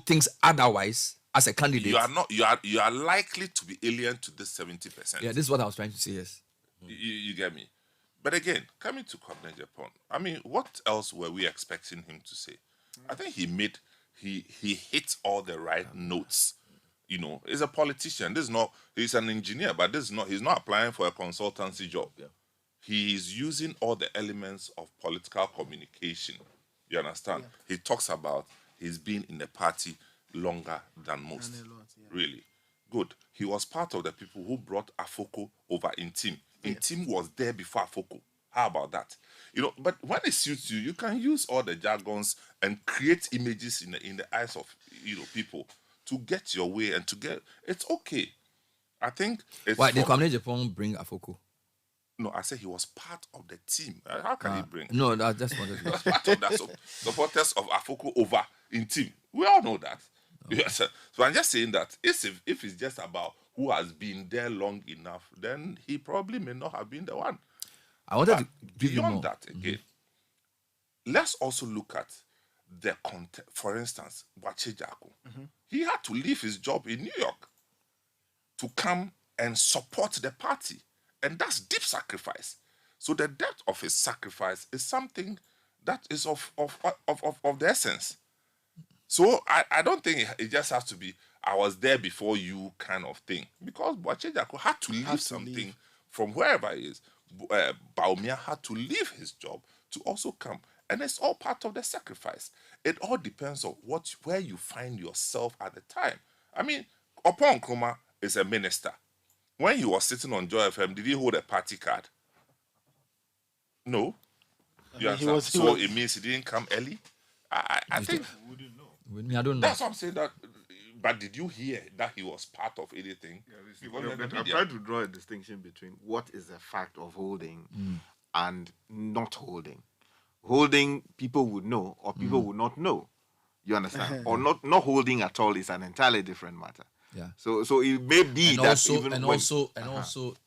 thinks otherwise as a candidate, you are likely to be alien to this 70%. Yeah, this is what I was trying to say. Yes. You get me. But again, coming to Kwame Japan, I mean, what else were we expecting him to say? I think he hit all the right notes. You know, he's a politician. He's an engineer, but he's not applying for a consultancy job. Yeah. He is using all the elements of political communication. You understand? Yeah. He talks about he's been in the party longer than most. Really. Good. He was part of the people who brought Afoko over in team. Team was there before Afoko. How about that? You know, but when it suits you, you can use all the jargons and create images in the eyes of people to get your way and to get. It's okay. I think. Why did Kwame Japan bring Afoko? No, I said he was part of the team. How can he bring? No, I just wanted to. He was part of that. So supporters of Afoko over in team. We all know that. Okay. Yes. So I'm just saying that if it's just about who has been there long enough, then he probably may not have been the one. I wanted to give you more. Beyond that, again, let's also look at the content. For instance, Boakye Jaako. He had to leave his job in New York to come and support the party. And that's deep sacrifice. So the depth of his sacrifice is something that is of the essence. So I don't think it just has to be, I was there before you kind of thing. Because Boakye Jaako had to leave something from wherever he is. Bawumia had to leave his job to also come. And it's all part of the sacrifice. It all depends on where you find yourself at the time. I mean, Opon Nkrumah is a minister. When he was sitting on Joy FM, did he hold a party card? No. So it means he didn't come early? I think... I don't know. That's what I'm saying. But did you hear that he was part of anything? I'm trying to draw a distinction between what is the fact of holding and not holding. Holding, people would know, or people would not know. You understand? Or not holding at all is an entirely different matter. Yeah. So it may be also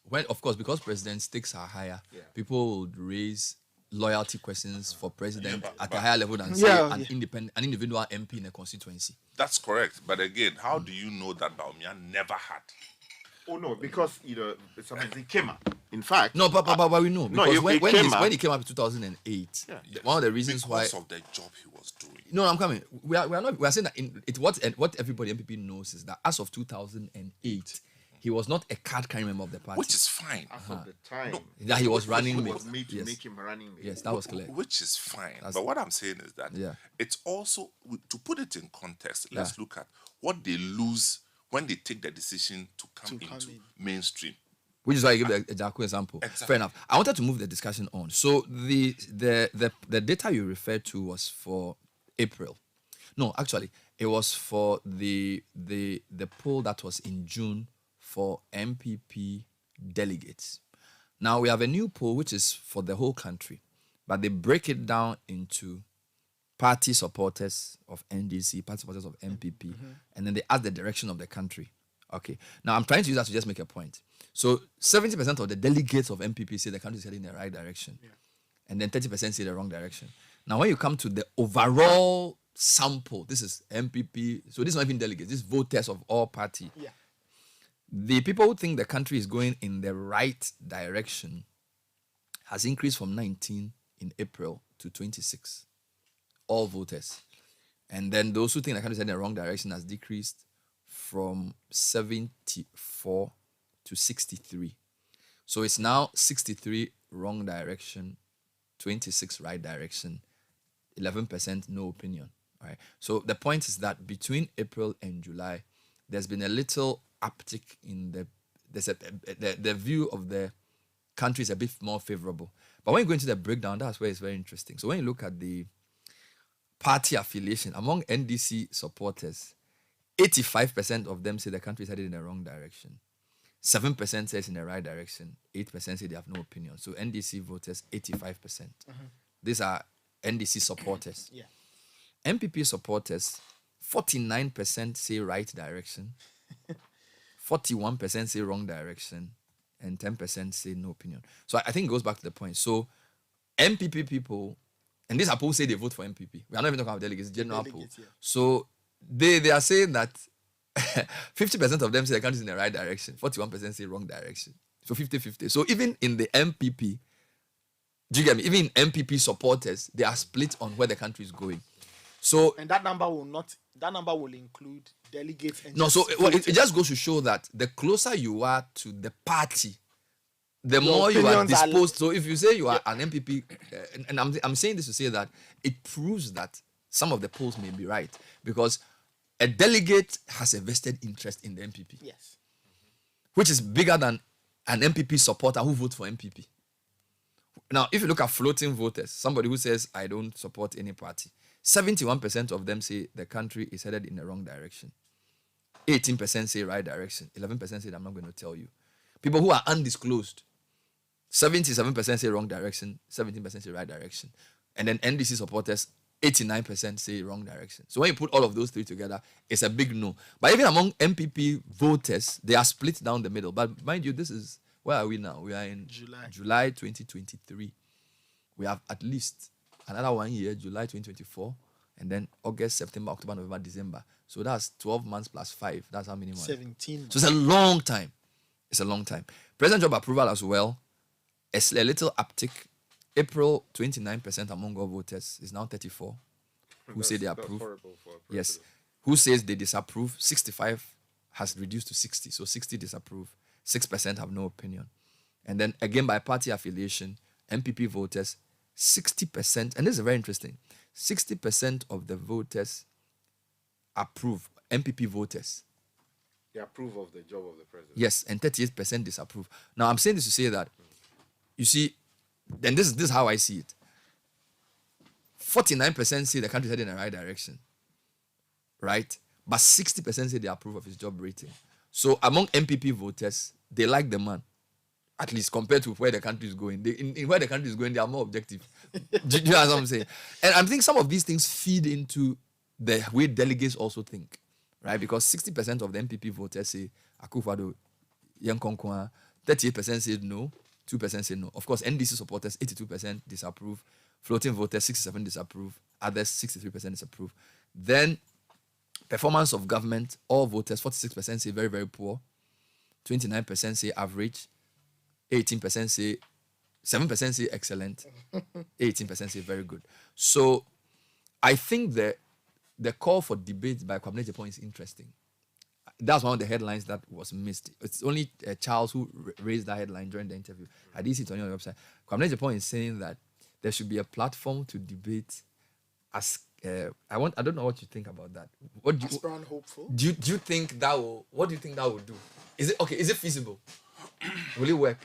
when, of course, because president stakes are higher, people would raise loyalty questions for president at a higher level than an individual MP in a constituency. That's correct. But again, how do you know that Bawumia never had Oh no, because sometimes it came up. In fact, no, but we know because when he came up in 2008, Yes. one of the reasons because of the job he was doing. No, I'm coming. We are saying that what everybody MPP knows is that as of 2008, he was not a card-carrying member of the party, Which is fine. As of the time that he was running mate. was made to make him running mate. Yes, that was clear. Which is fine. But what I'm saying is that it's also, to put it in context, let's look at what they lose when they take the decision to come into mainstream. Which is why I give the Jaco example. Exactly. Fair enough. I wanted to move the discussion on. So the data you referred to was for April. No, actually, it was for the poll that was in June for MPP delegates. Now we have a new poll which is for the whole country, but they break it down into party supporters of NDC, party supporters of MPP, and then they ask the direction of the country. Okay. Now I'm trying to use that to just make a point. So 70% of the delegates of MPP say the country is heading in the right direction, and then 30% say the wrong direction. Now when you come to the overall sample, this is MPP, so this is not even delegates, this is voters of all party. Yeah. The people who think the country is going in the right direction has increased from 19 in April to 26. All voters. And then those who think the country is heading in the wrong direction has decreased from 74 to 63. So it's now 63 wrong direction, 26 right direction, 11% no opinion. All right. So the point is that between April and July, there's been a little uptick in the view of the country is a bit more favorable. But when you go into the breakdown, that's where it's very interesting. So when you look at the party affiliation among NDC supporters, 85% of them say the country is headed in the wrong direction. 7% says in the right direction. 8% say they have no opinion. So NDC voters, 85%. These are NDC supporters. Yeah. MPP supporters, 49% say right direction. 41% say wrong direction, and 10% say no opinion. So I think it goes back to the point. So MPP people, and these are people who say they vote for MPP. We are not even talking about delegates, general poll. Yeah. So they are saying that 50% of them say the country is in the right direction, 41% say wrong direction. So 50-50. So even in the MPP, do you get me? Even in MPP supporters, they are split on where the country is going. So and that number will include delegates and no, so it just goes to show that the closer you are to the party, the more you are disposed. So if you say you are an MPP, and I'm saying this to say that it proves that some of the polls may be right, because a delegate has a vested interest in the MPP. Yes. Which is bigger than an MPP supporter who votes for MPP. Now, if you look at floating voters, somebody who says, I don't support any party, 71% of them say the country is headed in the wrong direction. 18% say right direction. 11% say I'm not going to tell you. People who are undisclosed, 77% say wrong direction. 17% say right direction. And then NDC supporters, 89% say wrong direction. So when you put all of those three together, it's a big no. But even among MPP voters, they are split down the middle. But mind you, this is, where are we now? We are in July 2023. We have at least another 1 year, July 2024, and then August, September, October, November, December. So that's 12 months plus 5. That's how many months? 17. So it's a long time. It's a long time. President job approval as well. A little uptick. April, 29% among all voters is now 34 who say they approve. Yes. Who says they disapprove? 65 has reduced to 60. So 60 disapprove. 6% have no opinion. And then again by party affiliation, MPP voters, 60%, and this is very interesting, 60% of the voters approve, MPP voters. They approve of the job of the president. Yes, and 38% disapprove. Now, I'm saying this to say that, you see, then this is how I see it. 49% say the country is heading in the right direction, right? But 60% say they approve of his job rating. So among MPP voters, they like the man, at least compared to where the country is going. In where the country is going, they are more objective. Do you know what I'm saying? And I think some of these things feed into the way delegates also think, right? Because 60% of the MPP voters say, Akufo-Addo, Yankonkwa, 38% say no, 2% say no. Of course, NDC supporters, 82% disapprove. Floating voters, 67% disapprove. Others, 63% disapprove. Then, performance of government, all voters, 46% say very, very poor. 29% say average, 18% say, 7% say excellent, 18% say very good. So I think that the call for debate by Kwabena Agyapong is interesting. That's one of the headlines that was missed. It's only Charles who raised that headline during the interview. I did see it on your website. Kwabena Agyapong is saying that there should be a platform to debate. As I don't know what you think about that. What do you, Brown hopeful. Do you think that will? What do you think that will do? Is it okay? Is it feasible? Will it work?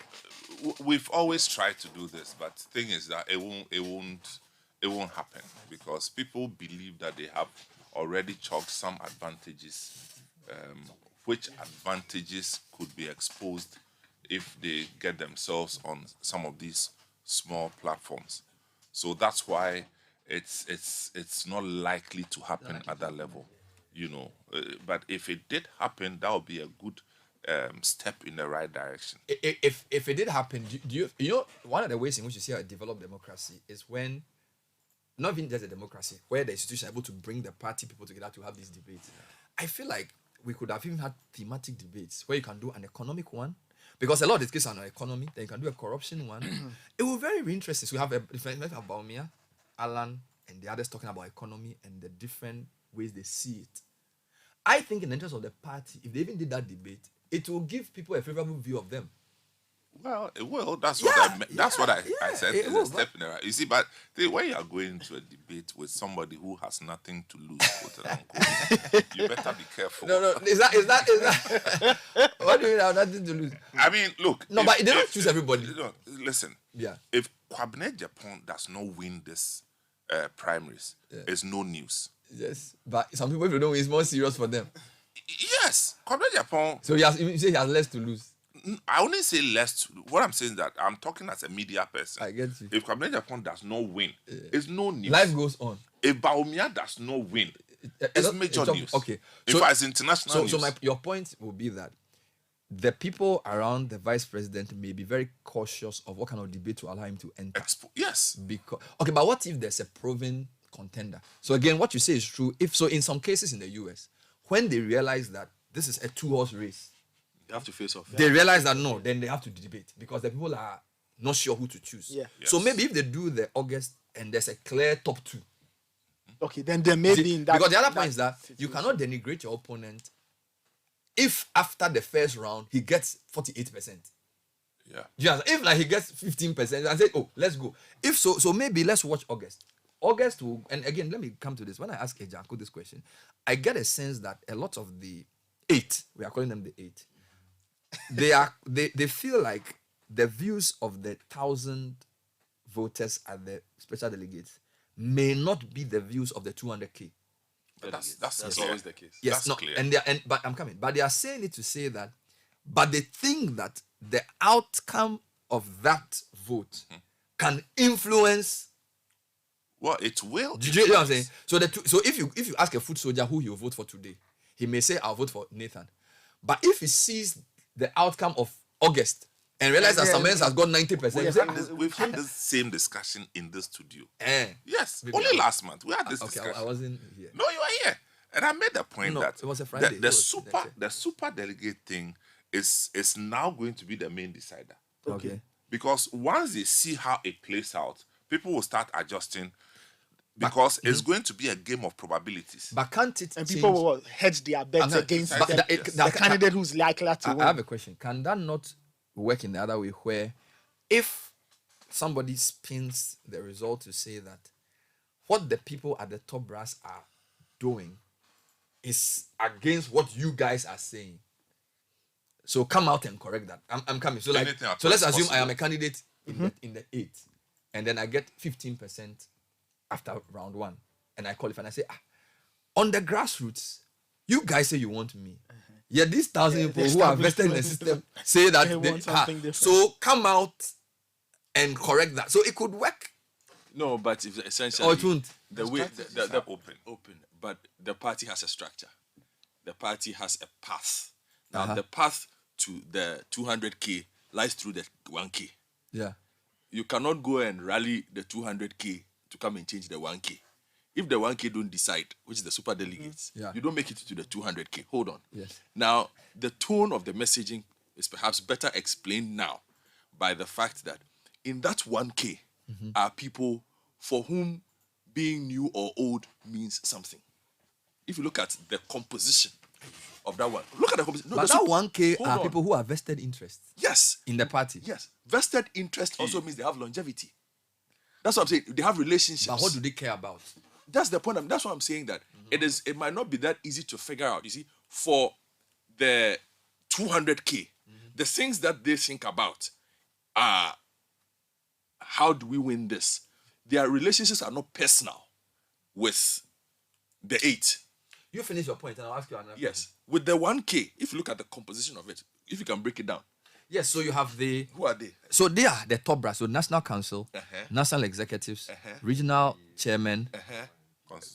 We've always tried to do this, but the thing is that it won't happen because people believe that they have already chalked some advantages, which advantages could be exposed if they get themselves on some of these small platforms. So that's why it's not likely to happen at that level, but if it did happen, that would be a good step in the right direction. If it did happen, do you one of the ways in which you see a developed democracy is when not even just a democracy, where the institution is able to bring the party people together to have these debates. I feel like we could have even had thematic debates where you can do an economic one, because a lot of these cases are on economy. Then you can do a corruption one. It will very interesting. So we have Baumia, Alan, and the others talking about economy and the different ways they see it. I think in the interest of the party, if they even did that debate, it will give people a favorable view of them. Well, it will. That's what I said. It's a step in the right. You see, but when you are going into a debate with somebody who has nothing to lose, quote unquote, you better be careful. No. Is that? What do you mean? I have nothing to lose. I mean, look. No, but they don't choose everybody. Listen. Yeah. If Kwabena Agyapong does not win this primaries, it's no news. Yes, but some people, if they don't win, it's more serious for them. Yes, Kwabena Agyapong. So you say he has less to lose. I only say less. What I'm saying is that I'm talking as a media person. I get you. If Kwabena Agyapong does not win, it's no news. Life goes on. If Baumia does not win, it's major news. Okay. In fact, it's international news. So your point will be that the people around the vice president may be very cautious of what kind of debate to allow him to enter. Yes. But what if there's a proven contender? So again, what you say is true. If so, in some cases in the US, when they realize that this is a 2-horse race, they have to face off. They realize that no, then they have to debate because the people are not sure who to choose. Yeah. Yes. So maybe if they do the August and there's a clear top 2. Okay, then there may be in that. Because the other point is that you cannot denigrate your opponent if after the first round he gets 48%. Yeah. Yeah. If like he gets 15% and say, oh, let's go. If so maybe let's watch August. August will, and again, let me come to this. When I ask Ejanko this question, I get a sense that a lot of the 8, we are calling them the 8, they feel like the views of the 1,000 voters at the special delegates may not be the views of the 200K. But that's always the case. Yes, that's clear. But I'm coming. But they are saying it to say that, but they think that the outcome of that vote can influence. Well, it will. Do you know what I'm saying? So if you ask a foot soldier who he will vote for today, he may say, "I'll vote for Nathan." But if he sees the outcome of August and realize that someone else has got 90%, we've had this same discussion in the studio. Yes, only last month we had this discussion. I wasn't here. No, you are here, and I made the point that it was a Friday. The super delegate thing is now going to be the main decider. Okay. Because once they see how it plays out, people will start adjusting. Because it's going to be a game of probabilities. But can't it and change? people will hedge their bets against the candidate who's likely to win. I have a question. Can that not work in the other way where if somebody spins the result to say that what the people at the top brass are doing is against what you guys are saying, so come out and correct that. I'm coming. So let's assume I am a candidate in the 8, and then I get 15% after round 1, and I qualify and I say, on the grassroots, you guys say you want me. Yeah, these 1,000 people who are vested in the system say that they want something different. So come out and correct that. So it could work. No, but if essentially it won't. The way the open, but the party has a structure. The party has a path. Now the path to the 200K lies through the 1K. Yeah. You cannot go and rally the 200K to come and change the 1K. If the 1K don't decide, which is the super delegates, you don't make it to the 200K. Hold on. Yes. Now, the tone of the messaging is perhaps better explained now by the fact that in that 1K are people for whom being new or old means something. If you look at the composition of that one, look at the composition. No, but that 1K are people who have vested interest. Yes. In the party. Yes. Vested interest also means they have longevity. That's what I'm saying. They have relationships. But what do they care about? That's the point. That's why I'm saying that it might not be that easy to figure out. You see, for the 200K, the things that they think about are how do we win this? Their relationships are not personal with the 8. You finish your point and I'll ask you another. Yes. With the 1K, if you look at the composition of it, if you can break it down. Yes, so you have the... Who are they? So they are the top brass. So National Council, National Executives, Regional Chairmen,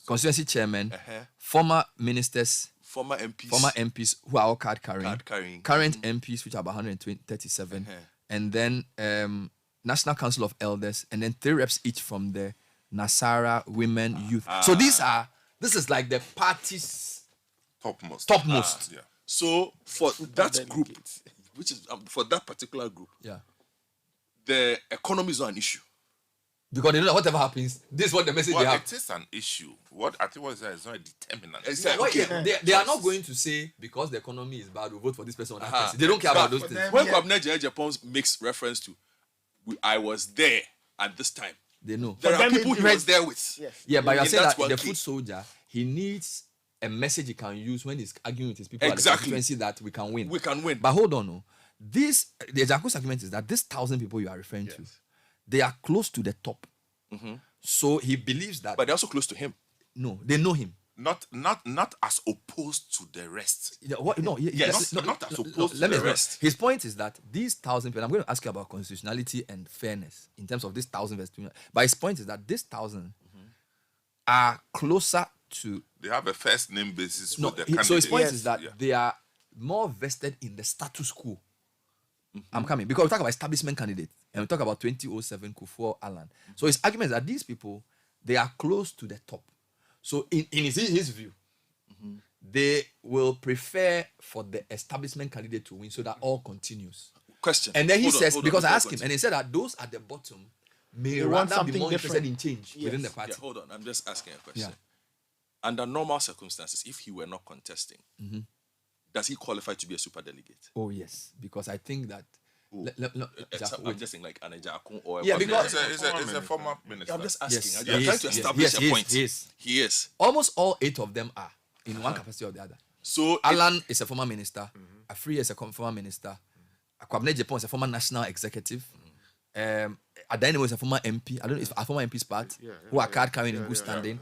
Constituency Chairmen, former Ministers, former MPs who are all card carrying, current MPs, which are about 137, and then National Council of Elders, and then 3 reps each from the Nasara, women, youth. So this is like the party's topmost. Yeah. So for that group, which is for that particular group, the economy is not an issue. Because they know that whatever happens, this is what the message they have. It is an issue. What I think was is not a determinant. They are not going to say because the economy is bad, we vote for this person or that person. They don't care about those things. When Kwabena Japan makes reference to, I was there at this time. They know. There are people he was there with. Yes. Yeah, but you're saying that the foot soldier, he needs a message he can use when he's arguing with his people at the constituency that we can win. We can win. But hold on, no. The Jaco's argument is that this 1,000 people you are referring to, they are close to the top. So he believes that. But they're also close to him. No, they know him. Not as opposed to the rest. Not as opposed to the rest. His point is that these 1,000 people, I'm going to ask you about constitutionality and fairness in terms of this 1,000 versus 200. But his point is that these 1,000 are closer to. They have a first name basis with the candidate. So his point is that they are more vested in the status quo. I'm coming because we talk about establishment candidates and we talk about 2007 Kufuor Allen. So his argument is that these people, they are close to the top. So in his view, they will prefer for the establishment candidate to win so that all continues. Question. And then he says, because I asked him, and he said that those at the bottom may rather be more interested in change within the party. Yeah, hold on, I'm just asking a question. Under normal circumstances, if he were not contesting, does he qualify to be a super delegate? Oh yes, because I think that. I'm just saying like Anajakun or because it's a former minister. I'm just asking. I'm trying to establish a point. He is. Almost all 8 of them are in one capacity or the other. So Alan is a former minister. Afri is a former minister. Kwabena Japan is a former national executive. Adainimo is a former MP. I don't know if a former MP's part who are card carrying in good standing.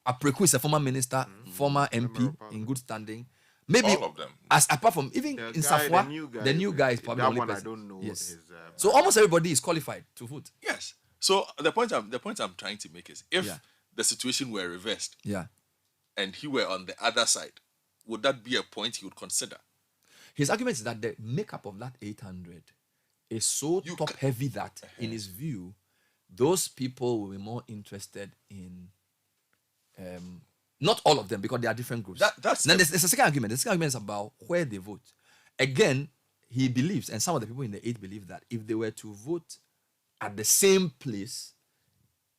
Apreku is a former minister, former MP in good standing. Maybe all of them. As apart from even in Safwa, the new guy is probably the only person. I don't know. Yes. So almost everybody is qualified to vote. Yes. So the point I'm trying to make is if the situation were reversed, and he were on the other side, would that be a point he would consider? His argument is that the makeup of that 800 is so top heavy that, in his view, those people will be more interested in. Not all of them, because they are different groups. Then there's a second argument. The second argument is about where they vote. Again, he believes, and some of the people in the 8 believe that if they were to vote at the same place,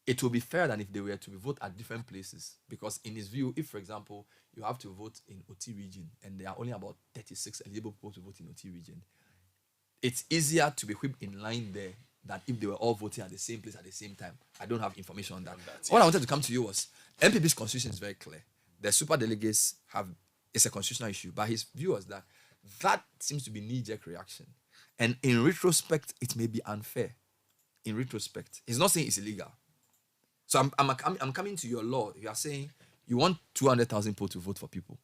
it will be fairer than if they were to vote at different places. Because in his view, if, for example, you have to vote in OT region, and there are only about 36 eligible people to vote in OT region, it's easier to be whipped in line there than if they were all voting at the same place at the same time. I don't have information on that. What I wanted to come to you was, MPP's constitution is very clear. The super delegates it's a constitutional issue, but his view was that seems to be knee-jerk reaction. And in retrospect, it may be unfair. In retrospect. He's not saying it's illegal. So I'm coming to your law. You are saying you want 200,000 people to vote for people.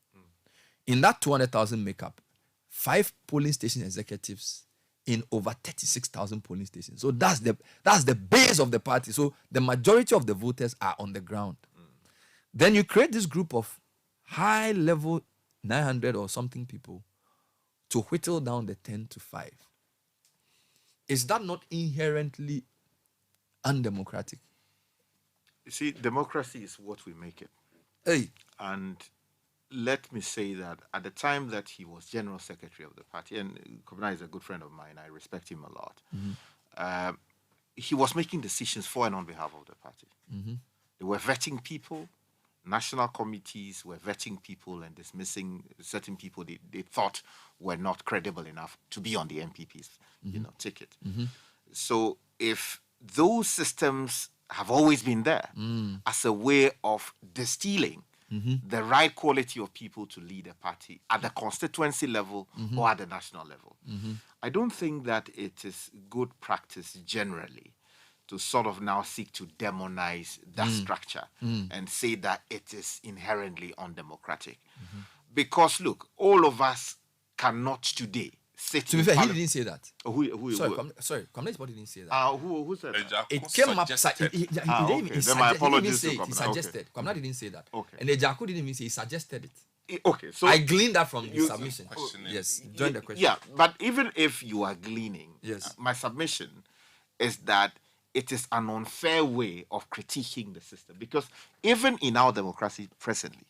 In that 200,000 makeup, 5 polling station executives in over 36,000 polling stations. So that's the base of the party. So the majority of the voters are on the ground. Then you create this group of high level 900 or something people to whittle down the 10 to 5. Is that not inherently undemocratic? You see, democracy is what we make it. Hey. And let me say that at the time that he was general secretary of the party, and Kobina is a good friend of mine, I respect him a lot. He was making decisions for and on behalf of the party. They were vetting people. National committees were vetting people and dismissing certain people they thought were not credible enough to be on the MPP's ticket. So if those systems have always been there as a way of distilling the right quality of people to lead a party at the constituency level or at the national level, I don't think that it is good practice generally to sort of now seek to demonize that structure and say that it is inherently undemocratic. Because, look, all of us cannot today sit to be fair, he didn't say that. Sorry, Communist Party didn't say that. Who said that? It came up. He suggested. Communist didn't say that. Okay. And Ejaku didn't even say, he suggested it. Okay, so I gleaned that from his submission. Yes, join the question. Yeah, but even if you are gleaning, yes, my submission is that it is an unfair way of critiquing the system, because even in our democracy presently,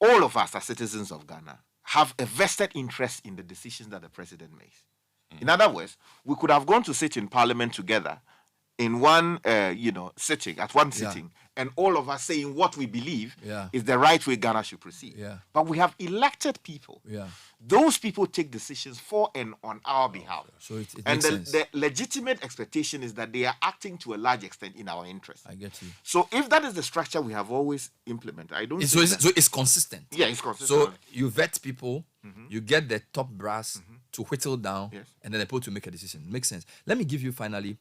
all of us as citizens of Ghana have a vested interest in the decisions that the president makes. In other words, we could have gone to sit in parliament together in one, sitting, and all of us saying what we believe is the right way Ghana should proceed. But we have elected people. Those people take decisions for and on our behalf. So it and makes sense. the legitimate expectation is that they are acting to a large extent in our interest. I get you. So if that is the structure we have always implemented, I don't So it's consistent. Yeah, it's consistent. So you vet people, you get the top brass to whittle down, and then they put to make a decision. Makes sense. Let me give you finally,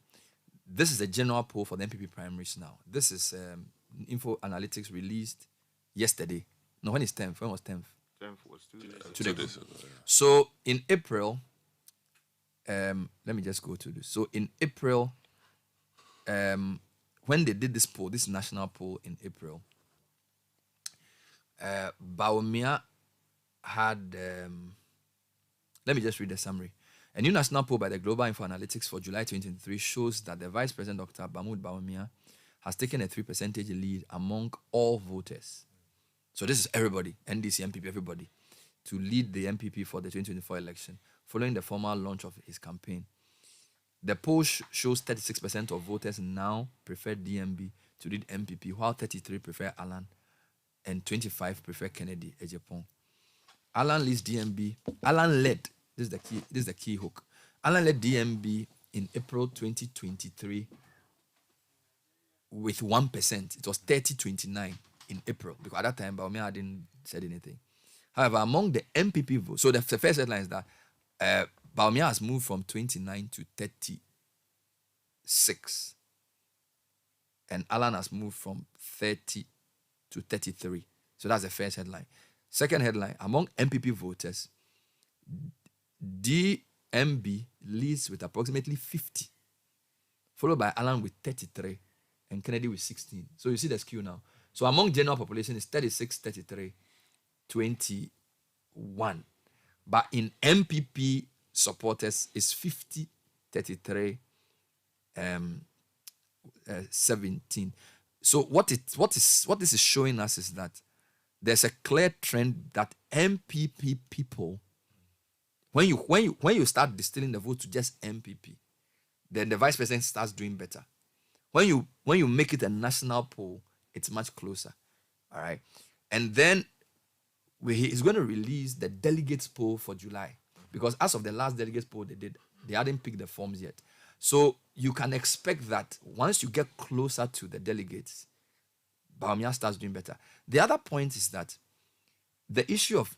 this is a general poll for the MPP primaries now. This is info analytics released yesterday. No, when is 10th? When was 10th? 10th was 2 days ago. So in April, let me just go to this. So in April, when they did this poll, this national poll in April, Baumia had, let me just read the summary. A new national poll by the Global Info Analytics for July 2023 shows that the Vice President, Dr. Mahmoud Bawumia, has taken a 3% lead among all voters. So this is everybody, NDC, MPP, everybody, to lead the MPP for the 2024 election, following the formal launch of his campaign. The poll shows 36% of voters now prefer DMB to lead MPP, while 33% prefer Alan and 25% prefer Kennedy Ejepong. Alan leads DMB. Alan led. This is the key hook. Alan led DMB in April 2023 with 1%. It was 30-29 in April, because at that time, Baumia hadn't said anything. However, among the MPP votes, so the first headline is that Baumia has moved from 29 to 36. And Alan has moved from 30 to 33. So that's the first headline. Second headline, among MPP voters, DMB leads with approximately 50, followed by Alan with 33 and Kennedy with 16. So you see the skew now. So among general population is 36, 33, 21. But in MPP supporters is 50, 33, 17. So what this is showing us is that there's a clear trend that MPP people, when you start distilling the vote to just MPP, then the vice president starts doing better. When you make it a national poll, it's much closer. All right. And then he's going to release the delegates poll for July, because as of the last delegates poll they did, they hadn't picked the forms yet. So you can expect that once you get closer to the delegates, Baumia starts doing better. The other point is that the issue of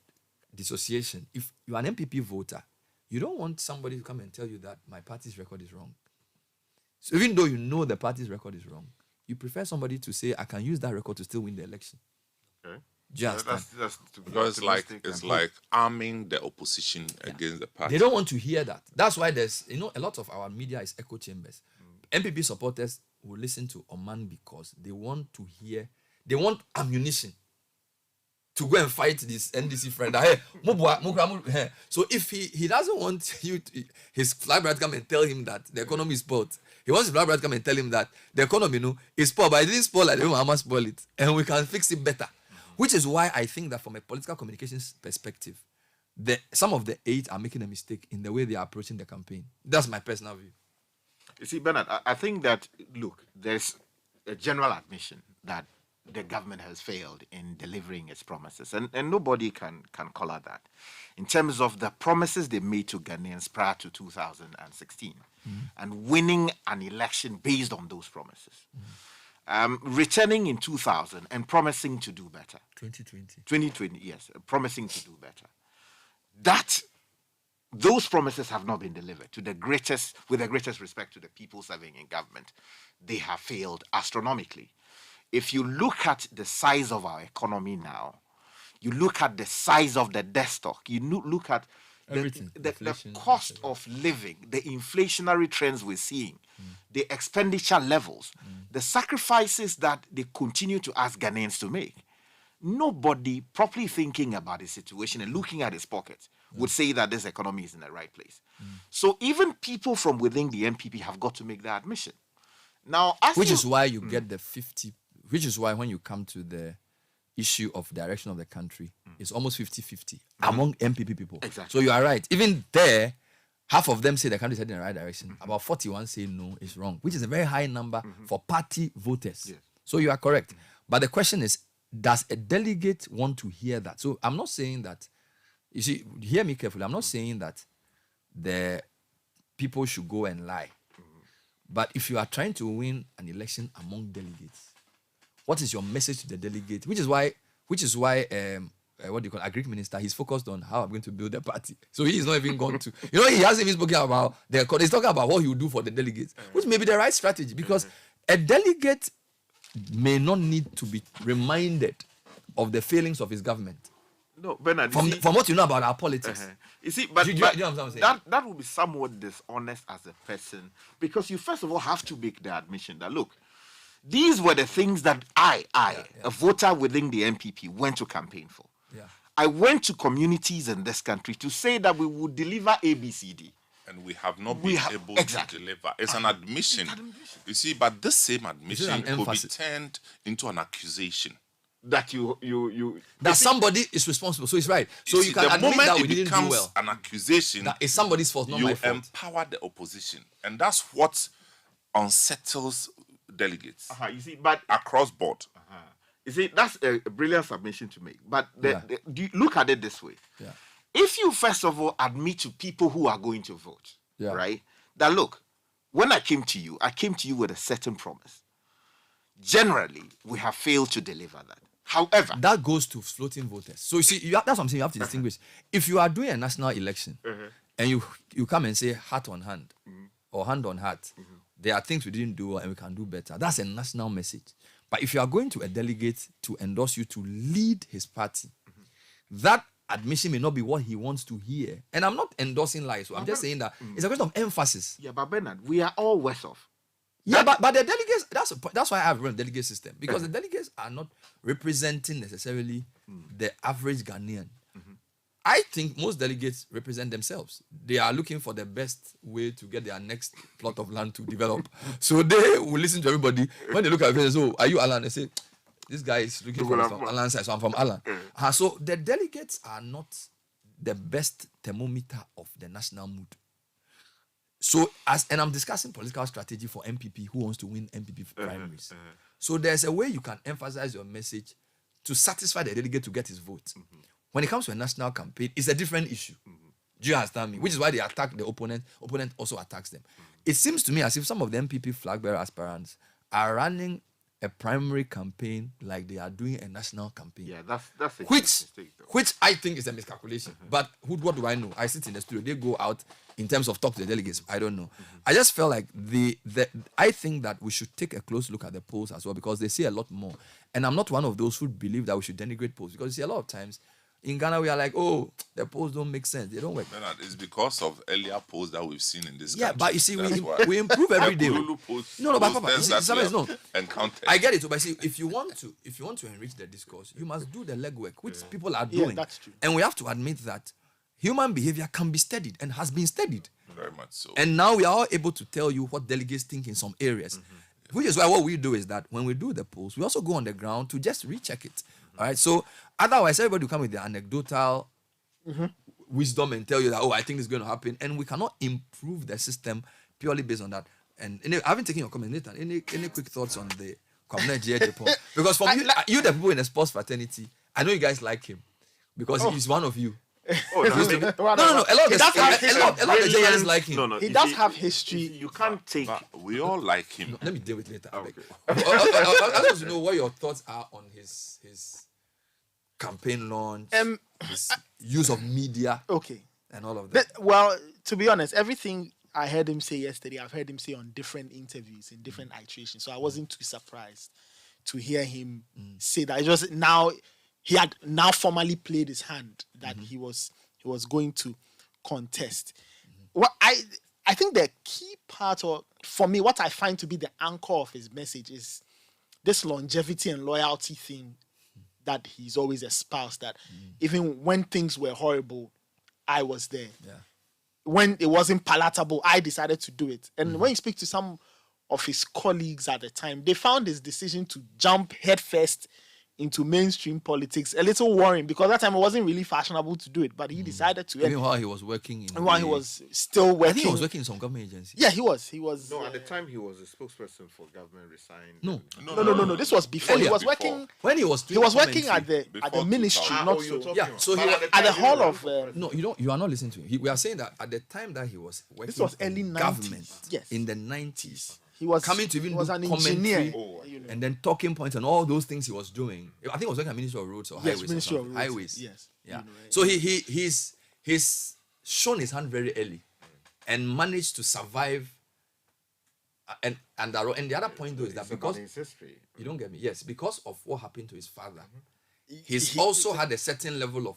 dissociation, if you're an MPP voter, you don't want somebody to come and tell you that my party's record is wrong. So even though you know the party's record is wrong, you prefer somebody to say, I can use that record to still win the election. Okay. Just because it's like arming the opposition against the party. They don't want to hear that. That's why there's, a lot of our media is echo chambers. MPP supporters will listen to Oman because they want to hear, they want ammunition to go and fight this NDC friend. So if he doesn't want his flag brother to come and tell him that the economy is spoiled, he wants his flag brother to come and tell him that the economy is spoiled, but it didn't spoil like the Muhammad spoiled it, and we can fix it better. Which is why I think that from a political communications perspective, some of the 8 are making a mistake in the way they are approaching the campaign. That's my personal view. You see, Bernard, I think that, look, there's a general admission that the government has failed in delivering its promises, and nobody can color that. In terms of the promises they made to Ghanaians prior to 2016, and winning an election based on those promises. Returning in 2000 and promising to do better. 2020, yes, promising to do better. Those promises have not been delivered with the greatest respect to the people serving in government. They have failed astronomically. If you look at the size of our economy now, you look at the size of the debt stock, you look at the cost of living, the inflationary trends we're seeing, the expenditure levels, the sacrifices that they continue to ask Ghanaians to make. Nobody properly thinking about the situation and looking at his pockets would say that this economy is in the right place. So even people from within the MPP have got to make that admission. Now, which is why you get the 50, which is why when you come to the issue of direction of the country, it's almost 50-50 among MPP people. Exactly. So you are right. Even there, half of them say the country is heading in the right direction. About 41 say no, it's wrong, which is a very high number for party voters. Yes. So you are correct. But the question is, does a delegate want to hear that? So I'm not saying that, you see, hear me carefully. I'm not saying that the people should go and lie. But if you are trying to win an election among delegates, what is your message to the delegate? Which is why what do you call Agric Minister, he's focused on how I'm going to build a party. So he's not even going to, he hasn't even spoken about he's talking about what he will do for the delegates, which may be the right strategy, because a delegate may not need to be reminded of the failings of his government. No, Bernard, from what you know about our politics. You see, but, you know what I'm saying? That would be somewhat dishonest as a person, because you first of all have to make the admission that, look, these were the things that a voter within the MPP, went to campaign for. Yeah. I went to communities in this country to say that we would deliver ABCD. And we have not been able to deliver. It's an admission. You see, but this same admission could be turned into an accusation. That that somebody is responsible. So it's right. So you can admit that we didn't do well. An accusation, that is somebody's fault, not my fault. You empower the opposition, and that's what unsettles delegates. You see, but across board. You see, that's a brilliant submission to make. But do you look at it this way? Yeah. If you first of all admit to people who are going to vote, right, that look, when I came to you with a certain promise. Generally, we have failed to deliver that. However, that goes to floating voters. So you see, that's what I'm saying. You have to distinguish. If you are doing a national election and you come and say heart on hand or hand on heart, there are things we didn't do and we can do better. That's a national message. But if you are going to a delegate to endorse you to lead his party, that admission may not be what he wants to hear. And I'm not endorsing lies. So I'm just saying that it's a question of emphasis. Yeah, but Bernard, we are all worse off. Yeah, but the delegates, that's why I have run a delegate system, because the delegates are not representing necessarily the average Ghanaian. I think most delegates represent themselves. They are looking for the best way to get their next plot of land to develop. So they will listen to everybody. When they look at it, they say, "Oh, are you Alan?" They say, "This guy is looking for Alan side, so I'm from Alan." So the delegates are not the best thermometer of the national mood. So, and I'm discussing political strategy for MPP who wants to win MPP primaries. So there's a way you can emphasize your message to satisfy the delegate to get his vote. When it comes to a national campaign, it's a different issue. Do you understand me? Which is why they attack the opponent. Opponent also attacks them. It seems to me as if some of the MPP flag bearer aspirants are running a primary campaign like they are doing a national campaign. Yeah, that's a mistake, which I think is a miscalculation. But what do I know? I sit in the studio. They go out in terms of talk to the delegates. I don't know. I just felt like I think that we should take a close look at the polls as well, because they say a lot more. And I'm not one of those who believe that we should denigrate polls, because you see, a lot of times in Ghana we are like, oh, the polls don't make sense. They don't work. Bernard, it's because of earlier polls that we've seen in this country. Yeah, but you see, we improve every day. No, but Papa, I get it. But see, if you want to enrich the discourse, you must do the legwork, which people are doing. Yeah, that's true. And we have to admit that human behavior can be studied and has been studied. Very much so. And now we are all able to tell you what delegates think in some areas. Which is why what we do is that when we do the polls, we also go on the ground to just recheck it. All right. So otherwise, everybody will come with their anecdotal wisdom and tell you that, oh, I think it's going to happen, and we cannot improve the system purely based on that. And I haven't taken your comment, Nathan. Any quick thoughts on the Kwabena Japan? Because for you, the people in the sports fraternity, I know you guys like him because he's one of you. No. A lot of the journalists like him. No, he does have history. You can't take. We all like him. No, let me deal with it later. Okay. I want to know what your thoughts are on his campaign launch, his use of media, and all of that. Well, to be honest, everything I heard him say yesterday, I've heard him say on different interviews in different iterations. So I wasn't too surprised to hear him say that. It just now he had now formally played his hand that he was going to contest. What I think the key part, or for me, what I find to be the anchor of his message is this longevity and loyalty thing that he's always espoused. That even when things were horrible, I was there. Yeah. When it wasn't palatable, I decided to do it. And when you speak to some of his colleagues at the time, they found his decision to jump headfirst into mainstream politics a little worrying, because that time it wasn't really fashionable to do it, but he decided to. Even while he was working while he was still working. I think he was working in some government agency. Yeah, he was. No, at the time he was a spokesperson for government resigned. No. This was before. He was working. When he was working at the ministry, not so. Yeah, so he at the hall of. No, you are not listening to him. We are saying that at the time that he was working. This was early 90s. Government. Yes. In the 90s. He was coming to even do an commentary engineer. and then talking points and all those things he was doing. I think he was working at Ministry of Roads or Highways. Ministry of Roads. Highways. Yes. Yeah. So he's shown his hand very early and managed to survive. And the other point though is that because history. You don't get me. Yes, because of what happened to his father, he's also had a certain level of.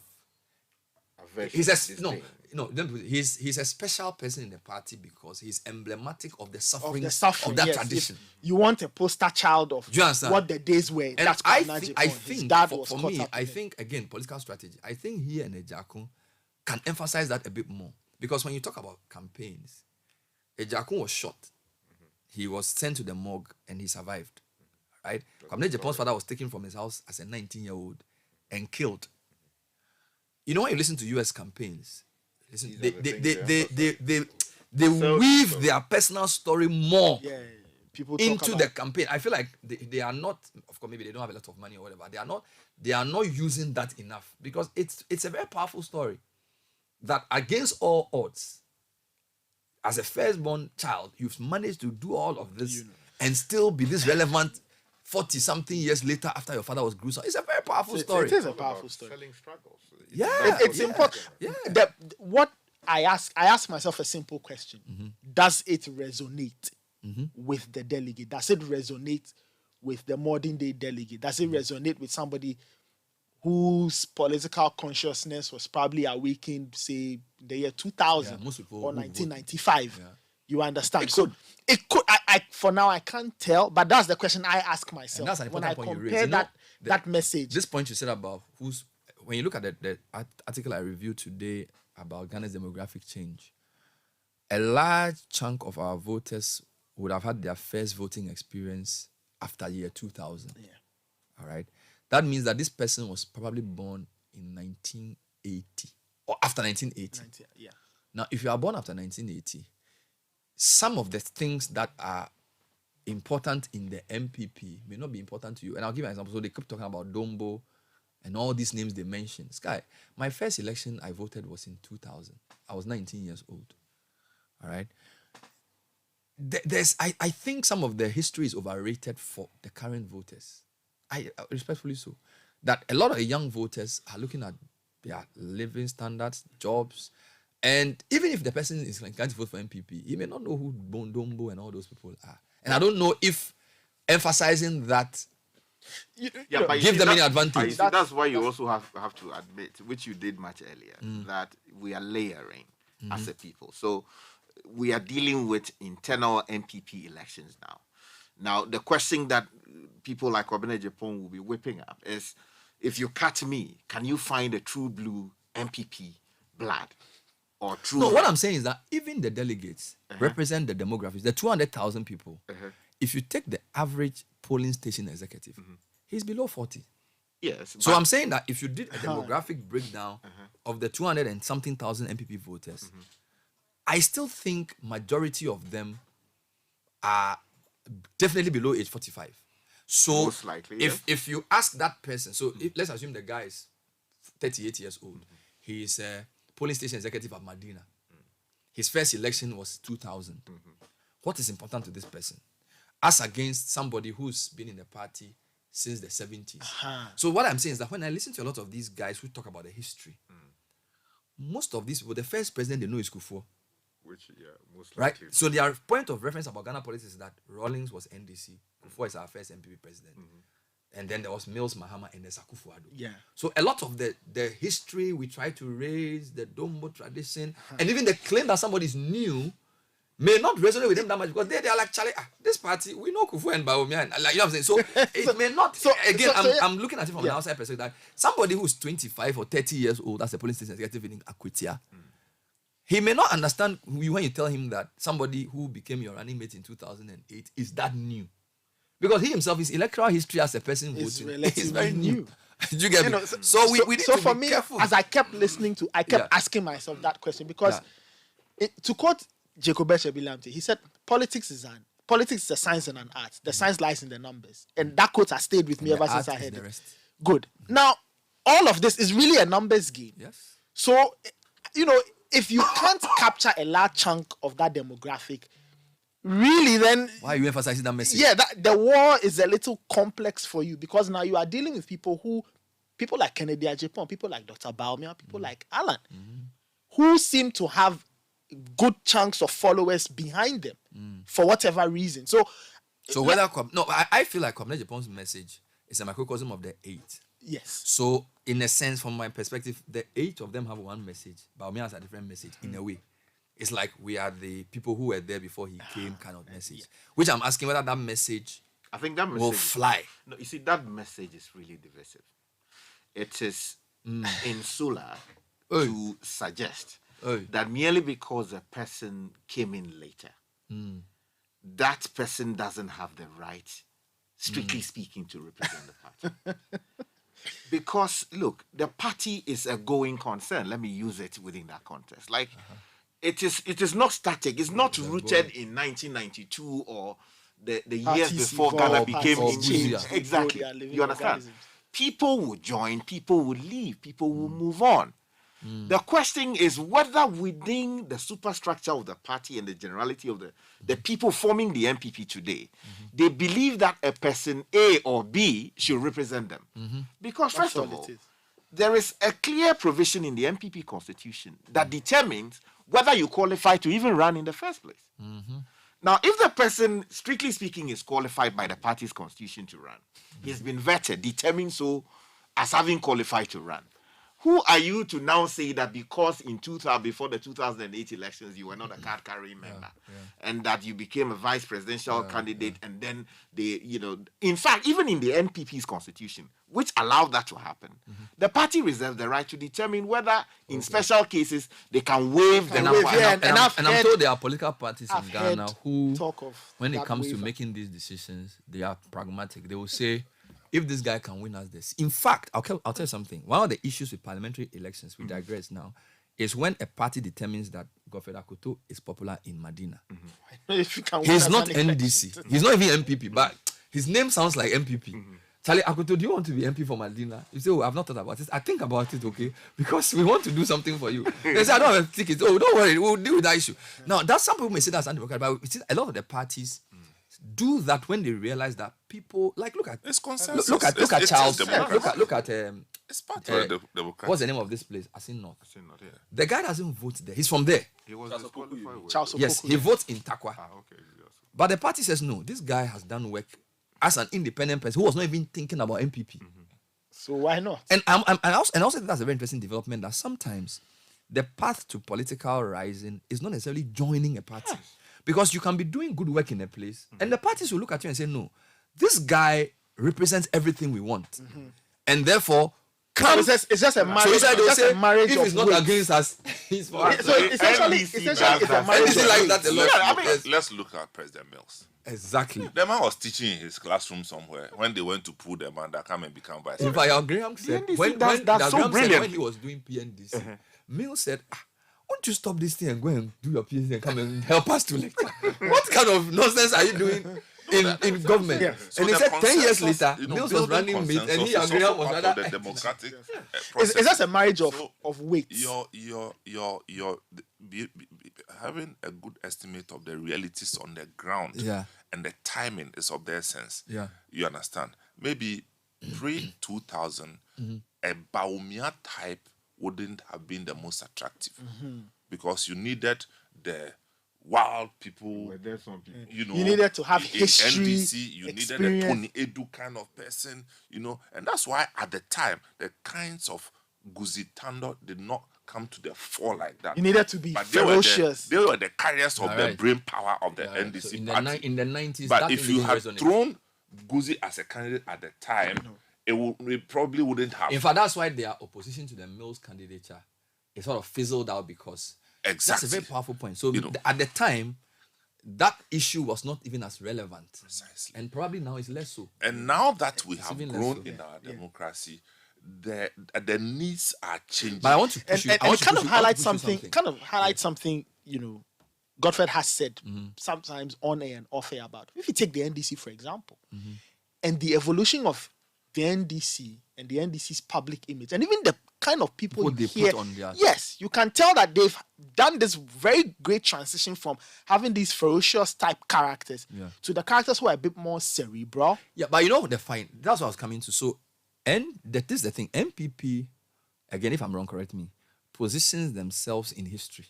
He's a special person in the party because he's emblematic of the suffering of that tradition. If you want a poster child of what the days were. And that's I think for me, I think again, political strategy. I think he and Ejakun can emphasize that a bit more, because when you talk about campaigns, Ejakun was shot. He was sent to the morgue and he survived. Right? Kwabena Japan's father was taken from his house as a 19-year-old and killed. You know, when you listen to US campaigns, they weave their personal story more into the campaign. I feel like they are not, of course, maybe they don't have a lot of money or whatever. They are not using that enough, because it's a very powerful story that against all odds, as a firstborn child, you've managed to do all of this and still be this relevant 40-something years later after your father was gruesome. It's a very powerful story. It is a powerful story. Selling struggles. It's important. Yeah. What I ask myself a simple question: does it resonate with the delegate? Does it resonate with the modern day delegate? Does it resonate with somebody whose political consciousness was probably awakened, say, in the year 2000 or 1995? You understand? It could. I for now I can't tell, but that's the question I ask myself. And that's an important when I point you compare raised. that message. This point you said about when you look at the article I reviewed today about Ghana's demographic change, a large chunk of our voters would have had their first voting experience after year 2000. Yeah. All right. That means that this person was probably born in 1980 or after 1980. Yeah. Now, if you are born after 1980, some of the things that are important in the MPP may not be important to you. And I'll give you an example. So they keep talking about Dombo and all these names they mentioned. Sky, my first election I voted was in 2000. I was 19 years old. All right. I think some of the history is overrated for the current voters. I respectfully so. That a lot of young voters are looking at their living standards, jobs, and even if the person is going to vote for MPP, he may not know who Dombo and all those people are. And I don't know if emphasizing that give them any advantage. That's why you also have to admit, which you did much earlier, that we are layering as a people. So we are dealing with internal MPP elections now. Now, the question that people like Kwabena Japan will be whipping up is, if you cut me, can you find a true blue MPP blood? Or true? No, what I'm saying is that even the delegates represent the demographics, the 200,000 people. If you take the average polling station executive, he's below 40. Yes. So I'm saying that if you did a demographic breakdown of the 200 and something thousand MPP voters, I still think majority of them are definitely below age 45. So most likely, if you ask that person, so let's assume the guy is 38 years old. He is a polling station executive at Medina. His first election was 2000. What is important to this person? As against somebody who's been in the party since the 70s. So what I'm saying is that when I listen to a lot of these guys who talk about the history, most of these people, the first president they know is Kufuor. Which, most right? likely. So their point of reference about Ghana politics is that Rawlings was NDC, Kufuor is our first MPP president. And then there was Mills Mahama and there's Akufo-Addo. Yeah. So a lot of the history we try to raise, the Dombo tradition, and even the claim that somebody is new may not resonate with them that much because they are like, Charlie, this party, we know Kufuor and Bawumia. Like, you know what I'm saying? So it may not. I'm looking at it from an outside perspective that somebody who's 25 or 30 years old, that's a police station executive in Akwitia, he may not understand when you tell him that somebody who became your running mate in 2008 is that new. Because he himself, his electoral history as a person voting is very new. You get me? So we need to for be me, careful. as I kept listening to, I kept asking myself that question because to quote Jacob Shebilamte, he said, politics is a science and an art. The science lies in the numbers. And that quote has stayed with me ever since I heard it. Good. Now, all of this is really a numbers game. Yes. So, if you can't capture a large chunk of that demographic, really, then why are you emphasizing that message? Yeah, the war is a little complex for you because now you are dealing with people like Kennedy Ajipon, people like Dr. Bawumia, people like Alan, who seem to have good chunks of followers behind them for whatever reason. So whether I feel like Kwabena Japon's message is a microcosm of the 8. Yes. So in a sense, from my perspective, the 8 of them have one message. Bawumia has a different message in a way. It's like we are the people who were there before he came kind of message. Which I'm asking whether that message I think that message will fly. No, you see, that message is really divisive. It is insular to suggest that merely because a person came in later, that person doesn't have the right, strictly speaking, to represent the party. Because, look, the party is a going concern. Let me use it within that context. Like, it is not static. It's not rooted in 1992 or the years before Ghana became independent. Exactly. You understand? People will join, people will leave, people will move on. The question is whether within the superstructure of the party and the generality of the people forming the MPP today, they believe that a person A or B should represent them. Because first of all, there is a clear provision in the MPP constitution that determines whether you qualify to even run in the first place. Now, if the person, strictly speaking, is qualified by the party's constitution to run, he's been vetted, determined so as having qualified to run. Who are you to now say that because in 2000, before the 2008 elections, you were not a card-carrying member, and that you became a vice presidential candidate, and then in fact, even in the NPP's constitution, which allowed that to happen, the party reserves the right to determine whether, in special cases, they can waive the And I'm told there are political parties in Ghana who, when it comes to making these decisions, they are pragmatic. They will say, if this guy can win us this. In fact, I'll tell you something. One of the issues with parliamentary elections, we digress now, is when a party determines that Godfred Akoto is popular in Medina. He's not NDC. He's not even MPP, but his name sounds like MPP. Charlie Akoto, do you want to be MP for Medina? You say, I've not thought about it. I think about it, okay? Because we want to do something for you. They say, I don't have tickets. Oh, don't worry, we'll deal with that issue. Now, some people may say that's undemocratic, but a lot of the parties do that when they realize that people look at Charles. Look at it's part of the democratic. What's the name of this place? Asin North. The guy doesn't vote there. He's from there. He was disqualified. Yes, he votes in Takwa. But the party says no. This guy has done work as an independent person who was not even thinking about MPP. So why not? And I also think that's a very interesting development that sometimes the path to political rising is not necessarily joining a party. Yes. Because you can be doing good work in a place, and the parties will look at you and say, no, this guy represents everything we want. And therefore, come. So it's just a marriage. So inside they'll say, marriage if it's not against us, he's for us. So essentially, it's a marriage. Like that a lot. I mean, let's look at President Mills. Exactly. The man was teaching in his classroom somewhere when they went to pull the man that come and become vice In president. fact, Graham said, when he was doing PNDC, Mills said, won't you stop this thing and go and do your PhD and come and help us to lecture? What kind of nonsense are you doing in government? Yeah. So And he the said 10 years consensus, later, you know, Mills was building running meat and he consensus and is Graham also was part rather... of the democratic It's process. just a marriage of weights. Having a good estimate of the realities on the ground Yeah. and the timing is of the essence. Yeah. You understand? Maybe pre-2000, a Baumia type wouldn't have been the most attractive because you needed the wild people. You know, You needed to have in history, NDC, you needed a experience. Tony Edu kind of person, you know, and that's why at the time the kinds of Guzitando did not come to the fore like that. You needed to be But ferocious. They were the carriers of the Right. brain power of the Yeah, NDC so in the party. in the 90s, But that if thing you didn't had resonate. thrown Guzi as a candidate at the time, it probably wouldn't have. In fact, that's why their opposition to the Mills candidature is sort of fizzled out because that's a very powerful point. So at the time, that issue was not even as relevant. Precisely. And probably now it's less so. And now that we have even less grown so. in our democracy, the needs are changing. But I want to push you. And it kind of highlights something, you know, Godfred has said sometimes on air and off air about. If you take the NDC, for example, and the evolution of the NDC and the NDC's public image, and even the kind of people What you they hear, put on their... yes, you can tell that they've done this very great transition from having these ferocious type characters to the characters who are a bit more cerebral. Yeah, but you know the fine. That's what I was coming to. So, and that is the thing. MPP, again, if I'm wrong, correct me, positions themselves in history.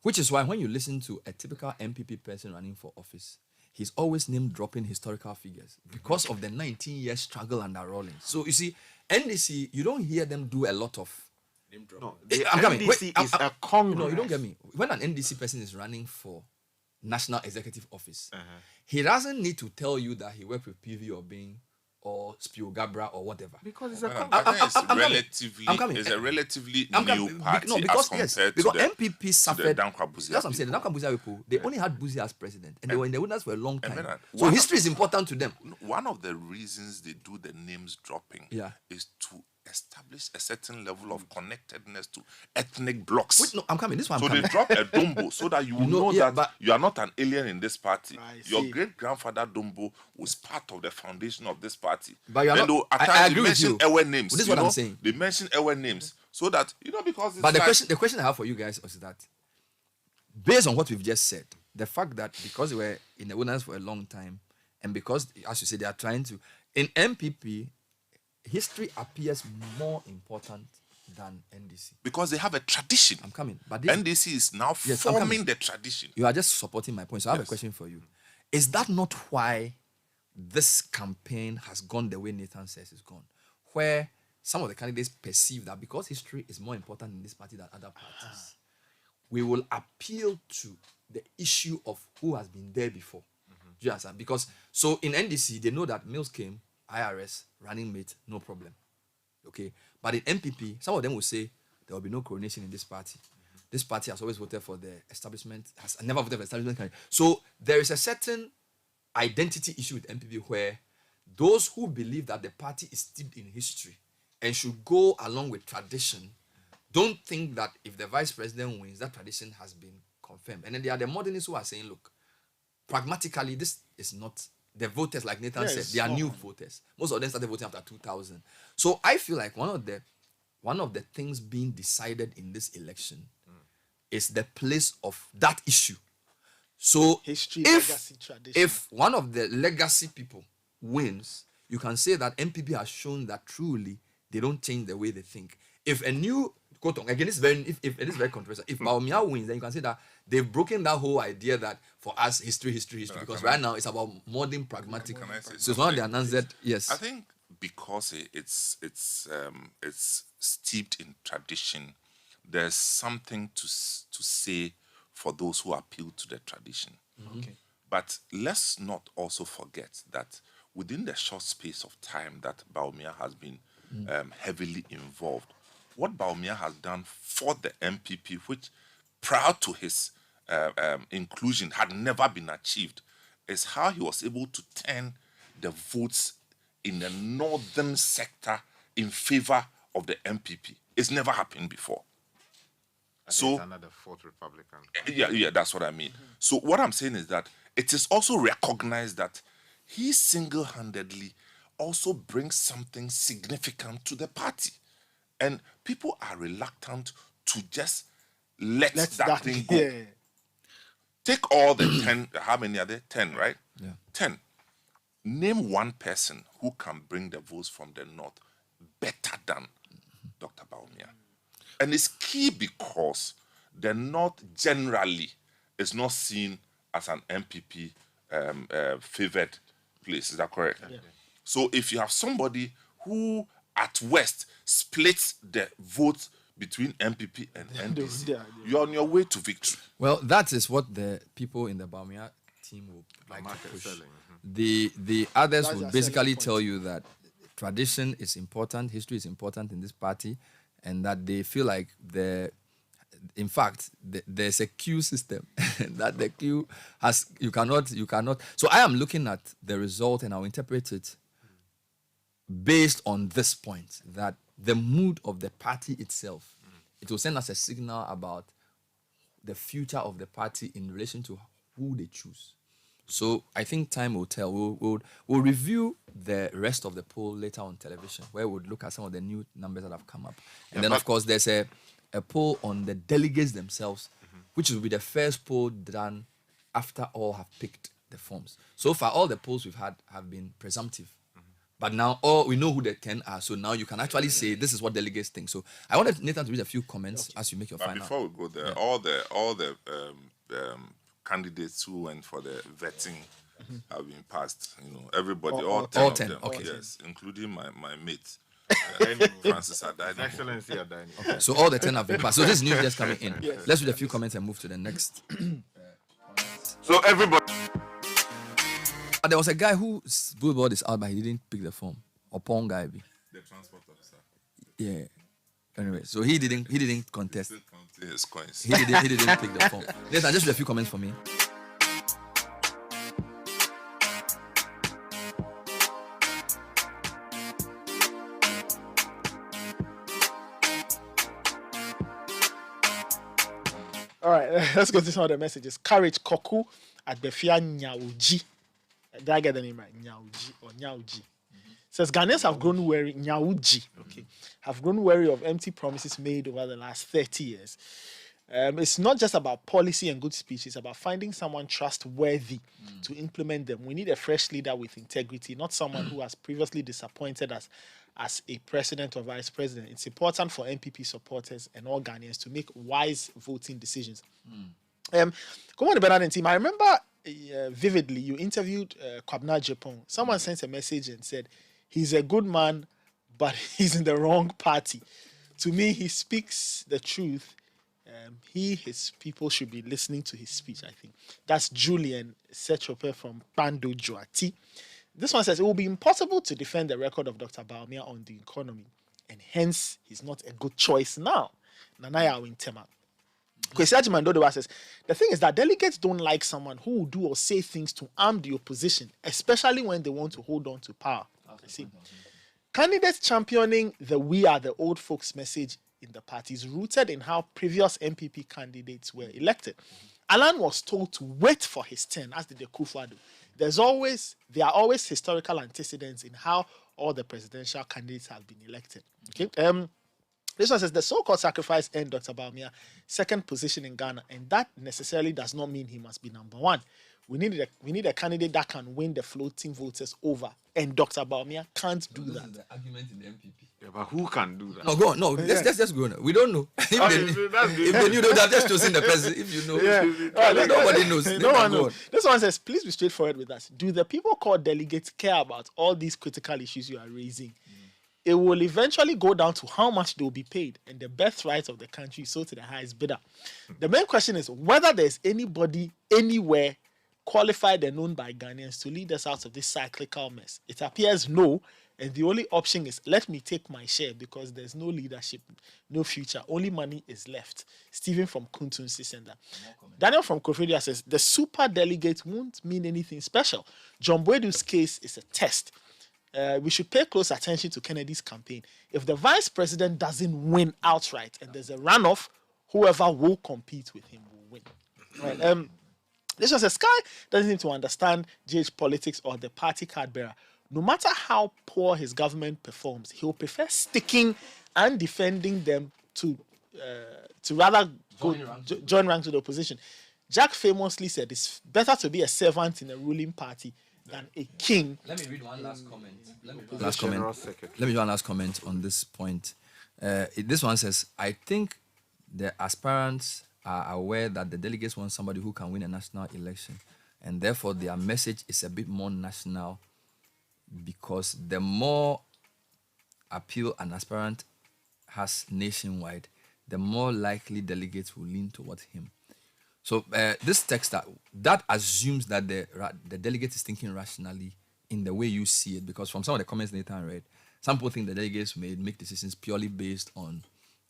Which is why when you listen to a typical MPP person running for office, he's always name dropping historical figures because of the 19-year struggle under Rawlings. So you see, NDC, you don't hear them do a lot of name drop. No, I'm coming. NDC is a Congress. No, you don't get me. When an NDC person is running for national executive office, he doesn't need to tell you that he worked with PV or Bing or Spio Gabra or whatever. Because it's a It's a relatively new party because as yes, compared because to the, MPP suffered. Dankwa Buzia That's what I'm saying. The people. Dankwa Buzia people, they only had Buzia as president, and they were in the wilderness for a long time. So one history is important to them. One of the reasons they do the names dropping is to establish a certain level of connectedness to ethnic blocks. Wait, no, I'm coming. This one. So they drop a Dumbo so that you know that you are not an alien in this party. Your great grandfather Dumbo was part of the foundation of this party. But you are and not. I agree with you. Our names. This is what I'm saying. They mention our names so that because. It's But the question I have for you guys is that, based on what we've just said, the fact that because they were in the wilderness for a long time, and because, as you say, they are trying to in MPP. History appears more important than NDC. Because they have a tradition. I'm coming. But NDC is now forming the tradition. You are just supporting my point. So I have a question for you. Is that not why this campaign has gone the way Nathan says it's gone? Where some of the candidates perceive that because history is more important in this party than other parties, we will appeal to the issue of who has been there before. Do you understand? Because so in NDC, they know that Mills came, IRS, running mate, no problem. Okay? But in MPP, some of them will say there will be no coronation in this party. This party has always voted for the establishment, has never voted for the establishment candidate. So there is a certain identity issue with MPP where those who believe that the party is steeped in history and should go along with tradition don't think that if the vice president wins, that tradition has been confirmed. And then there are the modernists who are saying, look, pragmatically, this is not... The voters, like Nathan said, they are new voters. Most of them started voting after 2000. So I feel like one of the things being decided in this election is the place of that issue. So history, legacy, tradition. If one of the legacy people wins, you can say that MPP has shown that truly they don't change the way they think. If a new again, if it is very controversial. If Baumia wins, then you can say that they've broken that whole idea that for us history. Because right now it's about modern pragmatic. So it's one of the announced yes. I think because it's steeped in tradition, there's something to say for those who appeal to the tradition. Okay. But let's not also forget that within the short space of time that Baumia has been heavily involved. What Bawumia has done for the MPP, which prior to his inclusion had never been achieved, is how he was able to turn the votes in the northern sector in favor of the MPP. It's never happened before. So another fourth Republican. Yeah, that's what I mean. So what I'm saying is that it is also recognized that he single-handedly also brings something significant to the party. And people are reluctant to just let that thing go. Yeah. Take all the 10, how many are there? 10, right? Yeah. 10. Name one person who can bring the votes from the north better than Dr. Bawumia. And it's key because the north generally is not seen as an MPP favored place. Is that correct? Yeah. So if you have somebody who at west splits the votes between MPP and NDC, you're on your way to victory. Well, that is what the people in the Bawumia team will like to push. The others That's will their basically selling tell you that tradition is important, history is important in this party, and that they feel like in fact, there's a queue system that the queue has. You cannot. So I am looking at the result and I'll interpret it based on this point, that the mood of the party itself, it will send us a signal about the future of the party in relation to who they choose. So I think time will tell. We'll review the rest of the poll later on television, where we'll look at some of the new numbers that have come up. And then, of course, there's a poll on the delegates themselves, which will be the first poll done after all have picked the forms. So far, all the polls we've had have been presumptive. But now we know who the 10 are. So now you can actually say this is what delegates think. So I wanted Nathan to read a few comments as you make your final. Before we go there, all the candidates who went for the vetting have been passed. You know, everybody, all 10 of them. Okay. Yes, including my mate. Francis Adani. Excellency Adani. Okay. So all the 10 have been passed. So this is news just coming in. Yes. Let's read a few comments and move to the next. So everybody. There was a guy whose billboard is out, but he didn't pick the form. Or Pong guy. The transport officer. Yeah. Anyway, so he didn't contest. Still counting his coins. He didn't pick the form. Let's just read a few comments for me. All right, let's go to some of the messages. Courage Koku at Befia Nyauji. Did I get the name right? Nyauji or Nyauji. Says Ghanaians have grown wary, Nyauji, okay, have grown wary of empty promises made over the last 30 years. It's not just about policy and good speech, it's about finding someone trustworthy to implement them. We need a fresh leader with integrity, not someone who has previously disappointed us as a president or vice president. It's important for MPP supporters and all Ghanaians to make wise voting decisions. Come on, the Bernard team. I remember vividly you interviewed Kwabena Japan. Someone sent a message and said, he's a good man, but he's in the wrong party. To me, he speaks the truth. His people should be listening to his speech, I think. That's Julian Sechope from Pando Joati. This one says, it will be impossible to defend the record of Dr. Bawumia on the economy, and hence he's not a good choice now. Nanaya Wintema. Kwesi Ajimandodewa says, the thing is that delegates don't like someone who will do or say things to arm the opposition, especially when they want to hold on to power. See, candidates championing the "we are the old folks" message in the party is rooted in how previous MPP candidates were elected. Alan was told to wait for his turn, as did the Kufuor. There are always historical antecedents in how all the presidential candidates have been elected. Okay. This one says the so-called sacrifice earned Dr. Bawumia second position in Ghana, and that necessarily does not mean he must be number one. We need a candidate that can win the floating voters over, and Dr. Bawumia can't do that. This is the argument in the MPP. Yeah, but who can do that? No, go on. No, let's just go on. We don't know. If they knew, they would have just chosen the president. If you know, nobody knows. No one knows. This one says, please be straightforward with us. Do the people called delegates care about all these critical issues you are raising? It will eventually go down to how much they will be paid, and the birthright of the country is sold to the highest bidder. The main question is whether there's anybody anywhere qualified and known by Ghanaians to lead us out of this cyclical mess. It appears no, And the only option is let me take my share because there's no leadership, no future, only money is left. Stephen from Kuntun Sisenda. Daniel from Kofodia says the super delegate won't mean anything special. John Boydu's case is a test. We should pay close attention to Kennedy's campaign. If the vice president doesn't win outright and there's a runoff, whoever will compete with him will win. Right? This one says, Sky doesn't seem to understand GH politics or the party card bearer. No matter how poor his government performs, he will prefer sticking and defending them to rather join ranks with the opposition. Jack famously said, it's better to be a servant in a ruling party than a king. Let me read one last comment. Let me do one last comment on this point. This one says, I think the aspirants are aware that the delegates want somebody who can win a national election, and therefore their message is a bit more national, because the more appeal an aspirant has nationwide, the more likely delegates will lean towards him. So this text that assumes that the delegate is thinking rationally in the way you see it, because from some of the comments Nathan read, some people think the delegates may make decisions purely based on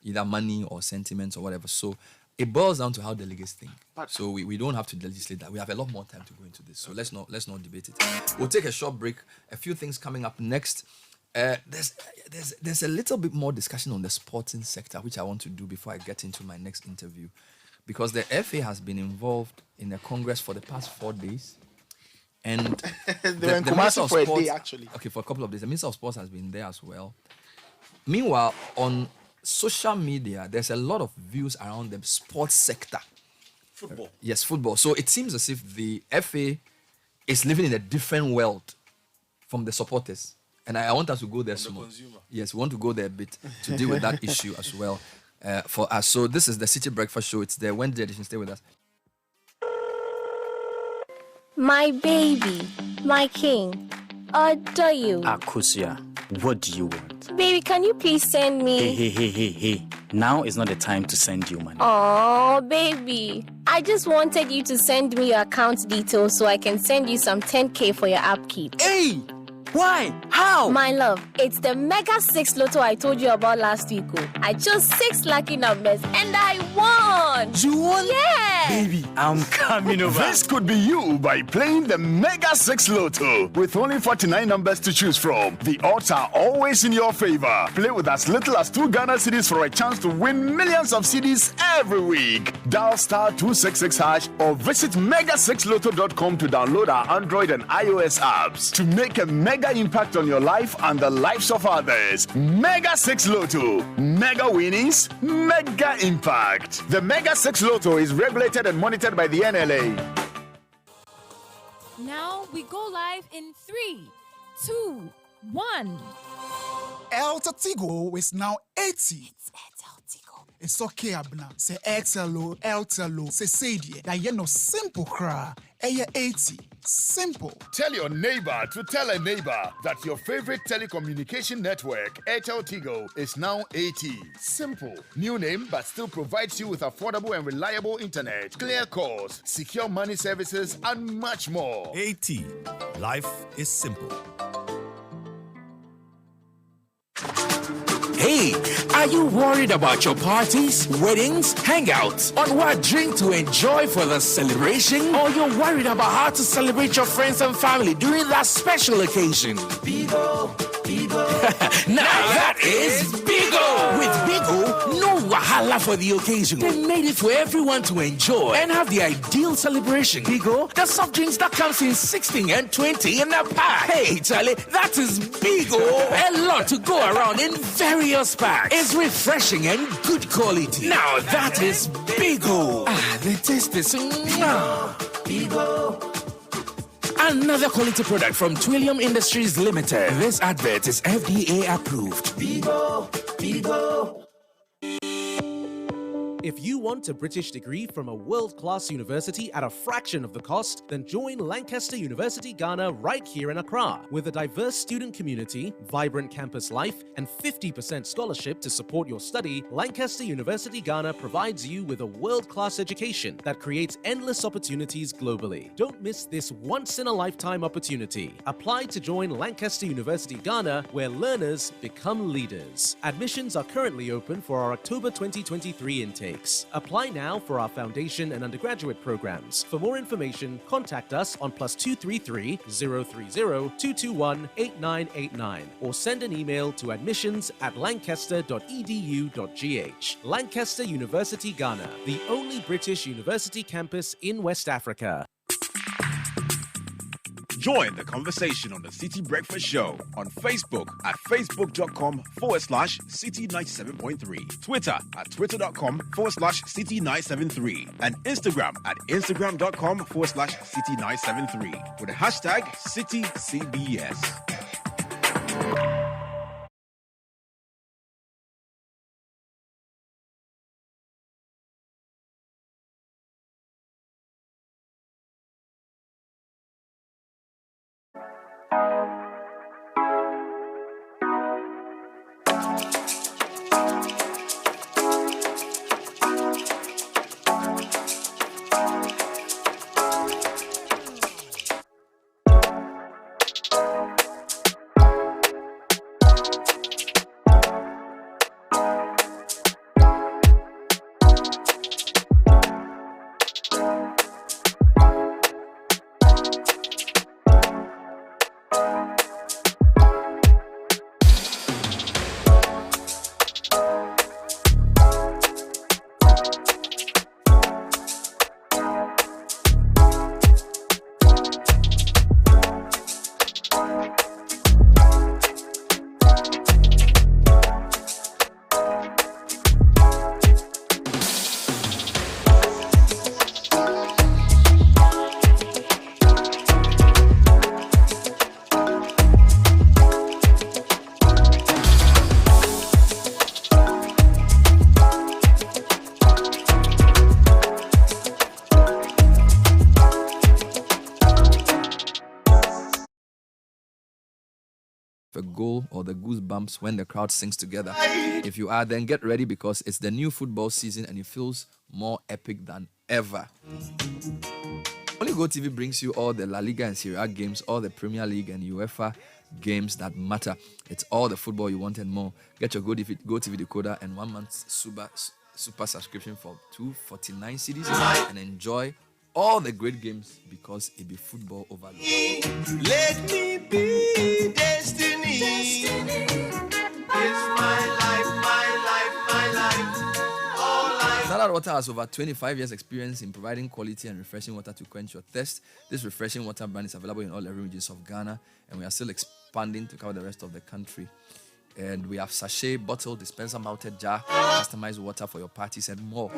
either money or sentiments or whatever. So it boils down to how delegates think. So we don't have to legislate that. We have a lot more time to go into this. So let's not debate it. We'll take a short break. A few things coming up next. There's a little bit more discussion on the sporting sector, which I want to do before I get into my next interview, because the FA has been involved in a congress for the past 4 days, and the Minister of Sports, for a day, actually. Okay, for a couple of days. The Minister of Sports has been there as well. Meanwhile, on social media, there's a lot of views around the sports sector. Football. Yes, football. So it seems as if the FA is living in a different world from the supporters. And I want us to go there small. Yes, we want to go there a bit to deal with that issue as well for us. So this is the Citi Breakfast Show. It's the Wednesday edition. Stay with us. My baby, my king, adore you. Akusia, what do you want? Baby, can you please send me... Hey. Now is not the time to send you money. Oh, baby. I just wanted you to send me your account details so I can send you some 10K for your upkeep. Hey! Why? How? My love, it's the Mega 6 Lotto I told you about last week. I chose 6 lucky numbers and I won. You won? Yeah. Baby, I'm coming over. This could be you by playing the Mega 6 Lotto. With only 49 numbers to choose from, the odds are always in your favor. Play with as little as 2 Ghana cedis for a chance to win millions of cedis every week. Dial *266# or visit mega6lotto.com to download our Android and iOS apps to make a mega impact on your life and the lives of others. Mega 6 Lotto. Mega winnings, mega impact. The Mega 6 Lotto is regulated and monitored by the NLA. Now we go live in 3, 2, 1. Elta Tigo is now 80. It's okay, Abna. Say XLO, Eltalo, say Sadie. That you know simple cry. 80. Simple. Tell your neighbor to tell a neighbor that your favorite telecommunication network, Airtel Tigo, is now 80. Simple. New name, but still provides you with affordable and reliable internet, clear calls, secure money services, and much more. 80. Life is simple. Hey, are you worried about your parties, weddings, hangouts, on what drink to enjoy for the celebration? Or you're worried about how to celebrate your friends and family during that special occasion? Bigo. Now that is Bigo. With Bigo, no wahala for the occasion. They made it for everyone to enjoy and have the ideal celebration. Bigo, the soft drinks that comes in 16 and 20 in a pack. Hey, Charlie, that is Bigo. A lot to go around in various packs. It's refreshing and good quality. Now that is Bigo. The taste is Bigo. Another quality product from Twillium Industries Limited. This advert is FDA approved. Bigo. If you want a British degree from a world-class university at a fraction of the cost, then join Lancaster University Ghana right here in Accra. With a diverse student community, vibrant campus life, and 50% scholarship to support your study, Lancaster University Ghana provides you with a world-class education that creates endless opportunities globally. Don't miss this once-in-a-lifetime opportunity. Apply to join Lancaster University Ghana, where learners become leaders. Admissions are currently open for our October 2023 intakes. Apply now for our foundation and undergraduate programs. For more information, contact us on +233 030 221 8989 or send an email to admissions@lancaster.edu.gh. Lancaster University Ghana, the only British university campus in West Africa. Join the conversation on the Citi Breakfast Show on Facebook at facebook.com/Citi97.3, Twitter at twitter.com/Citi973, and Instagram at instagram.com/Citi973 with the hashtag CitiCBS. A goal or the goosebumps when the crowd sings together. If you are, then get ready because it's the new football season and it feels more epic than ever. Only Go TV brings you all the La Liga and Serie A games, all the Premier League and UEFA games that matter. It's all the football you want and more. Get your Go TV decoder and 1 month super subscription for 249 cedis and enjoy all the great games because it be football overload. Let me be destiny. It's my life, my life. All life. Standard Water has over 25 years experience in providing quality and refreshing water to quench your thirst. This refreshing water brand is available in all the regions of Ghana, and we are still expanding to cover the rest of the country. And we have sachet, bottle, dispenser, mounted jar, customized water for your parties and more.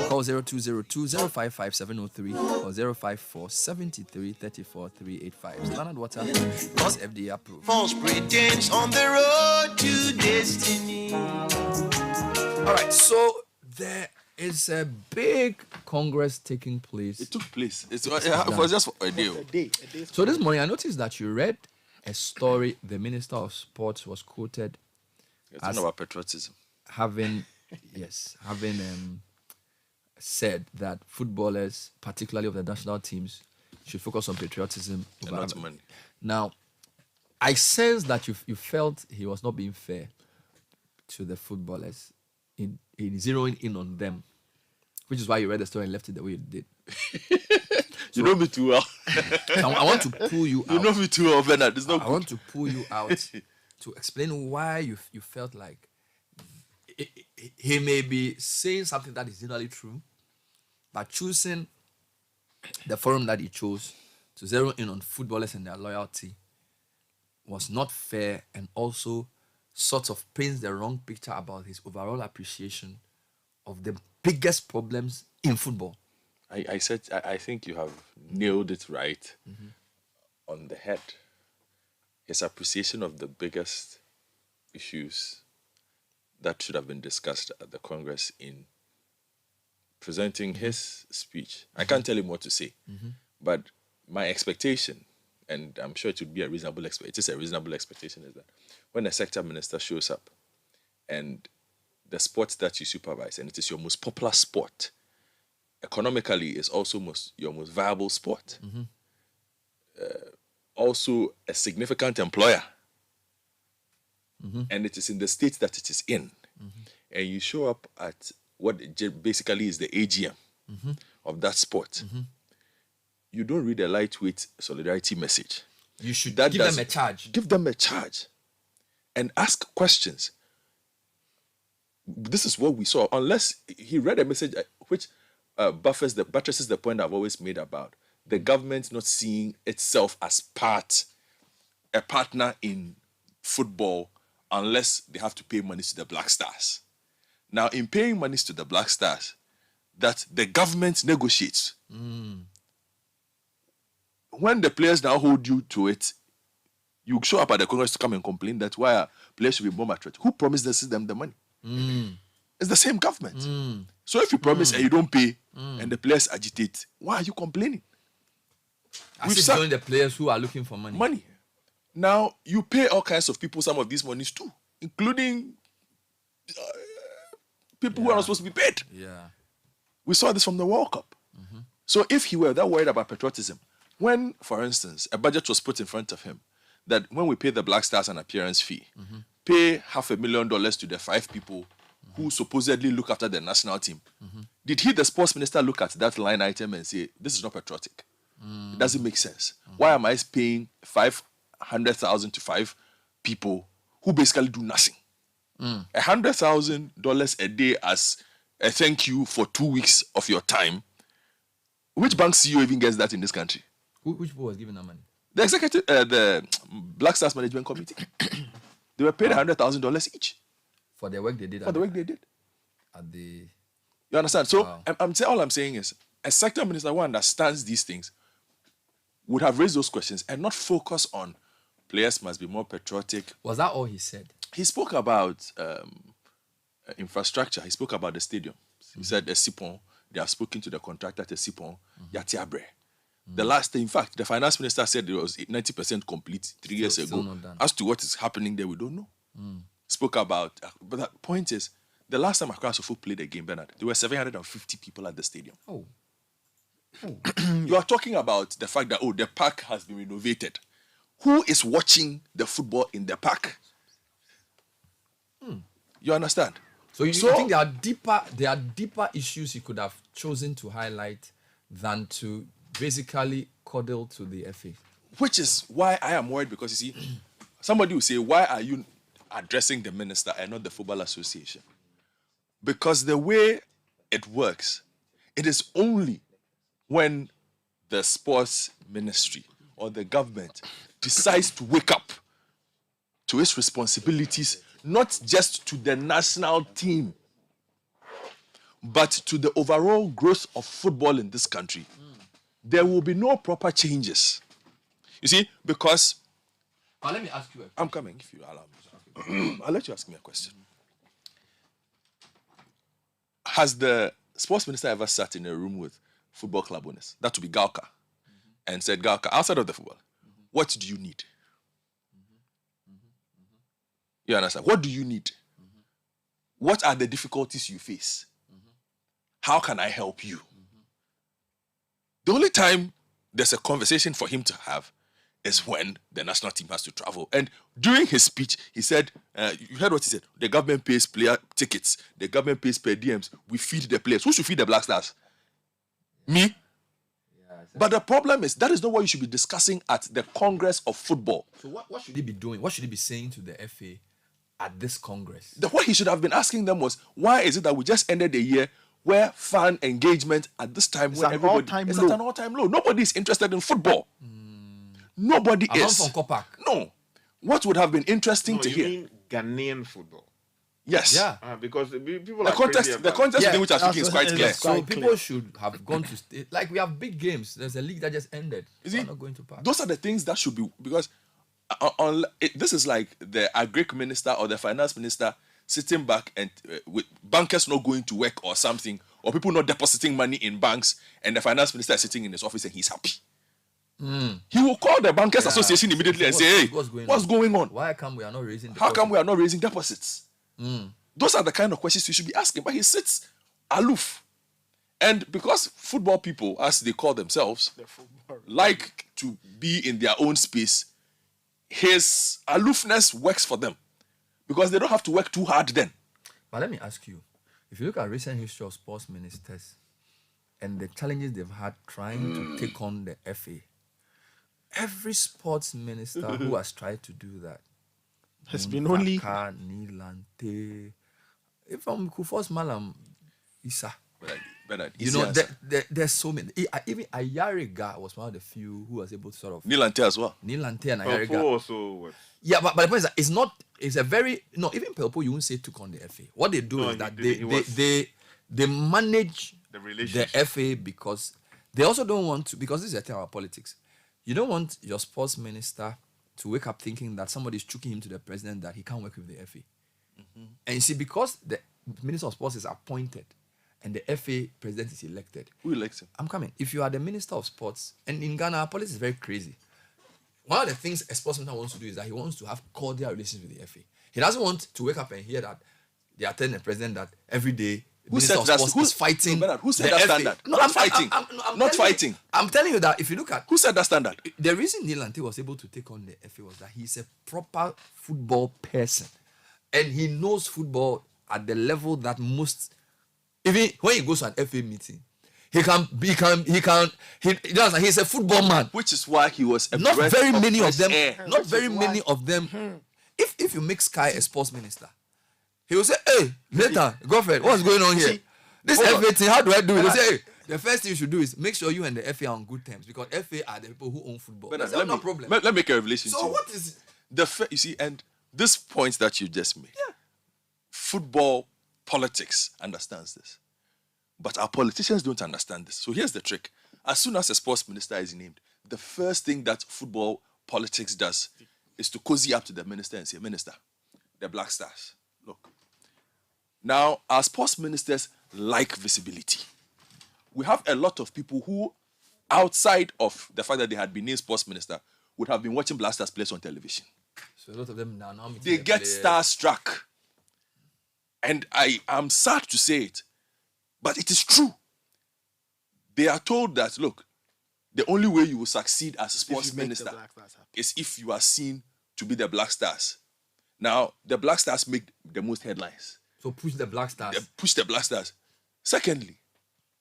Call 0202 055 703 or 054 73 34 385. Standard Water is FDA approved. False pretense on the road to destiny. All right, so there is a big congress taking place. It took place. It was just for a day. So this morning I noticed that you read a story. The Minister of Sports was quoted as about patriotism, having said that footballers, particularly of the national teams, should focus on patriotism and not money. Now, I sense that you felt he was not being fair to the footballers in zeroing in on them, which is why you read the story and left it the way you did. You know me too well. I want to pull you out. You know me too well, Bernard. It's not I want to pull you out to explain why you felt like he may be saying something that is generally true, but choosing the forum that he chose to zero in on footballers and their loyalty was not fair, and also sort of paints the wrong picture about his overall appreciation of the biggest problems in football. I think you have nailed it right on the head. His appreciation of the biggest issues that should have been discussed at the Congress in presenting his speech. I can't tell him what to say, but my expectation, and I'm sure it would be a reasonable expectation, it is a reasonable expectation, is that when a sector minister shows up and the sport that you supervise, and it is your most popular sport, economically is also your most viable sport, also a significant employer, and it is in the state that it is in, and you show up at what basically is the AGM of that sport, you don't read a lightweight solidarity message. You should give them a charge. Give them a charge and ask questions. This is what we saw. Unless he read a message which buttresses the point I've always made about the government not seeing itself as a partner in football unless they have to pay money to the Black Stars. Now, in paying money to the Black Stars, that the government negotiates. When the players now hold you to it, you show up at the Congress to come and complain that why players should be more patriotic. Who promised them the money? It's the same government. So if you promise and you don't pay and the players agitate, why are you complaining? As if only the players who are looking for money. Now, you pay all kinds of people some of these monies too, including people who are not supposed to be paid. We saw this from the World Cup. So if he were that worried about patriotism, when, for instance, a budget was put in front of him, that when we pay the Black Stars an appearance fee, pay $500,000 to the 5 people who supposedly look after the national team, did he, the sports minister, look at that line item and say, this is not patriotic? It doesn't make sense. Why am I paying $500,000 to 5 people who basically do nothing? $100,000 a day as a thank you for 2 weeks of your time. Which bank CEO even gets that in this country? Which board was given that money? The executive, the Black Stars Management Committee. They were paid $100,000 each for the work they did. For the work they did. At the. You understand? So all I'm saying is, a sector minister who understands these things would have raised those questions and not focus on players must be more patriotic. Was that all he said? He spoke about infrastructure. He spoke about the stadium. He said, Sipon, they have spoken to the contractor at Sipon, Yatiabre. The last thing, in fact, the finance minister said it was 90% complete 3 years ago. As to what is happening there, we don't know. Spoke about, but the point is, the last time Accra Sofo played a game, Bernard, there were 750 people at the stadium. You are talking about the fact that, the park has been renovated. Who is watching the football in the park? You understand? So you think there are deeper issues he could have chosen to highlight than to basically coddle to the FA? Which is why I am worried, because you see, somebody will say, why are you addressing the minister and not the Football Association? Because the way it works, it is only when the sports ministry or the government decides to wake up to its responsibilities, not just to the national team, but to the overall growth of football in this country, there will be no proper changes. You see, because... let me ask you a question. I'm coming, if you allow me. I'll let you ask me a question. Has the sports minister ever sat in a room with football club owners, that would be Gauka, and said, Gauka, outside of the football, what do you need? You understand? What do you need? What are the difficulties you face? How can I help you? The only time there's a conversation for him to have is when the national team has to travel. And during his speech, he said, you heard what he said, the government pays player tickets, the government pays per diems, we feed the players. Who should feed the Black Stars? Me? But the problem is, that is not what you should be discussing at the Congress of Football. So what should he be doing? What should he be saying to the FA at this Congress? What he should have been asking them was, why is it that we just ended the year where fan engagement at this time is at an all-time low? Nobody is interested in football. Nobody is. No. What would have been interesting to hear? You mean Ghanaian football? Yes. Yeah. Because people the context within which I'm speaking is quite clear. So people should have gone to stay. Like we have big games. There's a league that just ended. Is it? Not going to park. Those are the things that should be, because this is like the agric minister or the finance minister sitting back and with bankers not going to work or something or people not depositing money in banks, and the finance minister is sitting in his office and he's happy. He will call the Bankers Association immediately and say, hey, what's going on? Why come we are not raising deposits? How come we are not raising deposits? Those are the kind of questions you should be asking, but he sits aloof. And because football people, as they call themselves, like to be in their own space, his aloofness works for them because they don't have to work too hard then. But let me ask you, if you look at recent history of sports ministers and the challenges they've had trying to take on the FA, every sports minister who has tried to do that has been only Nilante, from Kufos Malam Isa. Bernard, you know, there's so many. Even Ayariga was one of the few who was able to sort of. Nilante as well. Nilante and Ayariga. Pelpo also. Yeah, but the point is that it's a very, no, even Pelpo, you won't say took on the FA. What they do is that they manage the FA because they also don't want to, because this is a thing about politics. You don't want your sports minister to wake up thinking that somebody is choking him to the president that he can't work with the FA. And you see, because the minister of sports is appointed and the FA president is elected. Who elects him? I'm coming. If you are the minister of sports, and in Ghana, our politics is very crazy. One of the things a sports minister wants to do is that he wants to have cordial relations with the FA. He doesn't want to wake up and hear that they are telling the president that every day the minister of sports is fighting. Who said that standard? No, not fighting. Not fighting. I'm telling you that if you look at... Who said that standard? The reason Nilante was able to take on the FA was that he's a proper football person. And he knows football at the level that most... Even when he goes to an FA meeting, he's a football man. Which is why he was not very many of them. Not very many of them. If you make Sky a sports minister, he will say, hey, later, Godfrey, what's going on here? This FA thing, how do I do it? He'll say, hey, the first thing you should do is make sure you and the FA are on good terms because FA are the people who own football. That's no problem. Let me make a revelation. So what is you see, and this point that you just made, football politics understands this. But our politicians don't understand this. So here's the trick. As soon as a sports minister is named, the first thing that football politics does is to cozy up to the minister and say, Minister, the Black Stars, look. Now, our sports ministers like visibility. We have a lot of people who, outside of the fact that they had been named sports minister, would have been watching Black Stars players on television. So a lot of them now they get starstruck. And I am sad to say it, but it is true. They are told that, look, the only way you will succeed as a sports minister is if you are seen to be the Black Stars. Now, the Black Stars make the most headlines. So push the Black Stars. They push the Black Stars. Secondly,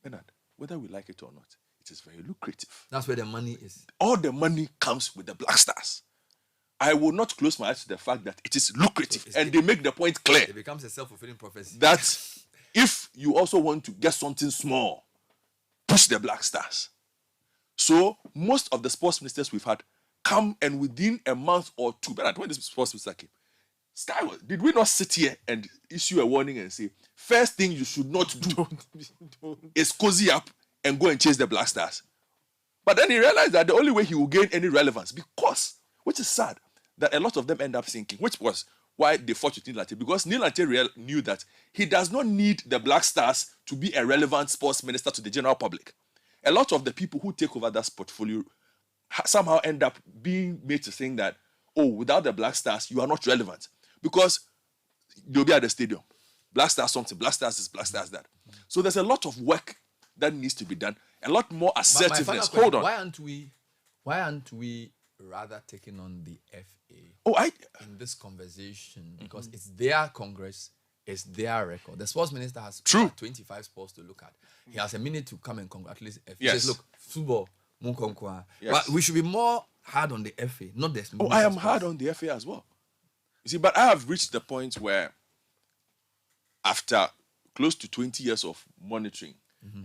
Bernard, whether we like it or not, it is very lucrative. That's where the money is. All the money comes with the Black Stars. I will not close my eyes to the fact that it is lucrative, and they make the point clear. It becomes a self-fulfilling prophecy. That if you also want to get something small, push the Black Stars. So most of the sports ministers we've had come, and within a month or two, but when this sports minister came, Sky, did we not sit here and issue a warning and say, first thing you should not do is cozy up and go and chase the Black Stars? But then he realized that the only way he will gain any relevance, because, which is sad, that a lot of them end up thinking, which was why they fought with Nilante, because Nilante knew that he does not need the Black Stars to be a relevant sports minister to the general public. A lot of the people who take over that portfolio somehow end up being made to think that, oh, without the Black Stars, you are not relevant. Because they'll be at the stadium. Black Stars something, Black Stars this, Black Stars that. So there's a lot of work that needs to be done. A lot more assertiveness. Hold on. Why aren't we rather taking on the FA in this conversation? Because it's their Congress, it's their record. The sports minister has 25 sports to look at. He has a minute to come and congratulate the FA. He says, look, football, but we should be more hard on the FA, not the I am hard on the FA as well. You see, but I have reached the point where after close to 20 years of monitoring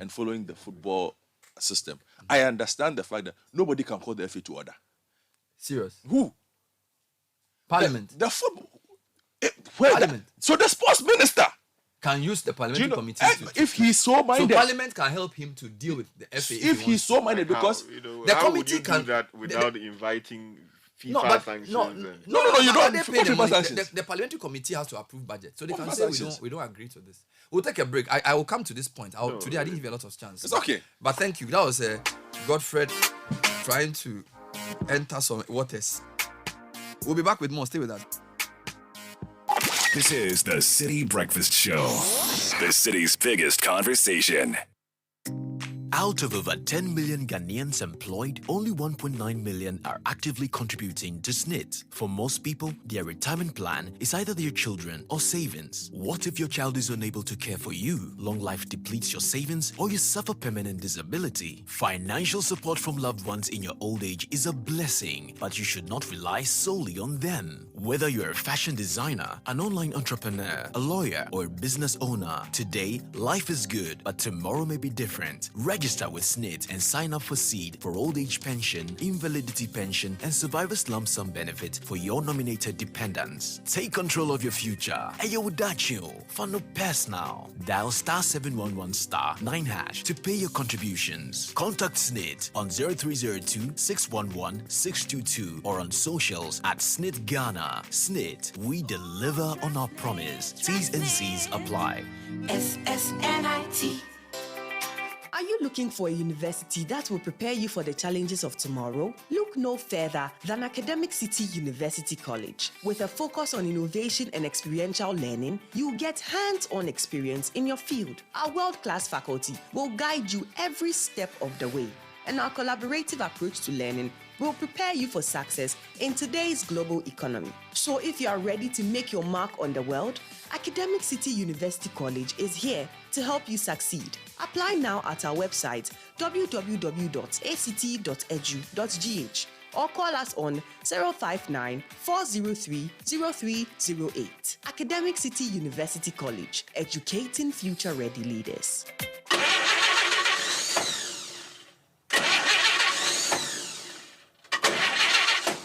and following the football system, I understand the fact that nobody can call the FA to order. Serious? Who? Parliament. The football. Parliament. So the sports minister can use the parliamentary committee if he's so minded. So Parliament can help him to deal with the FA if he's so minded, because the committee can do that without inviting FIFA sanctions. No, you don't. They pay the money. Sanctions. The parliamentary committee has to approve budget, so they can FIFA say sanctions. we don't agree to this. We'll take a break. I will come to this point. Today I didn't give you a lot of chance. It's okay. But thank you. That was Godfred trying to enter some waters. We'll be back with more. Stay with us. This is the Citi Breakfast Show, the city's biggest conversation. Out of over 10 million Ghanaians employed, only 1.9 million are actively contributing to SNIT. For most people, their retirement plan is either their children or savings. What if your child is unable to care for you? Long life depletes your savings, or you suffer permanent disability. Financial support from loved ones in your old age is a blessing, but you should not rely solely on them. Whether you're a fashion designer, an online entrepreneur, a lawyer, or a business owner, today, life is good, but tomorrow may be different. Register with SNIT and sign up for SEED for old age pension, invalidity pension, and survivor's lump sum benefit for your nominated dependents. Take control of your future. Eyo Udachio, Fano Pass now. Dial *711*9# to pay your contributions. Contact SNIT on 0302-611-622 or on socials at SNIT Ghana. SNIT, we deliver on our promise. T's and C's apply. SSNIT. Are you looking for a university that will prepare you for the challenges of tomorrow? Look no further than Academic Citi University College. With a focus on innovation and experiential learning, you'll get hands-on experience in your field. Our world-class faculty will guide you every step of the way, and our collaborative approach to learning will prepare you for success in today's global economy. So if you are ready to make your mark on the world, Academic Citi University College is here to help you succeed. Apply now at our website www.act.edu.gh or call us on 059-403-0308. Academic Citi University College, educating future-ready leaders.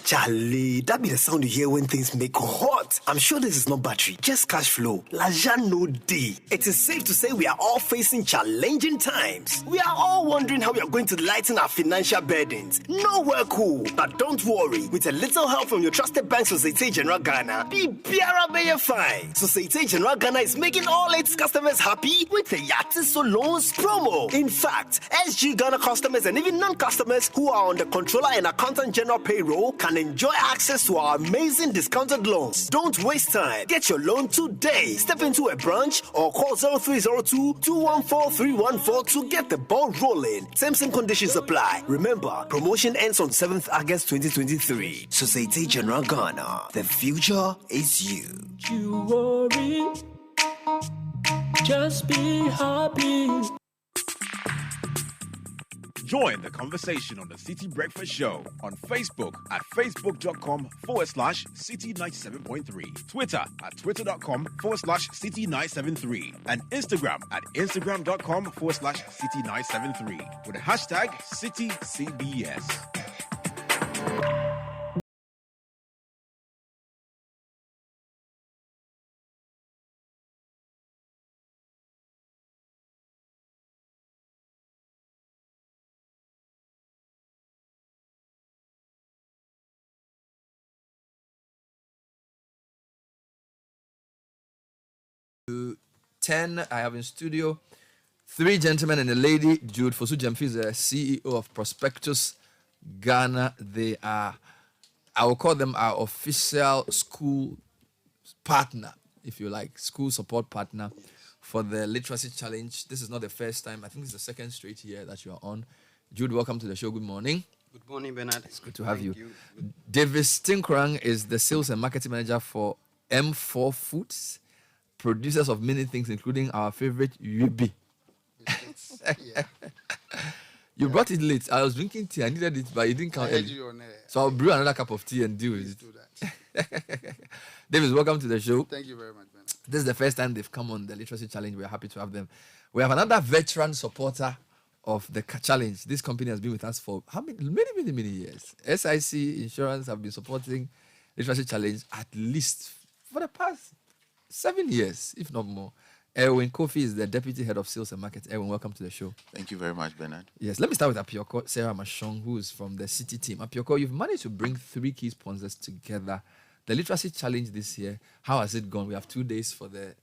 Charlie, that be the sound you hear when things make hot. I'm sure this is not battery, just cash flow. L'argent no day. It is safe to say we are all facing challenging times. We are all wondering how we are going to lighten our financial burdens. Nowhere cool. But don't worry, with a little help from your trusted bank, Societe Generale Ghana, be fine. Societe Generale Ghana is making all its customers happy with a Yatiso Loans promo. In fact, SG Ghana customers and even non-customers who are on the controller and accountant general payroll can enjoy access to our amazing discounted loans. Don't waste time. Get your loan today. Step into a branch or call 0302-214-314 to get the ball rolling. Terms and conditions apply. Remember, promotion ends on 7th August 2023. Societe Generale Ghana. The future is you. You worry, just be happy. Join the conversation on the Citi Breakfast Show on Facebook at facebook.com/Citi97.3, Twitter at twitter.com/Citi973, and Instagram at instagram.com/Citi973 with the hashtag CitiCBS. To 10, I have in studio 3 gentlemen and a lady. Jude Fosu Jemfi is the CEO of Prospectus Ghana. They are, I will call them our official school partner, if you like, school support partner for the Literacy Challenge. This is not the first time. I think it's the second straight year that you are on. Jude, welcome to the show. Good morning. Good morning, Bernard. It's good to have you. Davis Tinkrang is the sales and marketing manager for M4 Foods, producers of many things, including our favorite Yubi. You brought it late. I was drinking tea. I needed it, but it didn't come early. So I'll brew another cup of tea and deal with it. Davis, welcome to the show. Thank you very much, Bernard. This is the first time they've come on the Literacy Challenge. We're happy to have them. We have another veteran supporter of the challenge. This company has been with us for many years. SIC Insurance have been supporting Literacy Challenge at least for the past 7 years, if not more. Erwin Kofi is the Deputy Head of Sales and Market. Erwin, welcome to the show. Thank you very much, Bernard. Yes, let me start with Apioko Sarah Mashong, who is from the Citi team. Apioko, you've managed to bring 3 key sponsors together. The Literacy Challenge this year, how has it gone? We have 2 days for the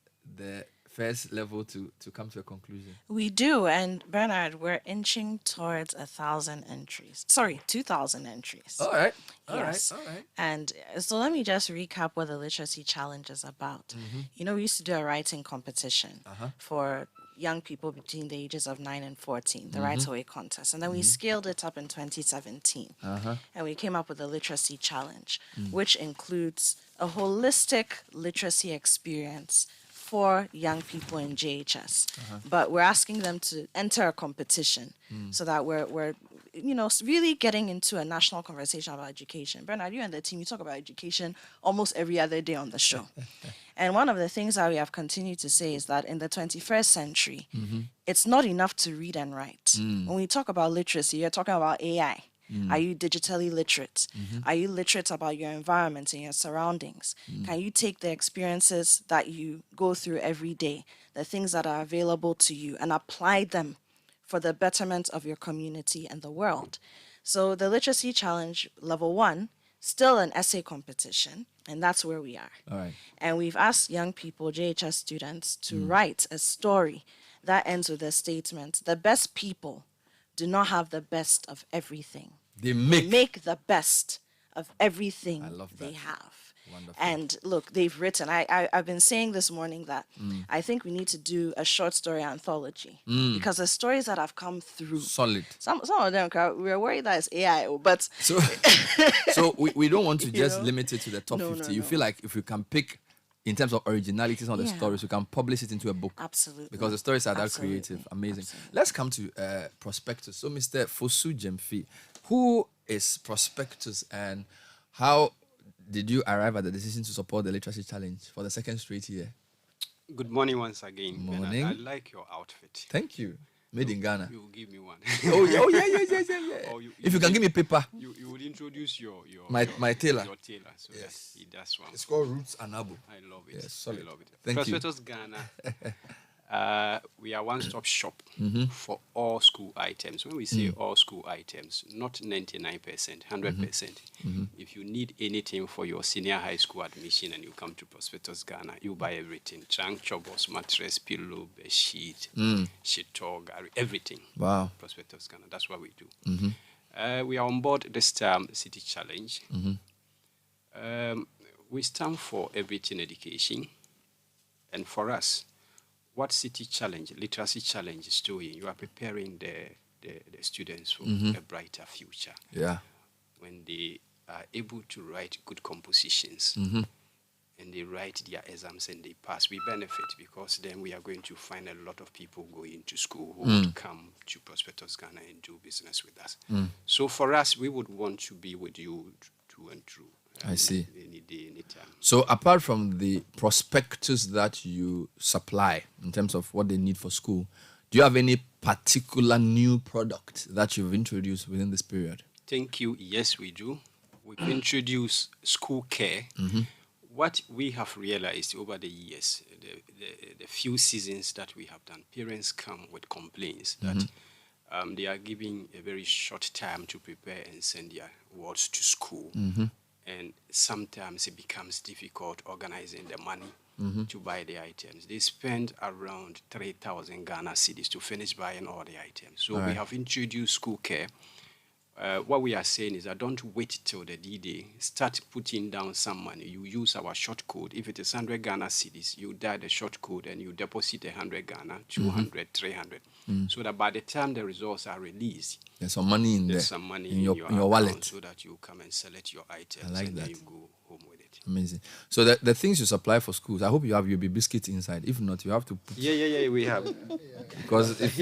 first level to come to a conclusion. We do, and Bernard, we're inching towards 1,000 entries. Sorry, 2,000 entries. All right. Yes. All right. And so let me just recap what the Literacy Challenge is about. We used to do a writing competition for young people between the ages of 9 and 14, the Write Away contest. And then we scaled it up in 2017. And we came up with the Literacy Challenge, which includes a holistic literacy experience for young people in JHS. But we're asking them to enter a competition so that we're really getting into a national conversation about education. Bernard, you and the team, you talk about education almost every other day on the show. And one of the things that we have continued to say is that in the 21st century, it's not enough to read and write. When we talk about literacy, you're talking about AI. Are you digitally literate? Are you literate about your environment and your surroundings? Can you take the experiences that you go through every day, the things that are available to you, and apply them for the betterment of your community and the world? So the Literacy Challenge Level 1, still an essay competition, and that's where we are. All right. And we've asked young people, JHS students, to write a story that ends with a statement: the best people do not have the best of everything. They make the best of everything they have. Wonderful. And look, they've written. I've been saying this morning that I think we need to do a short story anthology because the stories that have come through, solid. Some of them, we're worried that it's AI, but so we don't want to just limit it to the top 50. You feel like if we can pick, in terms of originalities on the stories, we can publish it into a book. Absolutely. Because the stories are that creative. Amazing. Let's come to Prospectus. So, Mr. Fosu Jemfi, who is Prospectus and how did you arrive at the decision to support the Literacy Challenge for the second straight year? Good morning once again. Morning. Bernard. I like your outfit. Thank you. Made in Ghana. You will give me one. Oh yeah. If you can give me paper. You would introduce your tailor. Your tailor. So yes. He does one. It's called Roots and Abu. I love it. Yes, solid. I love it. Thank Prospectus Ghana. We are one-stop shop for all school items. When we say all school items, not 99%, 100%. If you need anything for your senior high school admission and you come to Prospectus Ghana, you buy everything. Trunk, chobos, mattress, pillow, bed sheet, sheet-tog, everything. Wow. Prospectus Ghana, that's what we do. We are on board this City Challenge. We stand for everything education. And for us, what City Challenge, Literacy Challenge is doing, you are preparing the students for a brighter future. Yeah. When they are able to write good compositions and they write their exams and they pass, we benefit because then we are going to find a lot of people going to school who would come to Prospectus Ghana and do business with us. So for us, we would want to be with you through and through. I see. Any day, any time. So apart from the prospectus that you supply in terms of what they need for school, do you have any particular new product that you've introduced within this period? Thank you. Yes, we do. We've introduced school care. What we have realized over the years, the few seasons that we have done, parents come with complaints that they are giving a very short time to prepare and send their wards to school. And sometimes it becomes difficult organizing the money to buy the items. They spend around 3,000 Ghana cedis to finish buying all the items. So we have introduced school care. What we are saying is that don't wait till the D-Day. Start putting down some money. You use our short code. If it is 100 Ghana cedis, you dial the short code and you deposit 100 Ghana, 200, 300. So that by the time the results are released, there's some money in there. There's some money in your account wallet. So that you come and select your items I like and that. then you go home with it. Amazing. So the things you supply for schools, I hope you have UB biscuits inside. If not, you have to put... Yeah, we have. Because if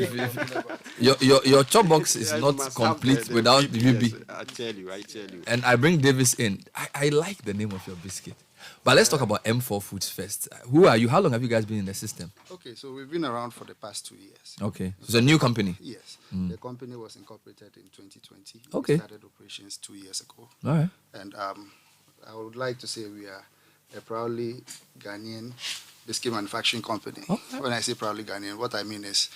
your chop box is not complete without UB. I tell you. And I bring Davis in. I like the name of your biscuit. But let's talk about M4 Foods first. Who are you? How long have you guys been in the system? Okay, so we've been around for the past 2 years. Okay. So it's a new company? Yes. The company was incorporated in 2020. Okay. We started operations 2 years ago. All right. And I would like to say we are a proudly Ghanaian biscuit manufacturing company. Okay. When I say proudly Ghanaian, what I mean is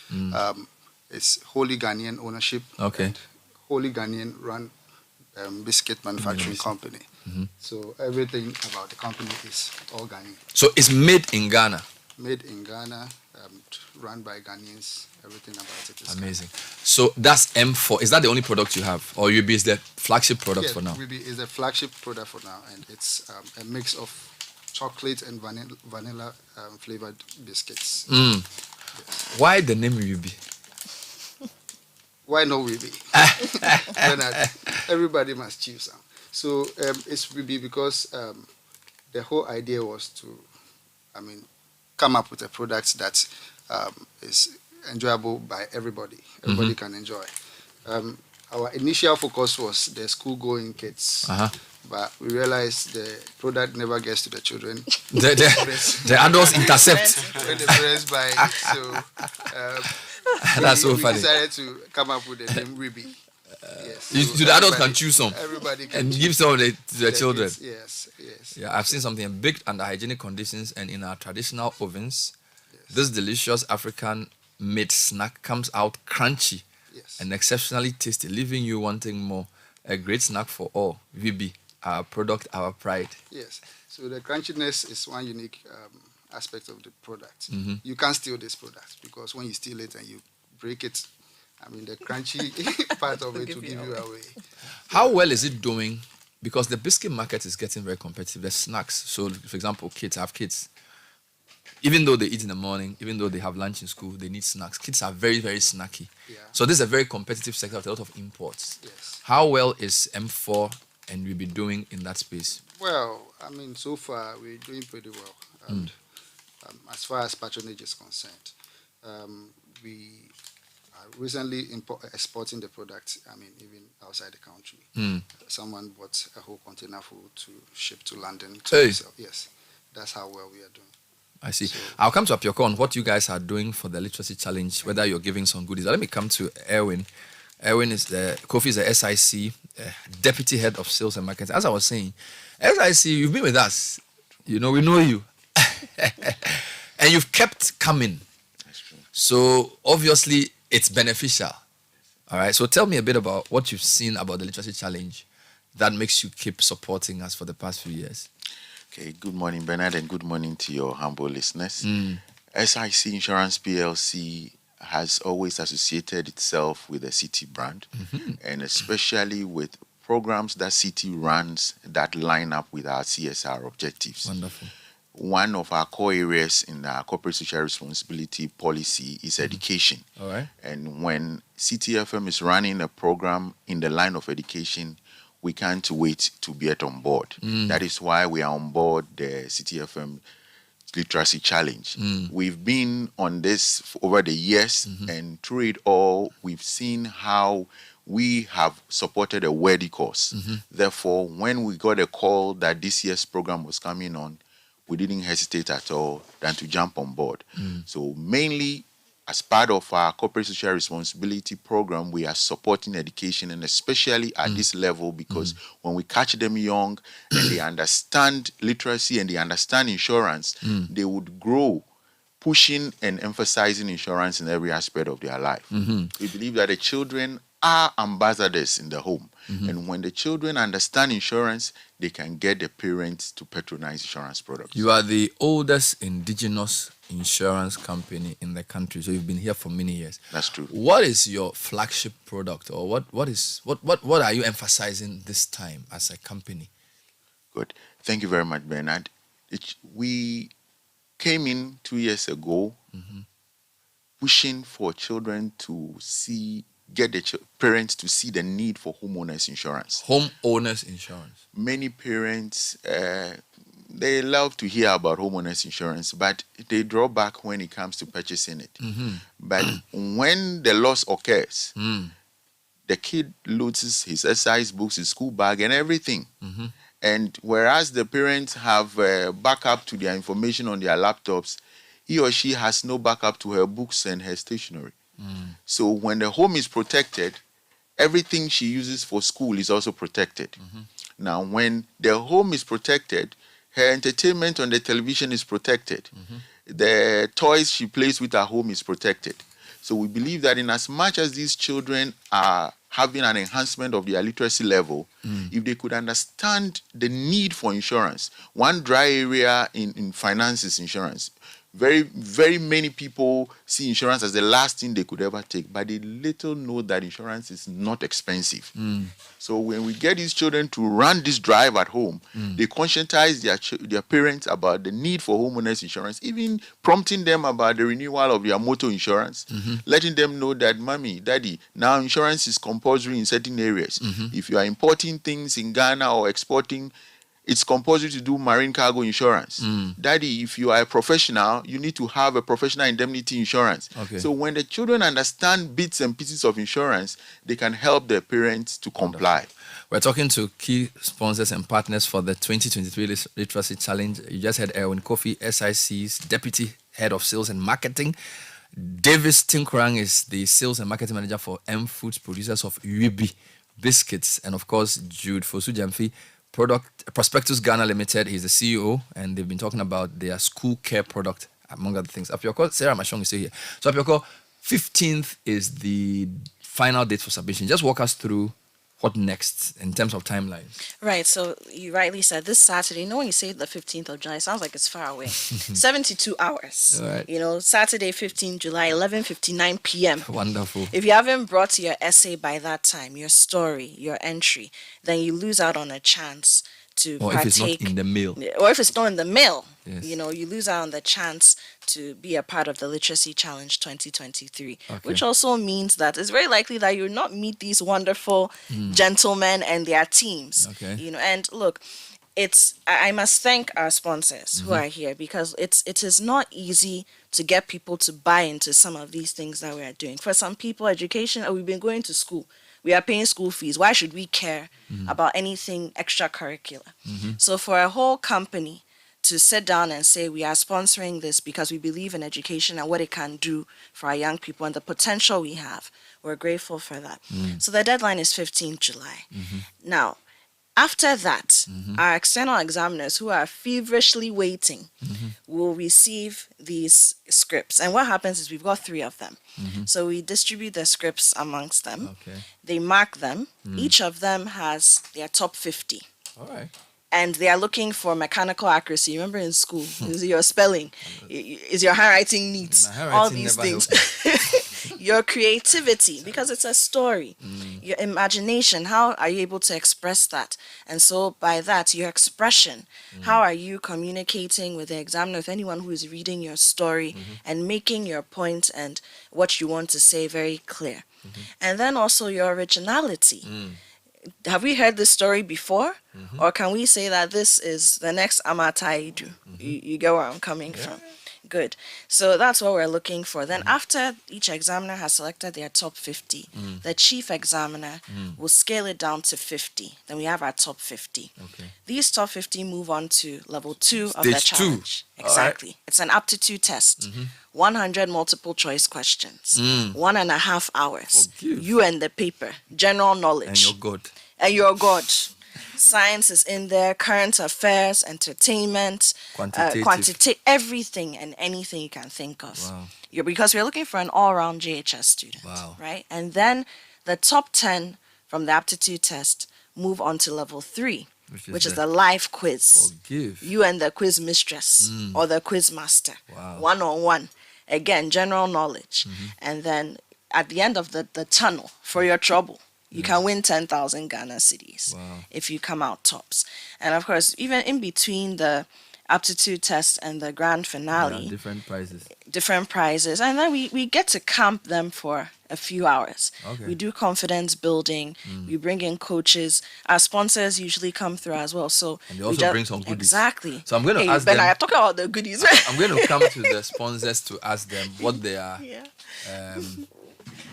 it's wholly Ghanaian ownership. Okay. And wholly Ghanaian run biscuit manufacturing company. So everything about the company is all Ghanaian. So it's made in Ghana. Made in Ghana, run by Ghanaians. Everything about it is amazing. So that's M4. Is that the only product you have, or UB is the flagship product for now? UB is the flagship product for now, and it's a mix of chocolate and vanilla flavored biscuits. Yes. Why the name UB? Why no Ruby? Everybody must choose some. So it's Ruby because the whole idea was to, come up with a product that is enjoyable by everybody. Everybody can enjoy. Our initial focus was the school-going kids, but we realized the product never gets to the children. The adults intercept. When the parents buy it. So that's so funny. We decided to come up with the name Ruby. Yes. So the adults can choose some. Everybody can and give some to the children. Kids. Yes. Yeah, I've seen something baked under hygienic conditions and in our traditional ovens. This delicious African-made snack comes out crunchy and exceptionally tasty, leaving you wanting more. A great snack for all. VB, our product, our pride. Yes. So the crunchiness is one unique aspect of the product. You can't steal this product because when you steal it and you break it, the crunchy part of it will give you away. How well is it doing? Because the biscuit market is getting very competitive. The snacks. So, for example, kids have kids. Even though they eat in the morning, even though they have lunch in school, they need snacks. Kids are very, very snacky. Yeah. So this is a very competitive sector with a lot of imports. Yes. How well is M4 and we'll be doing in that space? Well, so far we're doing pretty well. And as far as patronage is concerned, we are recently exporting the product, even outside the country. Someone bought a whole container full to ship to London. Yes, that's how well we are doing. I see. So, I'll come to Apioko on what you guys are doing for the literacy challenge, whether you're giving some goodies. Let me come to Erwin. Erwin is Kofi is the SIC deputy head of sales and marketing. As I was saying, SIC, you've been with us. We know you. And you've kept coming. That's true. So obviously it's beneficial. All right. So tell me a bit about what you've seen about the literacy challenge that makes you keep supporting us for the past few years. Okay, good morning, Bernard, and good morning to your humble listeners. SIC Insurance PLC has always associated itself with the Citi brand, and especially with programs that Citi runs that line up with our CSR objectives. Wonderful. One of our core areas in our corporate social responsibility policy is education. All right. And when Citi FM is running a program in the line of education, we can't wait to get on board. That is why we are on board the Citi FM Literacy Challenge. We've been on this over the years, and through it all, we've seen how we have supported a worthy cause. Therefore, when we got a call that this year's program was coming on, we didn't hesitate at all than to jump on board. So mainly, as part of our corporate social responsibility program, we are supporting education, and especially at this level, because when we catch them young and they understand literacy and they understand insurance, they would grow pushing and emphasizing insurance in every aspect of their life. We believe that the children are ambassadors in the home. And when the children understand insurance, they can get the parents to patronize insurance products. You are the oldest indigenous insurance company in the country, so you've been here for many years. That's true. What is your flagship product, or what are you emphasizing this time as a company? Good. Thank you very much, Bernard. We came in 2 years ago pushing for children to get the parents to see the need for homeowners insurance. Homeowners insurance. Many parents, they love to hear about homeowners insurance, but they draw back when it comes to purchasing it. But when the loss occurs, the kid loses his exercise books, his school bag, and everything. And whereas the parents have backup to their information on their laptops, he or she has no backup to her books and her stationery. So when the home is protected, everything she uses for school is also protected. Now, when the home is protected, her entertainment on the television is protected. the toys she plays with at home is protected. So we believe that in as much as these children are having an enhancement of their literacy level, if they could understand the need for insurance, one dry area in finance is insurance. Very, very many people see insurance as the last thing they could ever take, but they little know that insurance is not expensive. So when we get these children to run this drive at home, they conscientize their parents about the need for homeowners insurance, even prompting them about the renewal of their motor insurance, letting them know that, mommy, daddy, now insurance is compulsory in certain areas. If you are importing things in Ghana or exporting, it's compulsory to do marine cargo insurance. Daddy, if you are a professional, you need to have a professional indemnity insurance. So when the children understand bits and pieces of insurance, they can help their parents to comply. We're talking to key sponsors and partners for the 2023 Literacy Challenge. You just heard Erwin Kofi, SIC's Deputy Head of Sales and Marketing. Davis Tinkrang is the Sales and Marketing Manager for M Foods, producers of Ubi Biscuits. And of course, Jude Fosu Jamfi, Prospectus Ghana Limited. He's the CEO, and they've been talking about their school care product, among other things. Apioko, Sarah Mashong is here. So Apioko, 15th is the final date for submission. Just walk us through what next in terms of timelines. Right, so you rightly said this Saturday. When you say the 15th of July, it sounds like it's far away. 72 hours. Right. Saturday, 15th July, 11:59 p.m. Wonderful. If you haven't brought your essay by that time, your story, your entry, then you lose out on a chance to partake. If it's not in the mail. Or if it's not in the mail, yes. You lose out on the chance to be a part of the Literacy Challenge 2023, which also means that it's very likely that you'll not meet these wonderful gentlemen and their teams. And look, I must thank our sponsors who are here, because it is not easy to get people to buy into some of these things that we are doing. For some people, education, we've been going to school. We are paying school fees. Why should we care about anything extracurricular? So for a whole company to sit down and say we are sponsoring this because we believe in education and what it can do for our young people and the potential we have, we're grateful for that. So the deadline is 15th July. Now, after that, our external examiners who are feverishly waiting will receive these scripts. And what happens is we've got 3 of them. So we distribute the scripts amongst them. They mark them. Each of them has their top 50. All right. And they are looking for mechanical accuracy. Remember in school, is your spelling, is your handwriting neat? All these things. Your creativity, because it's a story. Your imagination, how are you able to express that? And so by that, your expression, how are you communicating with the examiner, with anyone who is reading your story and making your point and what you want to say very clear. And then also your originality. Have we heard this story before? Or can we say that this is the next Amataidu? You get where I'm coming from. Good. So that's what we're looking for. Then after each examiner has selected their top 50, the chief examiner will scale it down to 50. Then we have our top 50. These top 50 move on to level 2 of the challenge. Exactly. It's an aptitude test. 100 multiple choice questions. 1.5 hours. You and the paper. General knowledge. And you're good. And you're God. Science is in there, current affairs, entertainment, quantitative, everything and anything you can think of. Because we're looking for an all-round JHS student, right? And then the top 10 from the aptitude test move on to level 3, which is the live quiz. You and the quiz mistress or the quiz master, one-on-one. Again, general knowledge. And then at the end of the tunnel, for your trouble, you can win 10,000 Ghana cedis if you come out tops. And of course, even in between the aptitude test and the grand finale, different prizes. And then we get to camp them for a few hours. We do confidence building. We bring in coaches. Our sponsors usually come through as well. So and they also bring some goodies. Exactly. So I'm going to ask them. I'm talking about the goodies. I'm going to come to the sponsors to ask them what they are,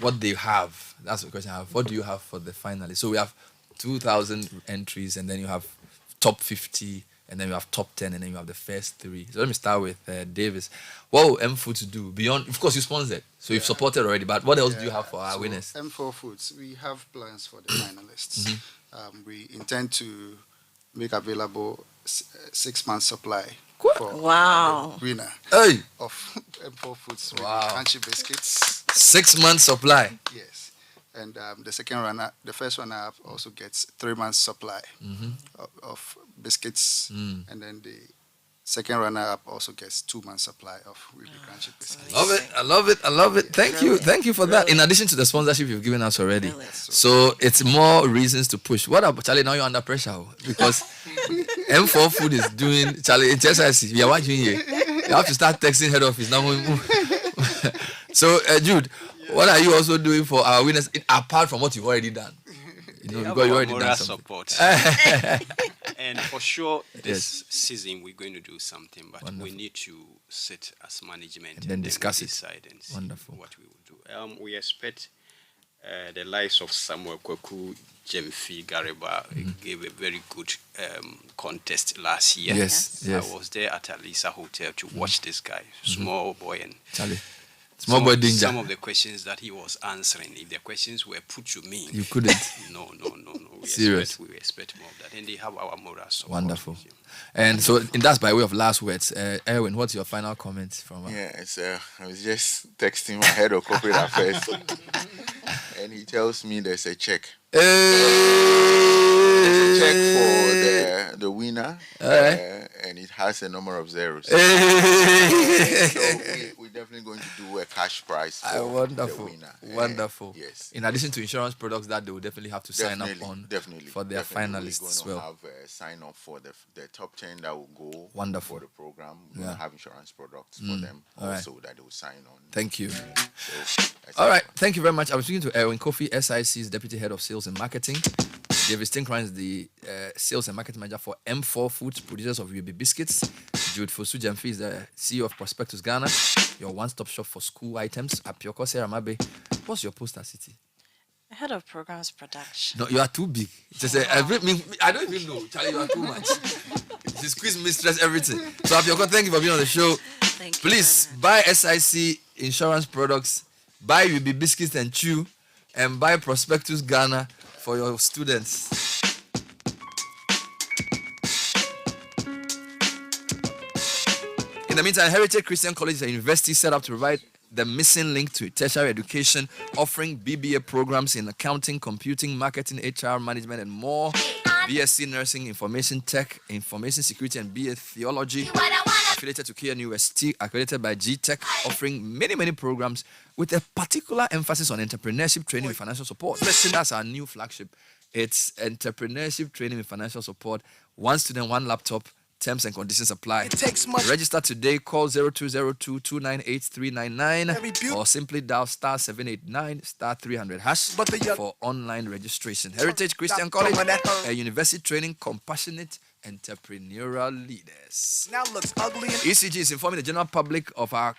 what they have. That's the question I have. What do you have for the finalists? So we have 2,000 entries, and then you have top 50, and then you have top 10, and then you have the first 3. So let me start with Davis. What will M Foods do beyond? Of course, you sponsored, so you've supported already. But what else do you have for our winners? M4 Foods, we have plans for the finalists. We intend to make available 6 months supply Wow. Winner Hey. of M4 Foods Wow. crunchy biscuits. 6 months supply. Yes. And the first runner up also gets 3 months supply of biscuits. And then the second runner up also gets 2 months supply of Ruby crunchy biscuits. I love it. Thank you for that. In addition to the sponsorship you've given us already. So it's more reasons to push. What about Charlie? Now you're under pressure because M4 Food is doing Charlie. It's SIC. We are watching here. You have to start texting head office now. So Jude, what are you also doing for our winners apart from what you've already done? You already moral done support. And for sure, this season we're going to do something, but we need to sit as management and then discuss it. Decide and see what we will do. We expect the likes of Samuel Kweku, Jemfi Gariba gave a very good contest last year. Yes. I was there at Alisa Hotel to watch this guy, small boy, and Charlie. Small boy danger. Some of the questions that he was answering, if the questions were put to me, you couldn't. No. Serious. We expect more of that, and they have our moral support. Wonderful. And so, that's by way of last words. Erwin, what's your final comments from? I was just texting my head of corporate affairs, and he tells me there's a check. There's a check for the winner, and it has a number of zeros. So we're definitely going to do a cash prize for the winner. Wonderful. Yes. In addition to insurance products that they will definitely have to sign up on for their finalists as well. We're going to have a sign up for the top 10 that will go for the program. We're going to have insurance products for them also that they will sign on. Thank you. All right. Thank you very much. I was speaking to Erwin Kofi, SIC's Deputy Head of Sales and Marketing. David Stinkran is the Sales and Marketing Manager for M4 Foods, producers of UB Biscuits. Jude Fosu Jamfi is the CEO of Prospectus Ghana, your one-stop shop for school items. Apioko Sarah Mabe. What's your post at Citi? Head of Programs Production. No, you are too big. Just I don't even know. Charlie, you are too much. She's quiz mistress, everything. So Apioko, thank you for being on the show. Thank you. Please buy SIC insurance products, buy UB Biscuits and Chew, and buy Prospectus Ghana for your students. In the meantime, Heritage Christian College is a university set up to provide the missing link to tertiary education, offering BBA programs in accounting, computing, marketing, HR, management, and more. BSc Nursing, Information Tech, Information Security, and BA Theology. Affiliated to KNUST, accredited by GTech, offering many programs with a particular emphasis on entrepreneurship training and financial support. That's our new flagship. It's entrepreneurship training and financial support. 1 student, 1 laptop. Terms and conditions apply. Register today. Call 0202-298-399 or simply dial *789*300# for online registration. Heritage Christian College, a university training compassionate entrepreneurial leaders. Now looks ugly. ECG is informing the general public of our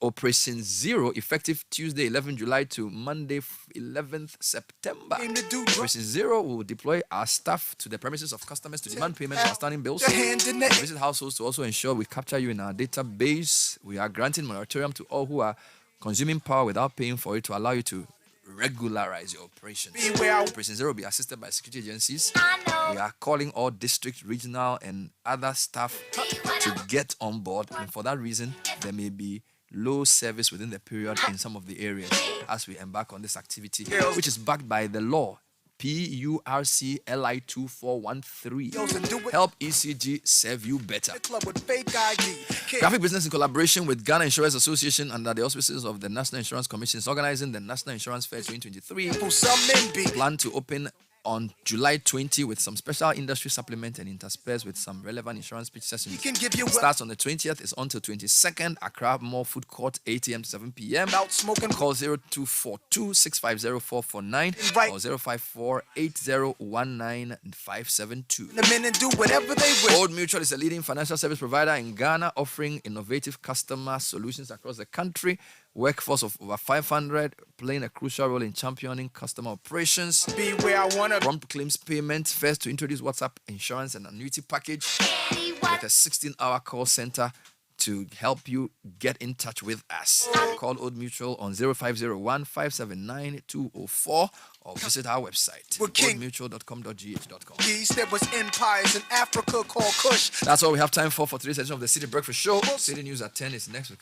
Operation Zero, effective Tuesday 11 July to Monday 11th September. Operation Zero will deploy our staff to the premises of customers to demand payment for outstanding bills. Visit households to also ensure we capture you in our database. We are granting moratorium to all who are consuming power without paying for it to allow you to regularize your operations. Operation Zero will be assisted by security agencies. We are calling all district, regional, and other staff to get on board, and for that reason, there may be low service within the period in some of the areas as we embark on this activity, which is backed by the law. PURCLI 2413. Help ECG serve you better. Graphic Business in collaboration with Ghana Insurance Association under the auspices of the National Insurance Commission is organizing the National Insurance Fair 2023. Plan to open on July 20 with some special industry supplement and interspersed with some relevant insurance pitch sessions. Starts on the 20th, is until 22nd. Accra Mall Food Court, 8 a.m. to 7 p.m. Call 0242-650-449 or 054-8019-572. Old Mutual is a leading financial service provider in Ghana, offering innovative customer solutions across the country. Workforce of over 500, playing a crucial role in championing customer operations. Prompt claims payment. First to introduce WhatsApp insurance and annuity package with a 16-hour call center to help you get in touch with us. Call Old Mutual on 0501 579 204 or visit our website, oldmutual.com.gh.com. There was empires in Africa called Kush. That's all we have time for today's edition of the Citi Breakfast Show. City News at 10 is next with